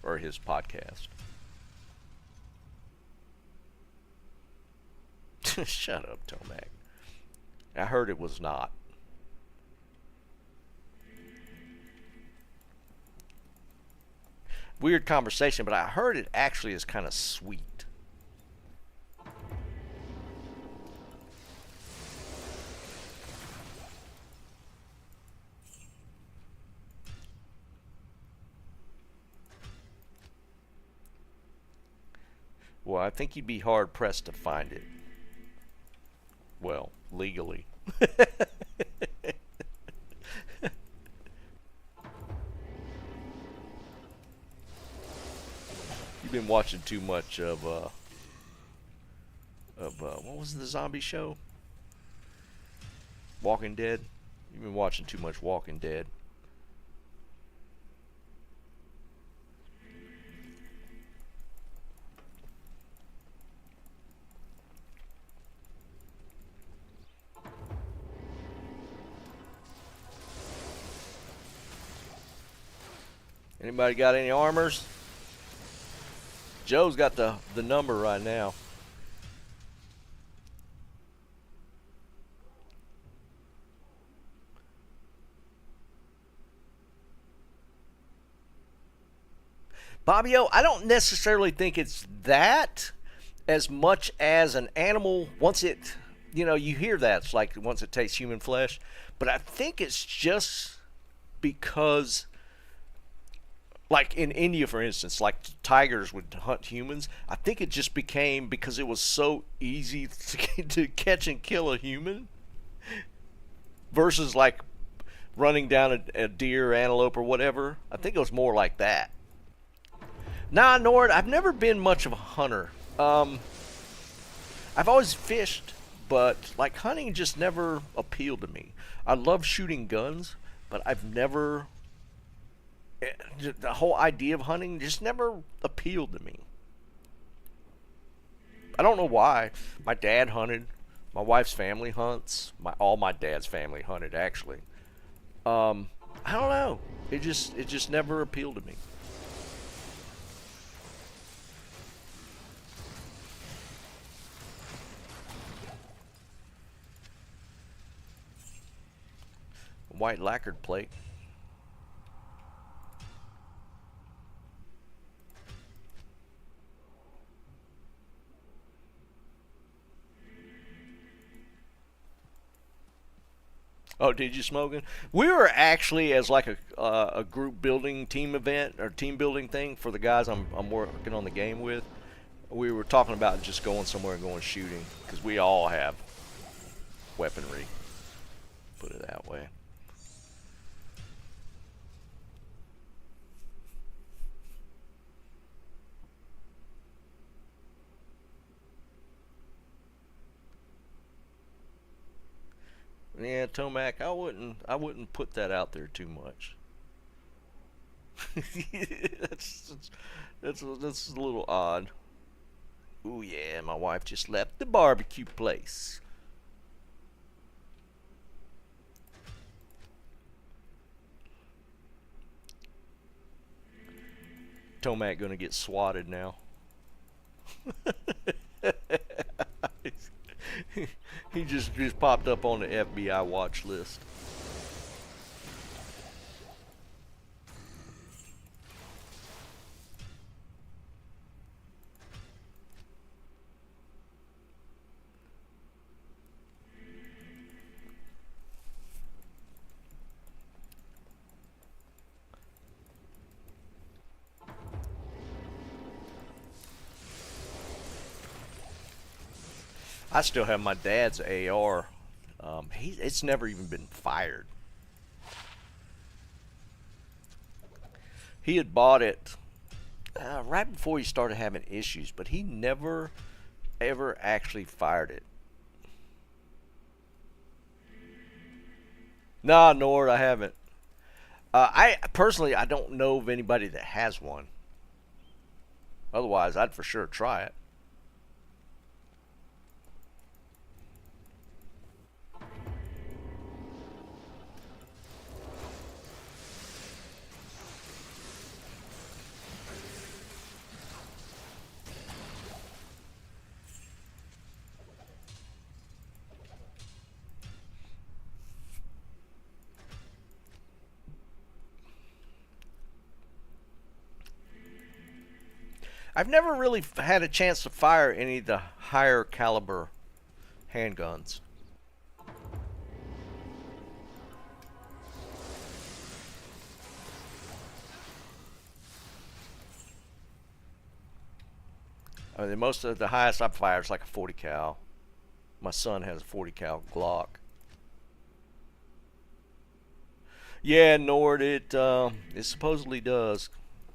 or his podcast. Shut up, Tomac. I heard it was not. Weird conversation, but I heard it actually is kind of sweet. Well, I think you'd be hard pressed to find it. Well, legally. You've been watching too much of what was the zombie show? Walking Dead. You've been watching too much Walking Dead. Anybody got any armors? Joe's got the number right now. Bobbio, I don't necessarily think it's that as much as an animal, once it, you hear that, it's like once it tastes human flesh, but I think it's just because, like in India, for instance, like tigers would hunt humans. I think it just became because it was so easy to catch and kill a human versus like running down a deer, antelope, or whatever. I think it was more like that. Nah, Nord, I've never been much of a hunter. I've always fished, but like hunting just never appealed to me. I love shooting guns, but I've never... The whole idea of hunting just never appealed to me. I don't know why. My dad hunted. My wife's family hunts. All my dad's family hunted, actually. I don't know. It just never appealed to me. White lacquered plate. Oh, did you smoking? We were actually as like a group building team event or team building thing for the guys I'm working on the game with. We were talking about just going somewhere and going shooting because we all have weaponry. Put it that way. Yeah, Tomac, I wouldn't put that out there too much. that's a little odd. Ooh yeah, my wife just left the barbecue place. Tomac gonna get swatted now. He just popped up on the FBI watch list. I still have my dad's AR. It's never even been fired. He had bought it right before he started having issues, but he never ever actually fired it. Nah, Nord, I haven't. I personally, I don't know of anybody that has one. Otherwise, I'd for sure try it. I've never really had a chance to fire any of the higher caliber handguns. I mean, most of the highest I've fired is like a 40 cal. My son has a 40 cal Glock. Yeah, Nord, it supposedly does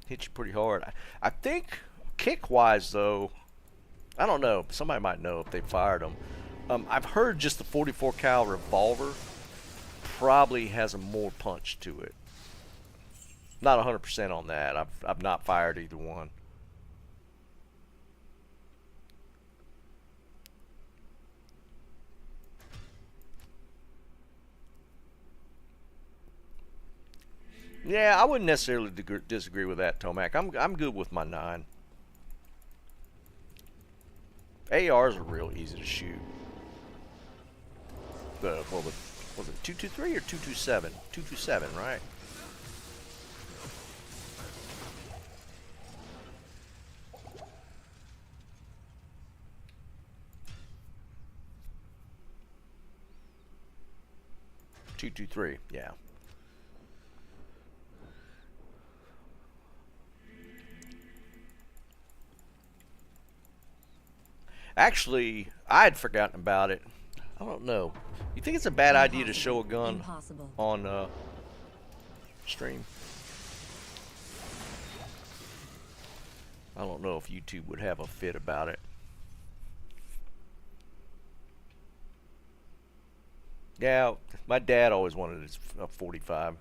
hit you pretty hard. I think kick wise though, I don't know. Somebody might know if they fired them. I've heard just the 44 cal revolver probably has a more punch to it. Not 100% on that. I've not fired either one. Yeah, I wouldn't necessarily disagree with that, Tomac. I'm good with my 9. ARs are real easy to shoot. What was it 223 or 227? 227, right? .223, yeah. Actually, I had forgotten about it. I don't know. You think it's a bad idea to show a gun Impossible. on stream? I don't know if YouTube would have a fit about it. Yeah, my dad always wanted a 45.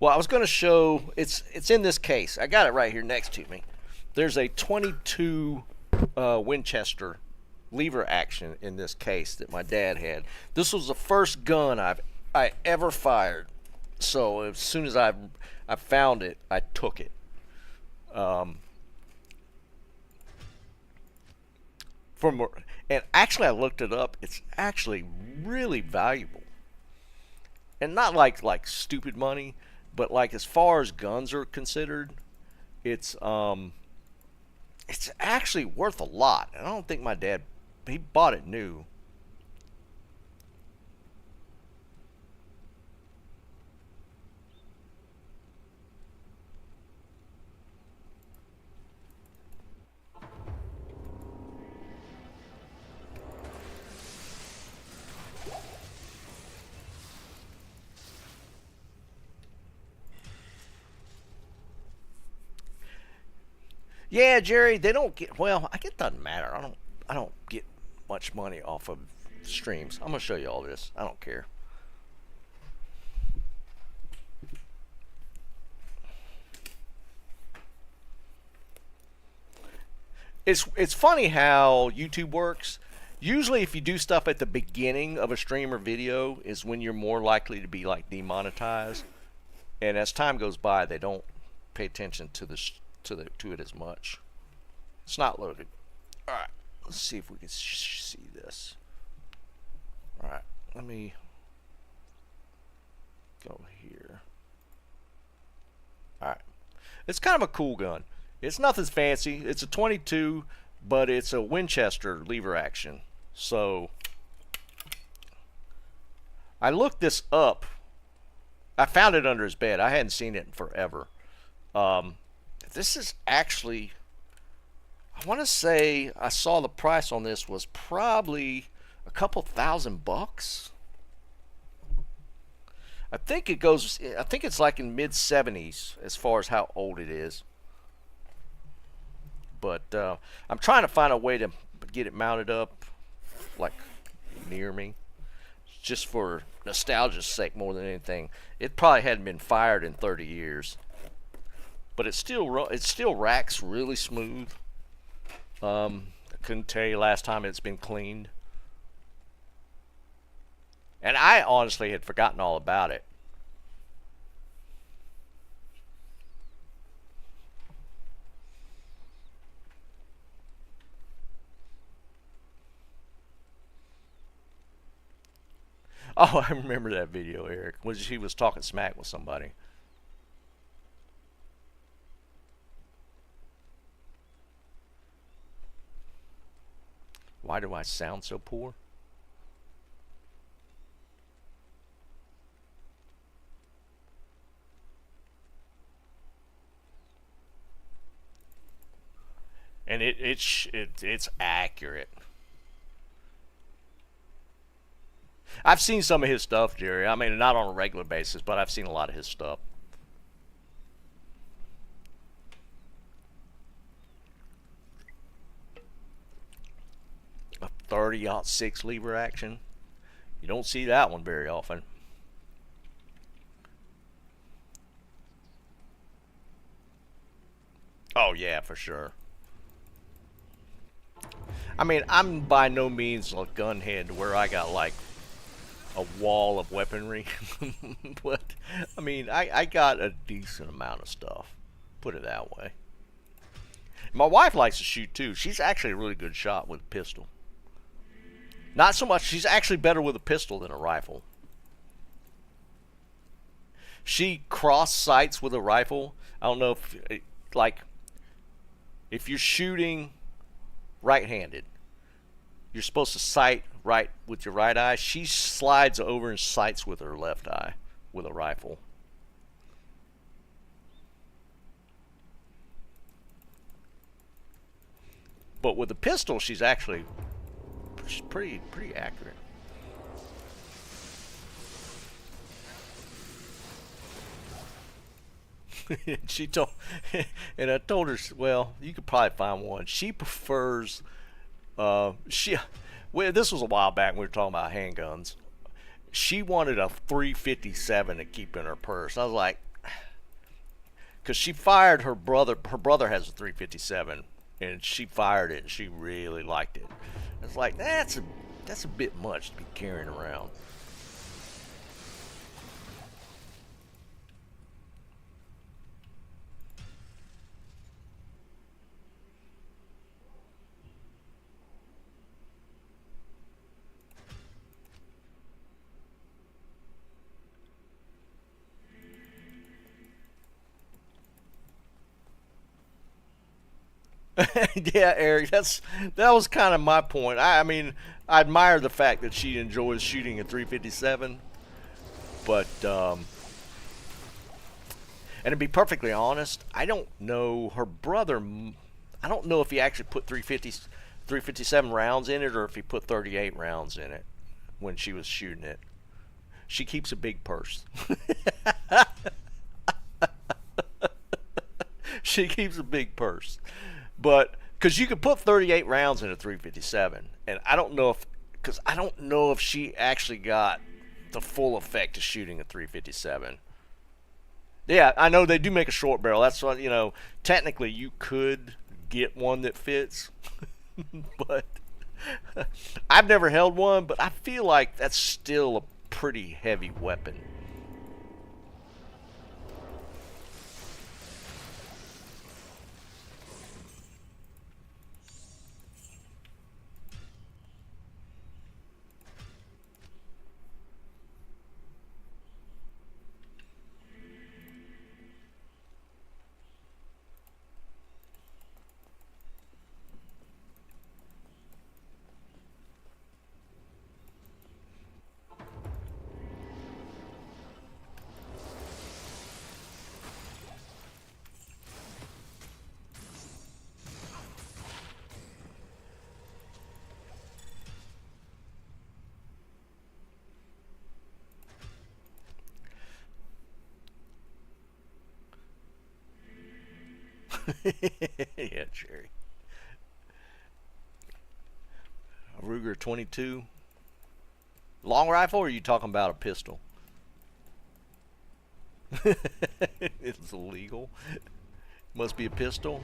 Well, I was going to show, it's in this case. I got it right here next to me. There's a 22 Winchester lever action in this case that my dad had. This was the first gun I ever fired. So as soon as I found it, I took it. And actually I looked it up. It's actually really valuable. And not like stupid money, but like as far as guns are considered, it's actually worth a lot. And I don't think my dad, he bought it new. Yeah, Jerry, they don't get, well, I guess it doesn't matter. I don't get much money off of streams. I'm gonna show you all this. I don't care. It's funny how YouTube works. Usually if you do stuff at the beginning of a stream or video is when you're more likely to be like demonetized. And as time goes by, they don't pay attention to it as much. It's not loaded. All right, let's see if we can see this. All right, let me go here. All right, it's kind of a cool gun. It's nothing fancy. It's a 22, but it's a Winchester lever action. So I looked this up. I found it under his bed. I hadn't seen it in forever. This is actually I want to say I saw the price on this was probably a couple $1,000. I think it goes. I think it's like in mid 70s as far as how old it is. But I'm trying to find a way to get it mounted up, like near me, just for nostalgia's sake more than anything. It probably hadn't been fired in 30 years, but it still racks really smooth. I couldn't tell you last time it's been cleaned, and I honestly had forgotten all about it. Oh, I remember that video, Eric. He was talking smack with somebody. Why do I sound so poor? And it's accurate. I've seen some of his stuff, Jerry. I mean, not on a regular basis, but I've seen a lot of his stuff. A 30-06 lever action. You don't see that one very often. Oh yeah, for sure. I mean, I'm by no means a gunhead where I got like a wall of weaponry, but I mean, I got a decent amount of stuff. Put it that way. My wife likes to shoot too. She's actually a really good shot with a pistol. Not so much. She's actually better with a pistol than a rifle. She cross sights with a rifle. I don't know if, like, if you're shooting right-handed, you're supposed to sight right with your right eye. She slides over and sights with her left eye with a rifle. But with a pistol, she's pretty accurate. She told, and I told her, well, you could probably find one. She prefers, well, this was a while back when we were talking about handguns. She wanted a 357 to keep in her purse. I was like, because she fired her brother. Her brother has a 357, and she fired it, and she really liked it. It's like that's a bit much to be carrying around. Yeah, Eric, that was kind of my point. I mean, I admire the fact that she enjoys shooting a 357, but and to be perfectly honest, I don't know her brother. I don't know if he actually put 357 rounds in it or if he put 38 rounds in it when she was shooting it. She keeps a big purse. She keeps a big purse. But because you could put 38 rounds in a 357, and I don't know if she actually got the full effect of shooting a 357. Yeah, I know they do make a short barrel. That's what, technically you could get one that fits, but I've never held one, but I feel like that's still a pretty heavy weapon. Yeah, Jerry. A Ruger 22. Long rifle, or are you talking about a pistol? It's illegal. Must be a pistol.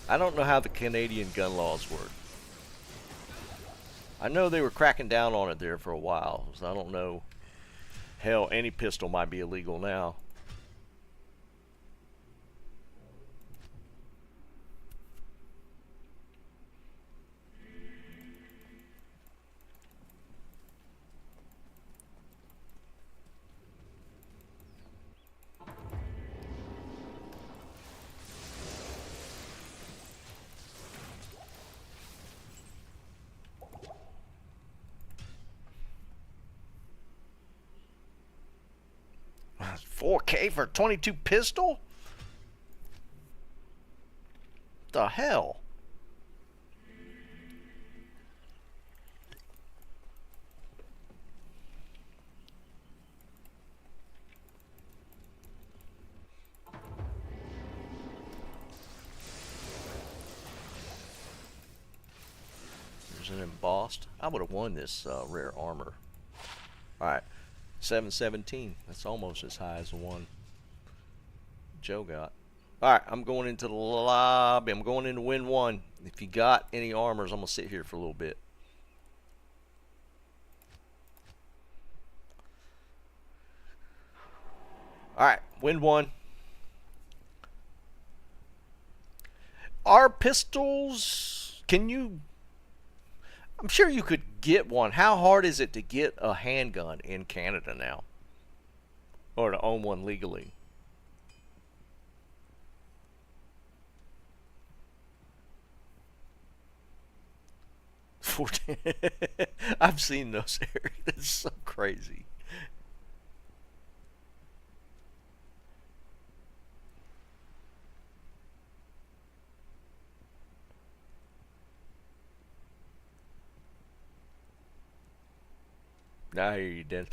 I don't know how the Canadian gun laws work. I know they were cracking down on it there for a while, so I don't know. Hell, any pistol might be illegal now. $4K for a 22 pistol? The hell? There's an embossed. I would have won this rare armor. Alright. 717. That's almost as high as the one Joe got. Alright, I'm going into the lobby. I'm going into win one. If you got any armors, I'm going to sit here for a little bit. Alright, win one. Are pistols... Can you... I'm sure you could get one. How hard is it to get a handgun in Canada now? Or to own one legally? I've seen those areas. It's so crazy. I hear you, Dennis.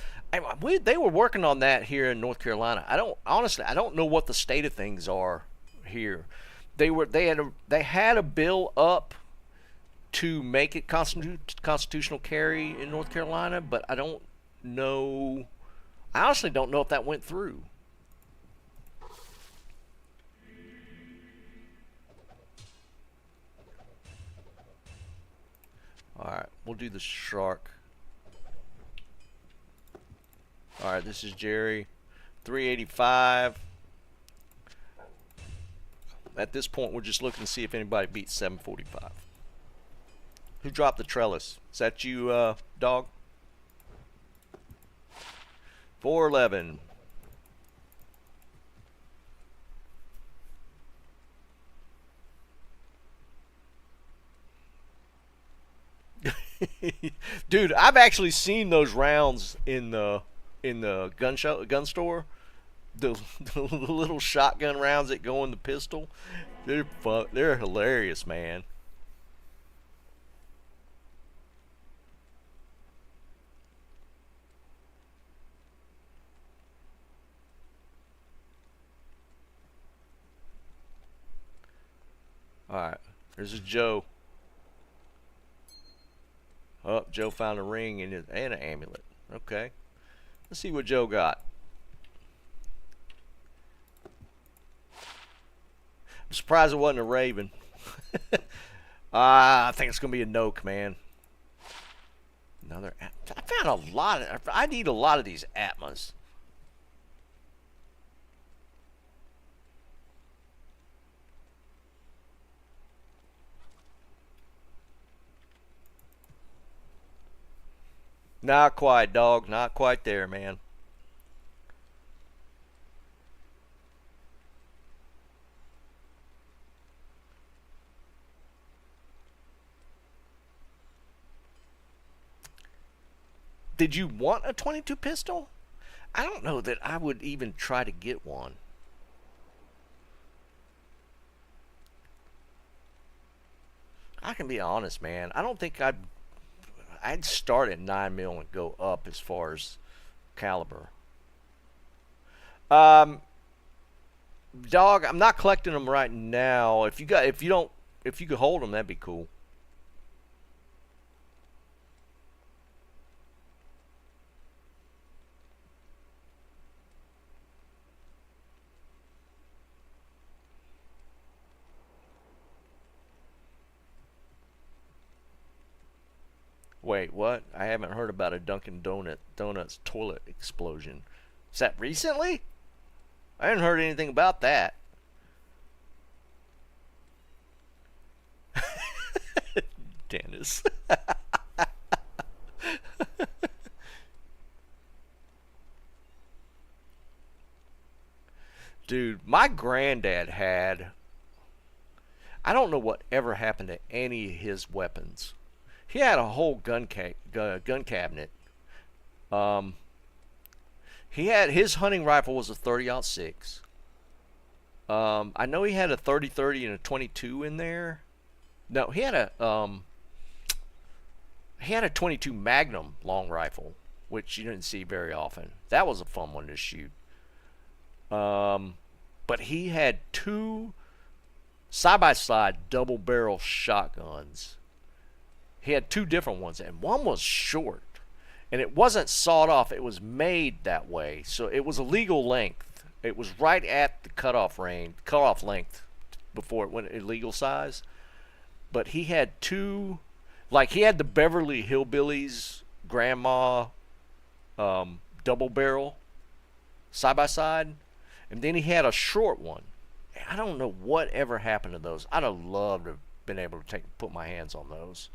They were working on that here in North Carolina. I don't know what the state of things are here. They had a bill up to make it constitutional carry in North Carolina, but I don't know. I honestly don't know if that went through. All right, we'll do the shark. All right, this is Jerry. 385. At this point, we're just looking to see if anybody beats 745. Who dropped the trellis? Is that you, dog? 411. Dude, I've actually seen those rounds in the gun store. The little shotgun rounds that go in the pistol. They're fun. They're hilarious, man. Alright, there's a Joe. Oh, Joe found a ring and an amulet. Okay. Let's see what Joe got. I'm surprised it wasn't a raven. I think it's going to be a Noke, man. Another. I found a lot of. I need a lot of these Atmas. Not quite, dog. Not quite there, man. Did you want a 22 pistol? I don't know that I would even try to get one. I can be honest, man. I don't think I'd start at 9mm and go up as far as caliber. Dog, I'm not collecting them right now. If you could hold them, that'd be cool. Wait, what? I haven't heard about a Dunkin' Donuts toilet explosion. Is that recently? I hadn't heard anything about that. Dennis. Dude, my granddad had. I don't know what ever happened to any of his weapons. He had a whole gun cabinet. Um, he had his hunting rifle was a 30-06. I know he had a 30-30 and a 22 in there. No, he had a 22 Magnum long rifle, which you didn't see very often. That was a fun one to shoot. But he had two side-by-side double-barrel shotguns. He had two different ones, and one was short, and it wasn't sawed off. It was made that way, so it was a legal length. It was right at the cutoff length before it went illegal size. But he had two, like he had the Beverly Hillbillies grandma double barrel side by side, and then he had a short one. I don't know what ever happened to those. I'd have loved to have been able to put my hands on those.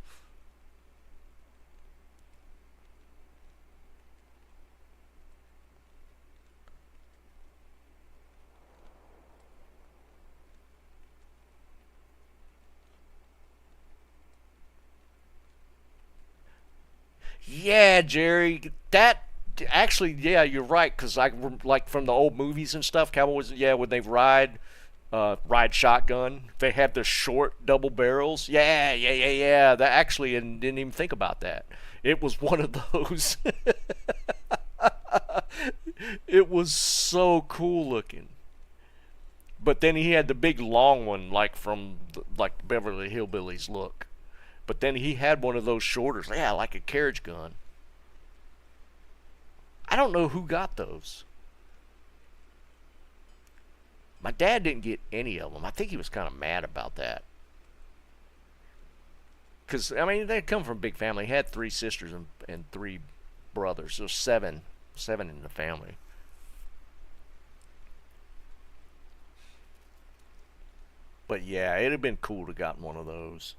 Yeah, Jerry, that actually, yeah, you're right. Cause like from the old movies and stuff, cowboys, yeah, when they ride shotgun, they have the short double barrels. Yeah, yeah, yeah, yeah. That actually, and didn't even think about that. It was one of those. It was so cool looking. But then he had the big long one, like from like Beverly Hillbillies look. But then he had one of those shorters, yeah, like a carriage gun. I don't know who got those. My dad didn't get any of them. I think he was kind of mad about that. Because, I mean, they come from a big family. He had three sisters and three brothers. So seven in the family. But yeah, it'd have been cool to gotten one of those.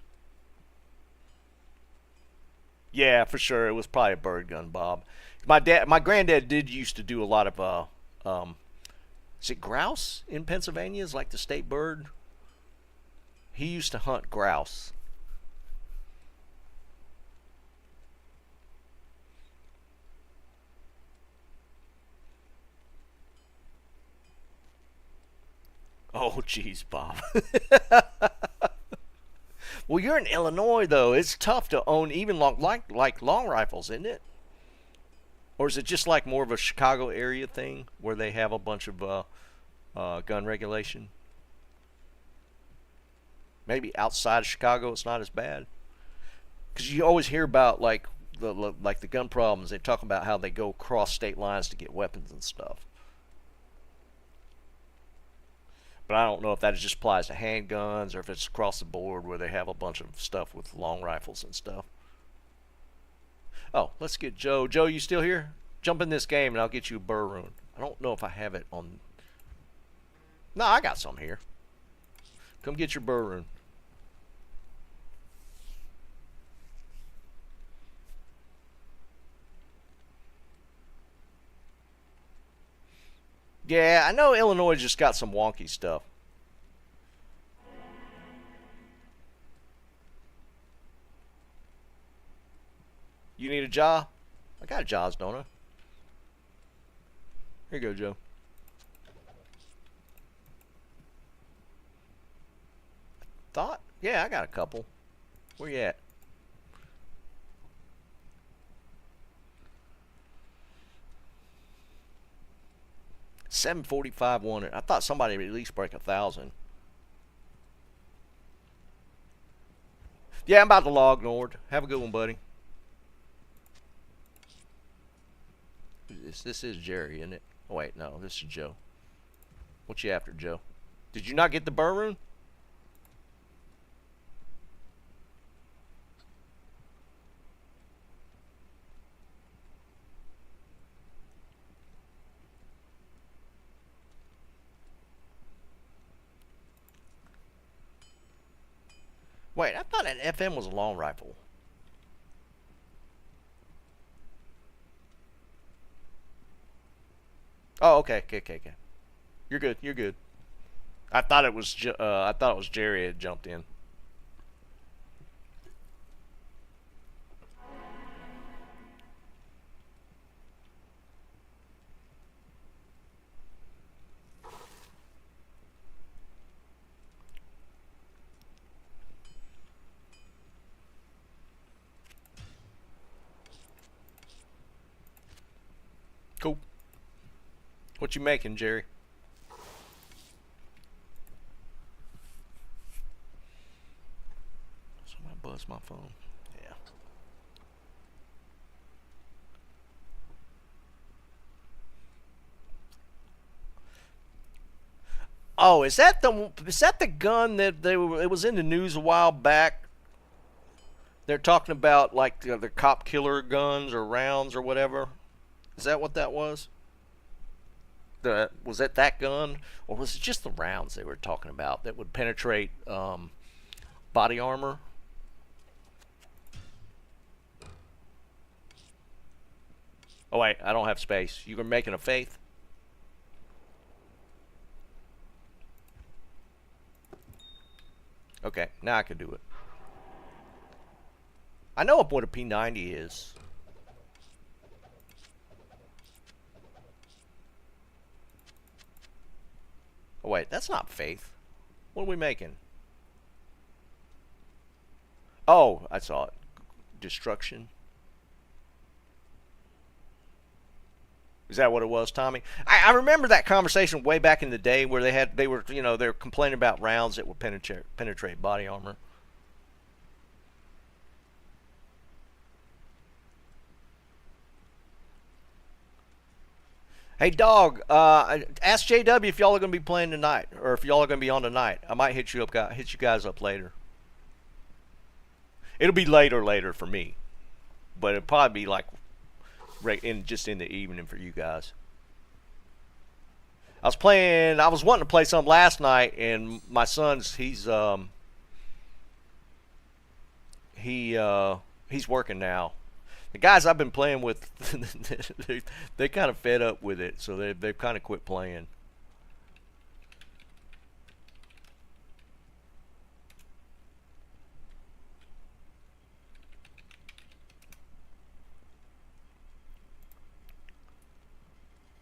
Yeah, for sure. It was probably a bird gun, Bob. My granddad did used to do a lot of is it grouse in Pennsylvania? Is like the state bird. He used to hunt grouse. Oh, jeez, Bob. Well, you're in Illinois though. It's tough to own even like long rifles, isn't it? Or is it just like more of a Chicago area thing where they have a bunch of gun regulation? Maybe outside of Chicago, it's not as bad. Because you always hear about like the gun problems. They talk about how they go cross state lines to get weapons and stuff. But I don't know if that just applies to handguns or if it's across the board where they have a bunch of stuff with long rifles and stuff. Oh, let's get Joe. Joe, you still here? Jump in this game and I'll get you a burr rune. I don't know if I have it on. No, I got some here. Come get your burr rune. Yeah, I know Illinois just got some wonky stuff. You need a jaw? I got jaws, don't I? Here you go, Joe. Thought? Yeah, I got a couple. Where you at? 745 wanted. I thought somebody would at least break 1,000. Yeah, I'm about to log, Nord. Have a good one, buddy. This is Jerry, isn't it? Oh, wait, no, this is Joe. What you after, Joe? Did you not get the burn rune? Wait, I thought an FM was a long rifle. Oh, okay. You're good. You're good. I thought it was Jerry had jumped in. Cool. What you making, Jerry? Somebody buzz my phone. Yeah. Oh, is that the gun that it was in the news a while back? They're talking about like the cop killer guns or rounds or whatever. Is that what that was? Was it that gun, or was it just the rounds they were talking about that would penetrate body armor? Oh wait, I don't have space. You were making a faith? Okay, now I can do it. I know what a P90 is. Oh wait, that's not faith. What are we making? Oh, I saw it. Destruction. Is that what it was, Tommy? I remember that conversation way back in the day where they were complaining about rounds that would penetrate body armor. Hey, dog. Ask JW if y'all are gonna be playing tonight, or if y'all are gonna be on tonight. I might hit you guys up later. It'll be later for me, but it'll probably be like just in the evening for you guys. I was wanting to play some last night, and my son's he's working now. The guys I've been playing with, they kind of fed up with it, so they've kind of quit playing.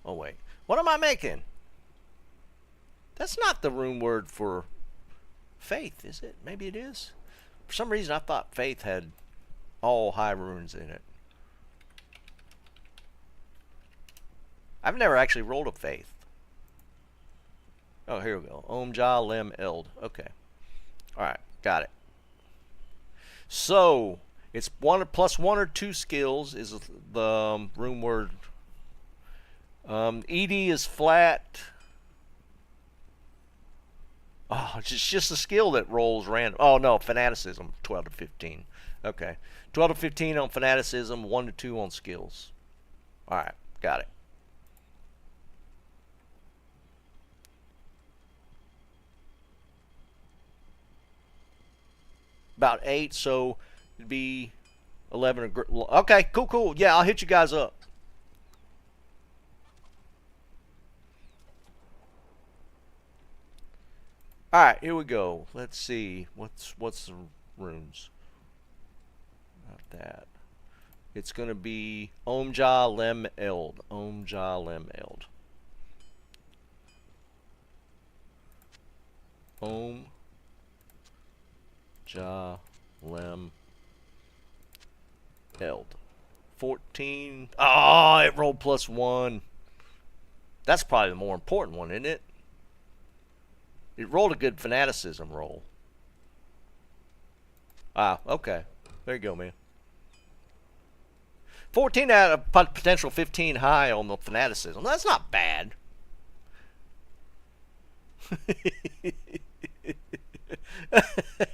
Oh wait, what am I making? That's not the rune word for faith, is it? Maybe it is. For some reason, I thought faith had all high runes in it. I've never actually rolled a faith. Oh, here we go. Om Ja Lem Eld. Okay. Alright, got it. So, it's plus one or two skills is the rune word. ED is flat. Oh, it's just a skill that rolls random. Oh, no, fanaticism, 12 to 15. Okay. 12 to 15 on fanaticism, 1 to 2 on skills. Alright, got it. About 8, so it'd be 11. Okay, cool. Yeah, I'll hit you guys up. All right, here we go. Let's see what's the runes. Not that. It's gonna be Om Ja Lem Eld. Om Ja Lem Eld. Om Ja Lem Eld. 14. Oh, it rolled plus 1. That's probably the more important one, isn't it? It rolled a good fanaticism roll. Ah, okay. There you go, man. 14 out of potential 15 high on the fanaticism. That's not bad.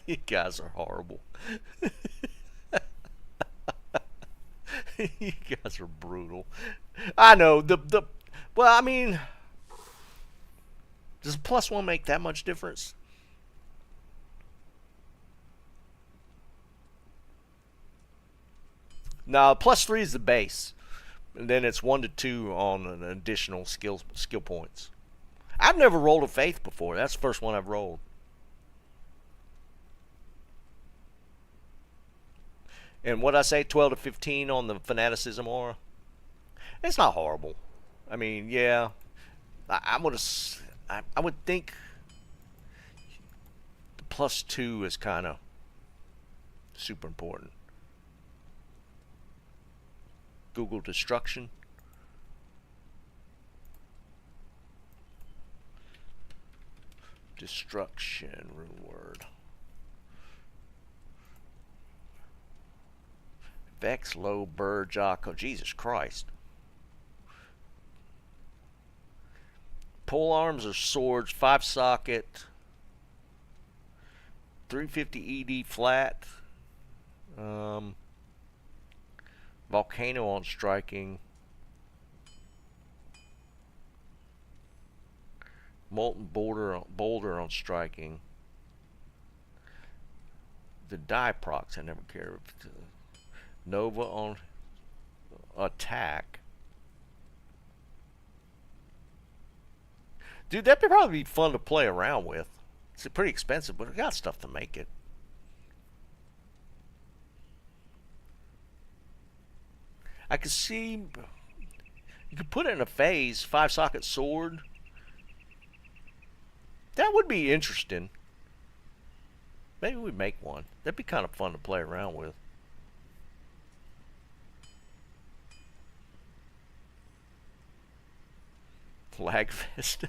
You guys are horrible. You guys are brutal. I know well, I mean, does a +1 make that much difference? No, +3 is the base, and then it's 1 to 2 on an additional skill points. I've never rolled a faith before. That's the first one I've rolled. And what I say, 12 to 15 on the fanaticism aura. It's not horrible. I mean, yeah, I would think the +2 is kind of super important. Google destruction. Destruction reward. Vex, low, bird, Jocko. Jesus Christ. Pole arms or swords, 5 socket, 350 ED flat. Volcano on striking. Molten boulder on striking. The die procs I never care. Nova on attack. Dude, that'd probably be fun to play around with. It's pretty expensive, but it got stuff to make it. I could see you could put it in a phase, 5 socket sword. That would be interesting. Maybe we make one. That'd be kind of fun to play around with. Lagfest.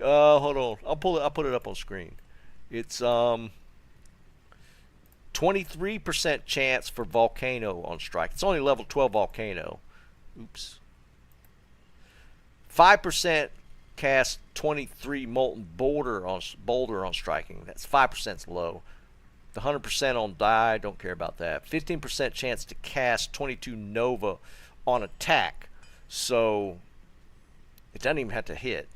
Hold on. I'll put it up on screen. It's 23% chance for volcano on strike. It's only level 12 volcano. Oops. 5% cast 23 molten boulder on striking. That's 5% low. The 100% on die, don't care about that. 15% chance to cast 22 nova on attack. So it doesn't even have to hit.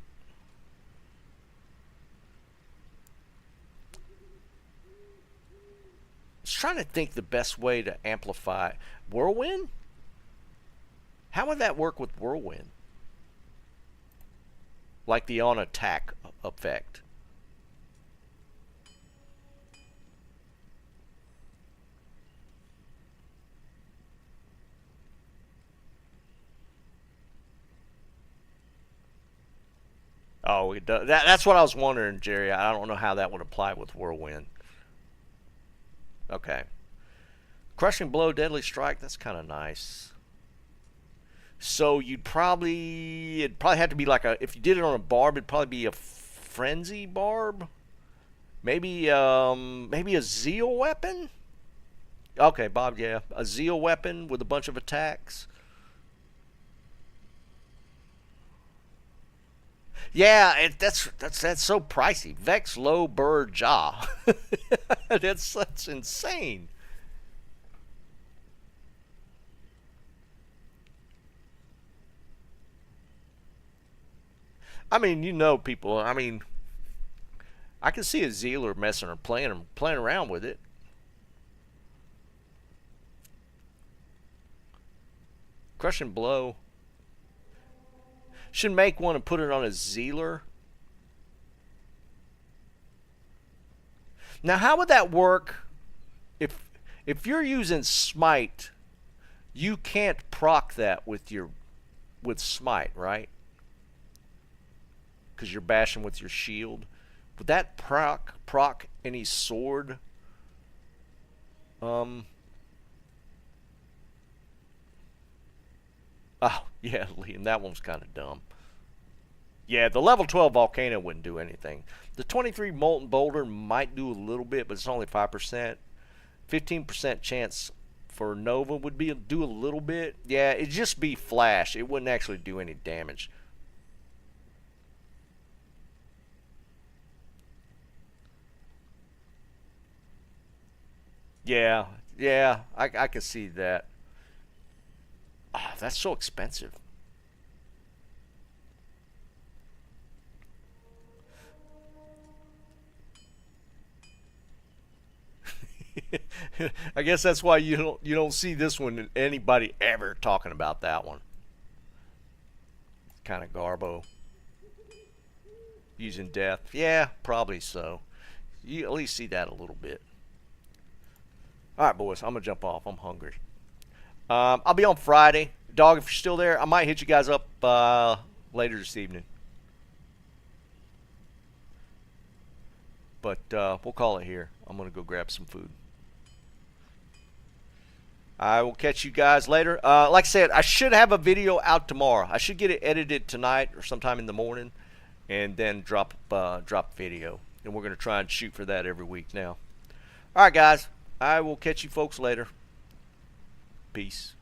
I was trying to think the best way to amplify whirlwind. How would that work with whirlwind? Like the on attack effect. Oh, it does. That's what I was wondering, Jerry. I don't know how that would apply with whirlwind. Okay. Crushing blow, deadly strike. That's kind of nice. So it'd probably have to be like if you did it on a barb, it'd probably be a frenzy barb. Maybe a zeal weapon. Okay, Bob. Yeah, a zeal weapon with a bunch of attacks. Yeah, that's so pricey. Vex, low, bird, jaw. that's insane. I mean, people. I mean, I can see a Zealer messing or playing around with it. Crushing blow. Should make one and put it on a Zealer. Now, how would that work if you're using smite? You can't proc that with smite, right? Because you're bashing with your shield. Would that proc any sword? Oh, Yeah, Liam, that one's kind of dumb. Yeah, the level 12 volcano wouldn't do anything. The 23 molten boulder might do a little bit, but it's only 5%. 15% chance for Nova would do a little bit. Yeah, it'd just be flash. It wouldn't actually do any damage. Yeah, yeah, I can see that. Ah, that's so expensive. I guess that's why you don't see this one anybody ever talking about that one. Kind of garbo. Using death. Yeah, probably so. You at least see that a little bit. Alright, boys, I'm going to jump off. I'm hungry. I'll be on Friday. Dog, if you're still there, I might hit you guys up later this evening. But we'll call it here. I'm going to go grab some food. I will catch you guys later. Like I said, I should have a video out tomorrow. I should get it edited tonight or sometime in the morning, and then drop video. And we're going to try and shoot for that every week now. All right, guys. I will catch you folks later. Peace.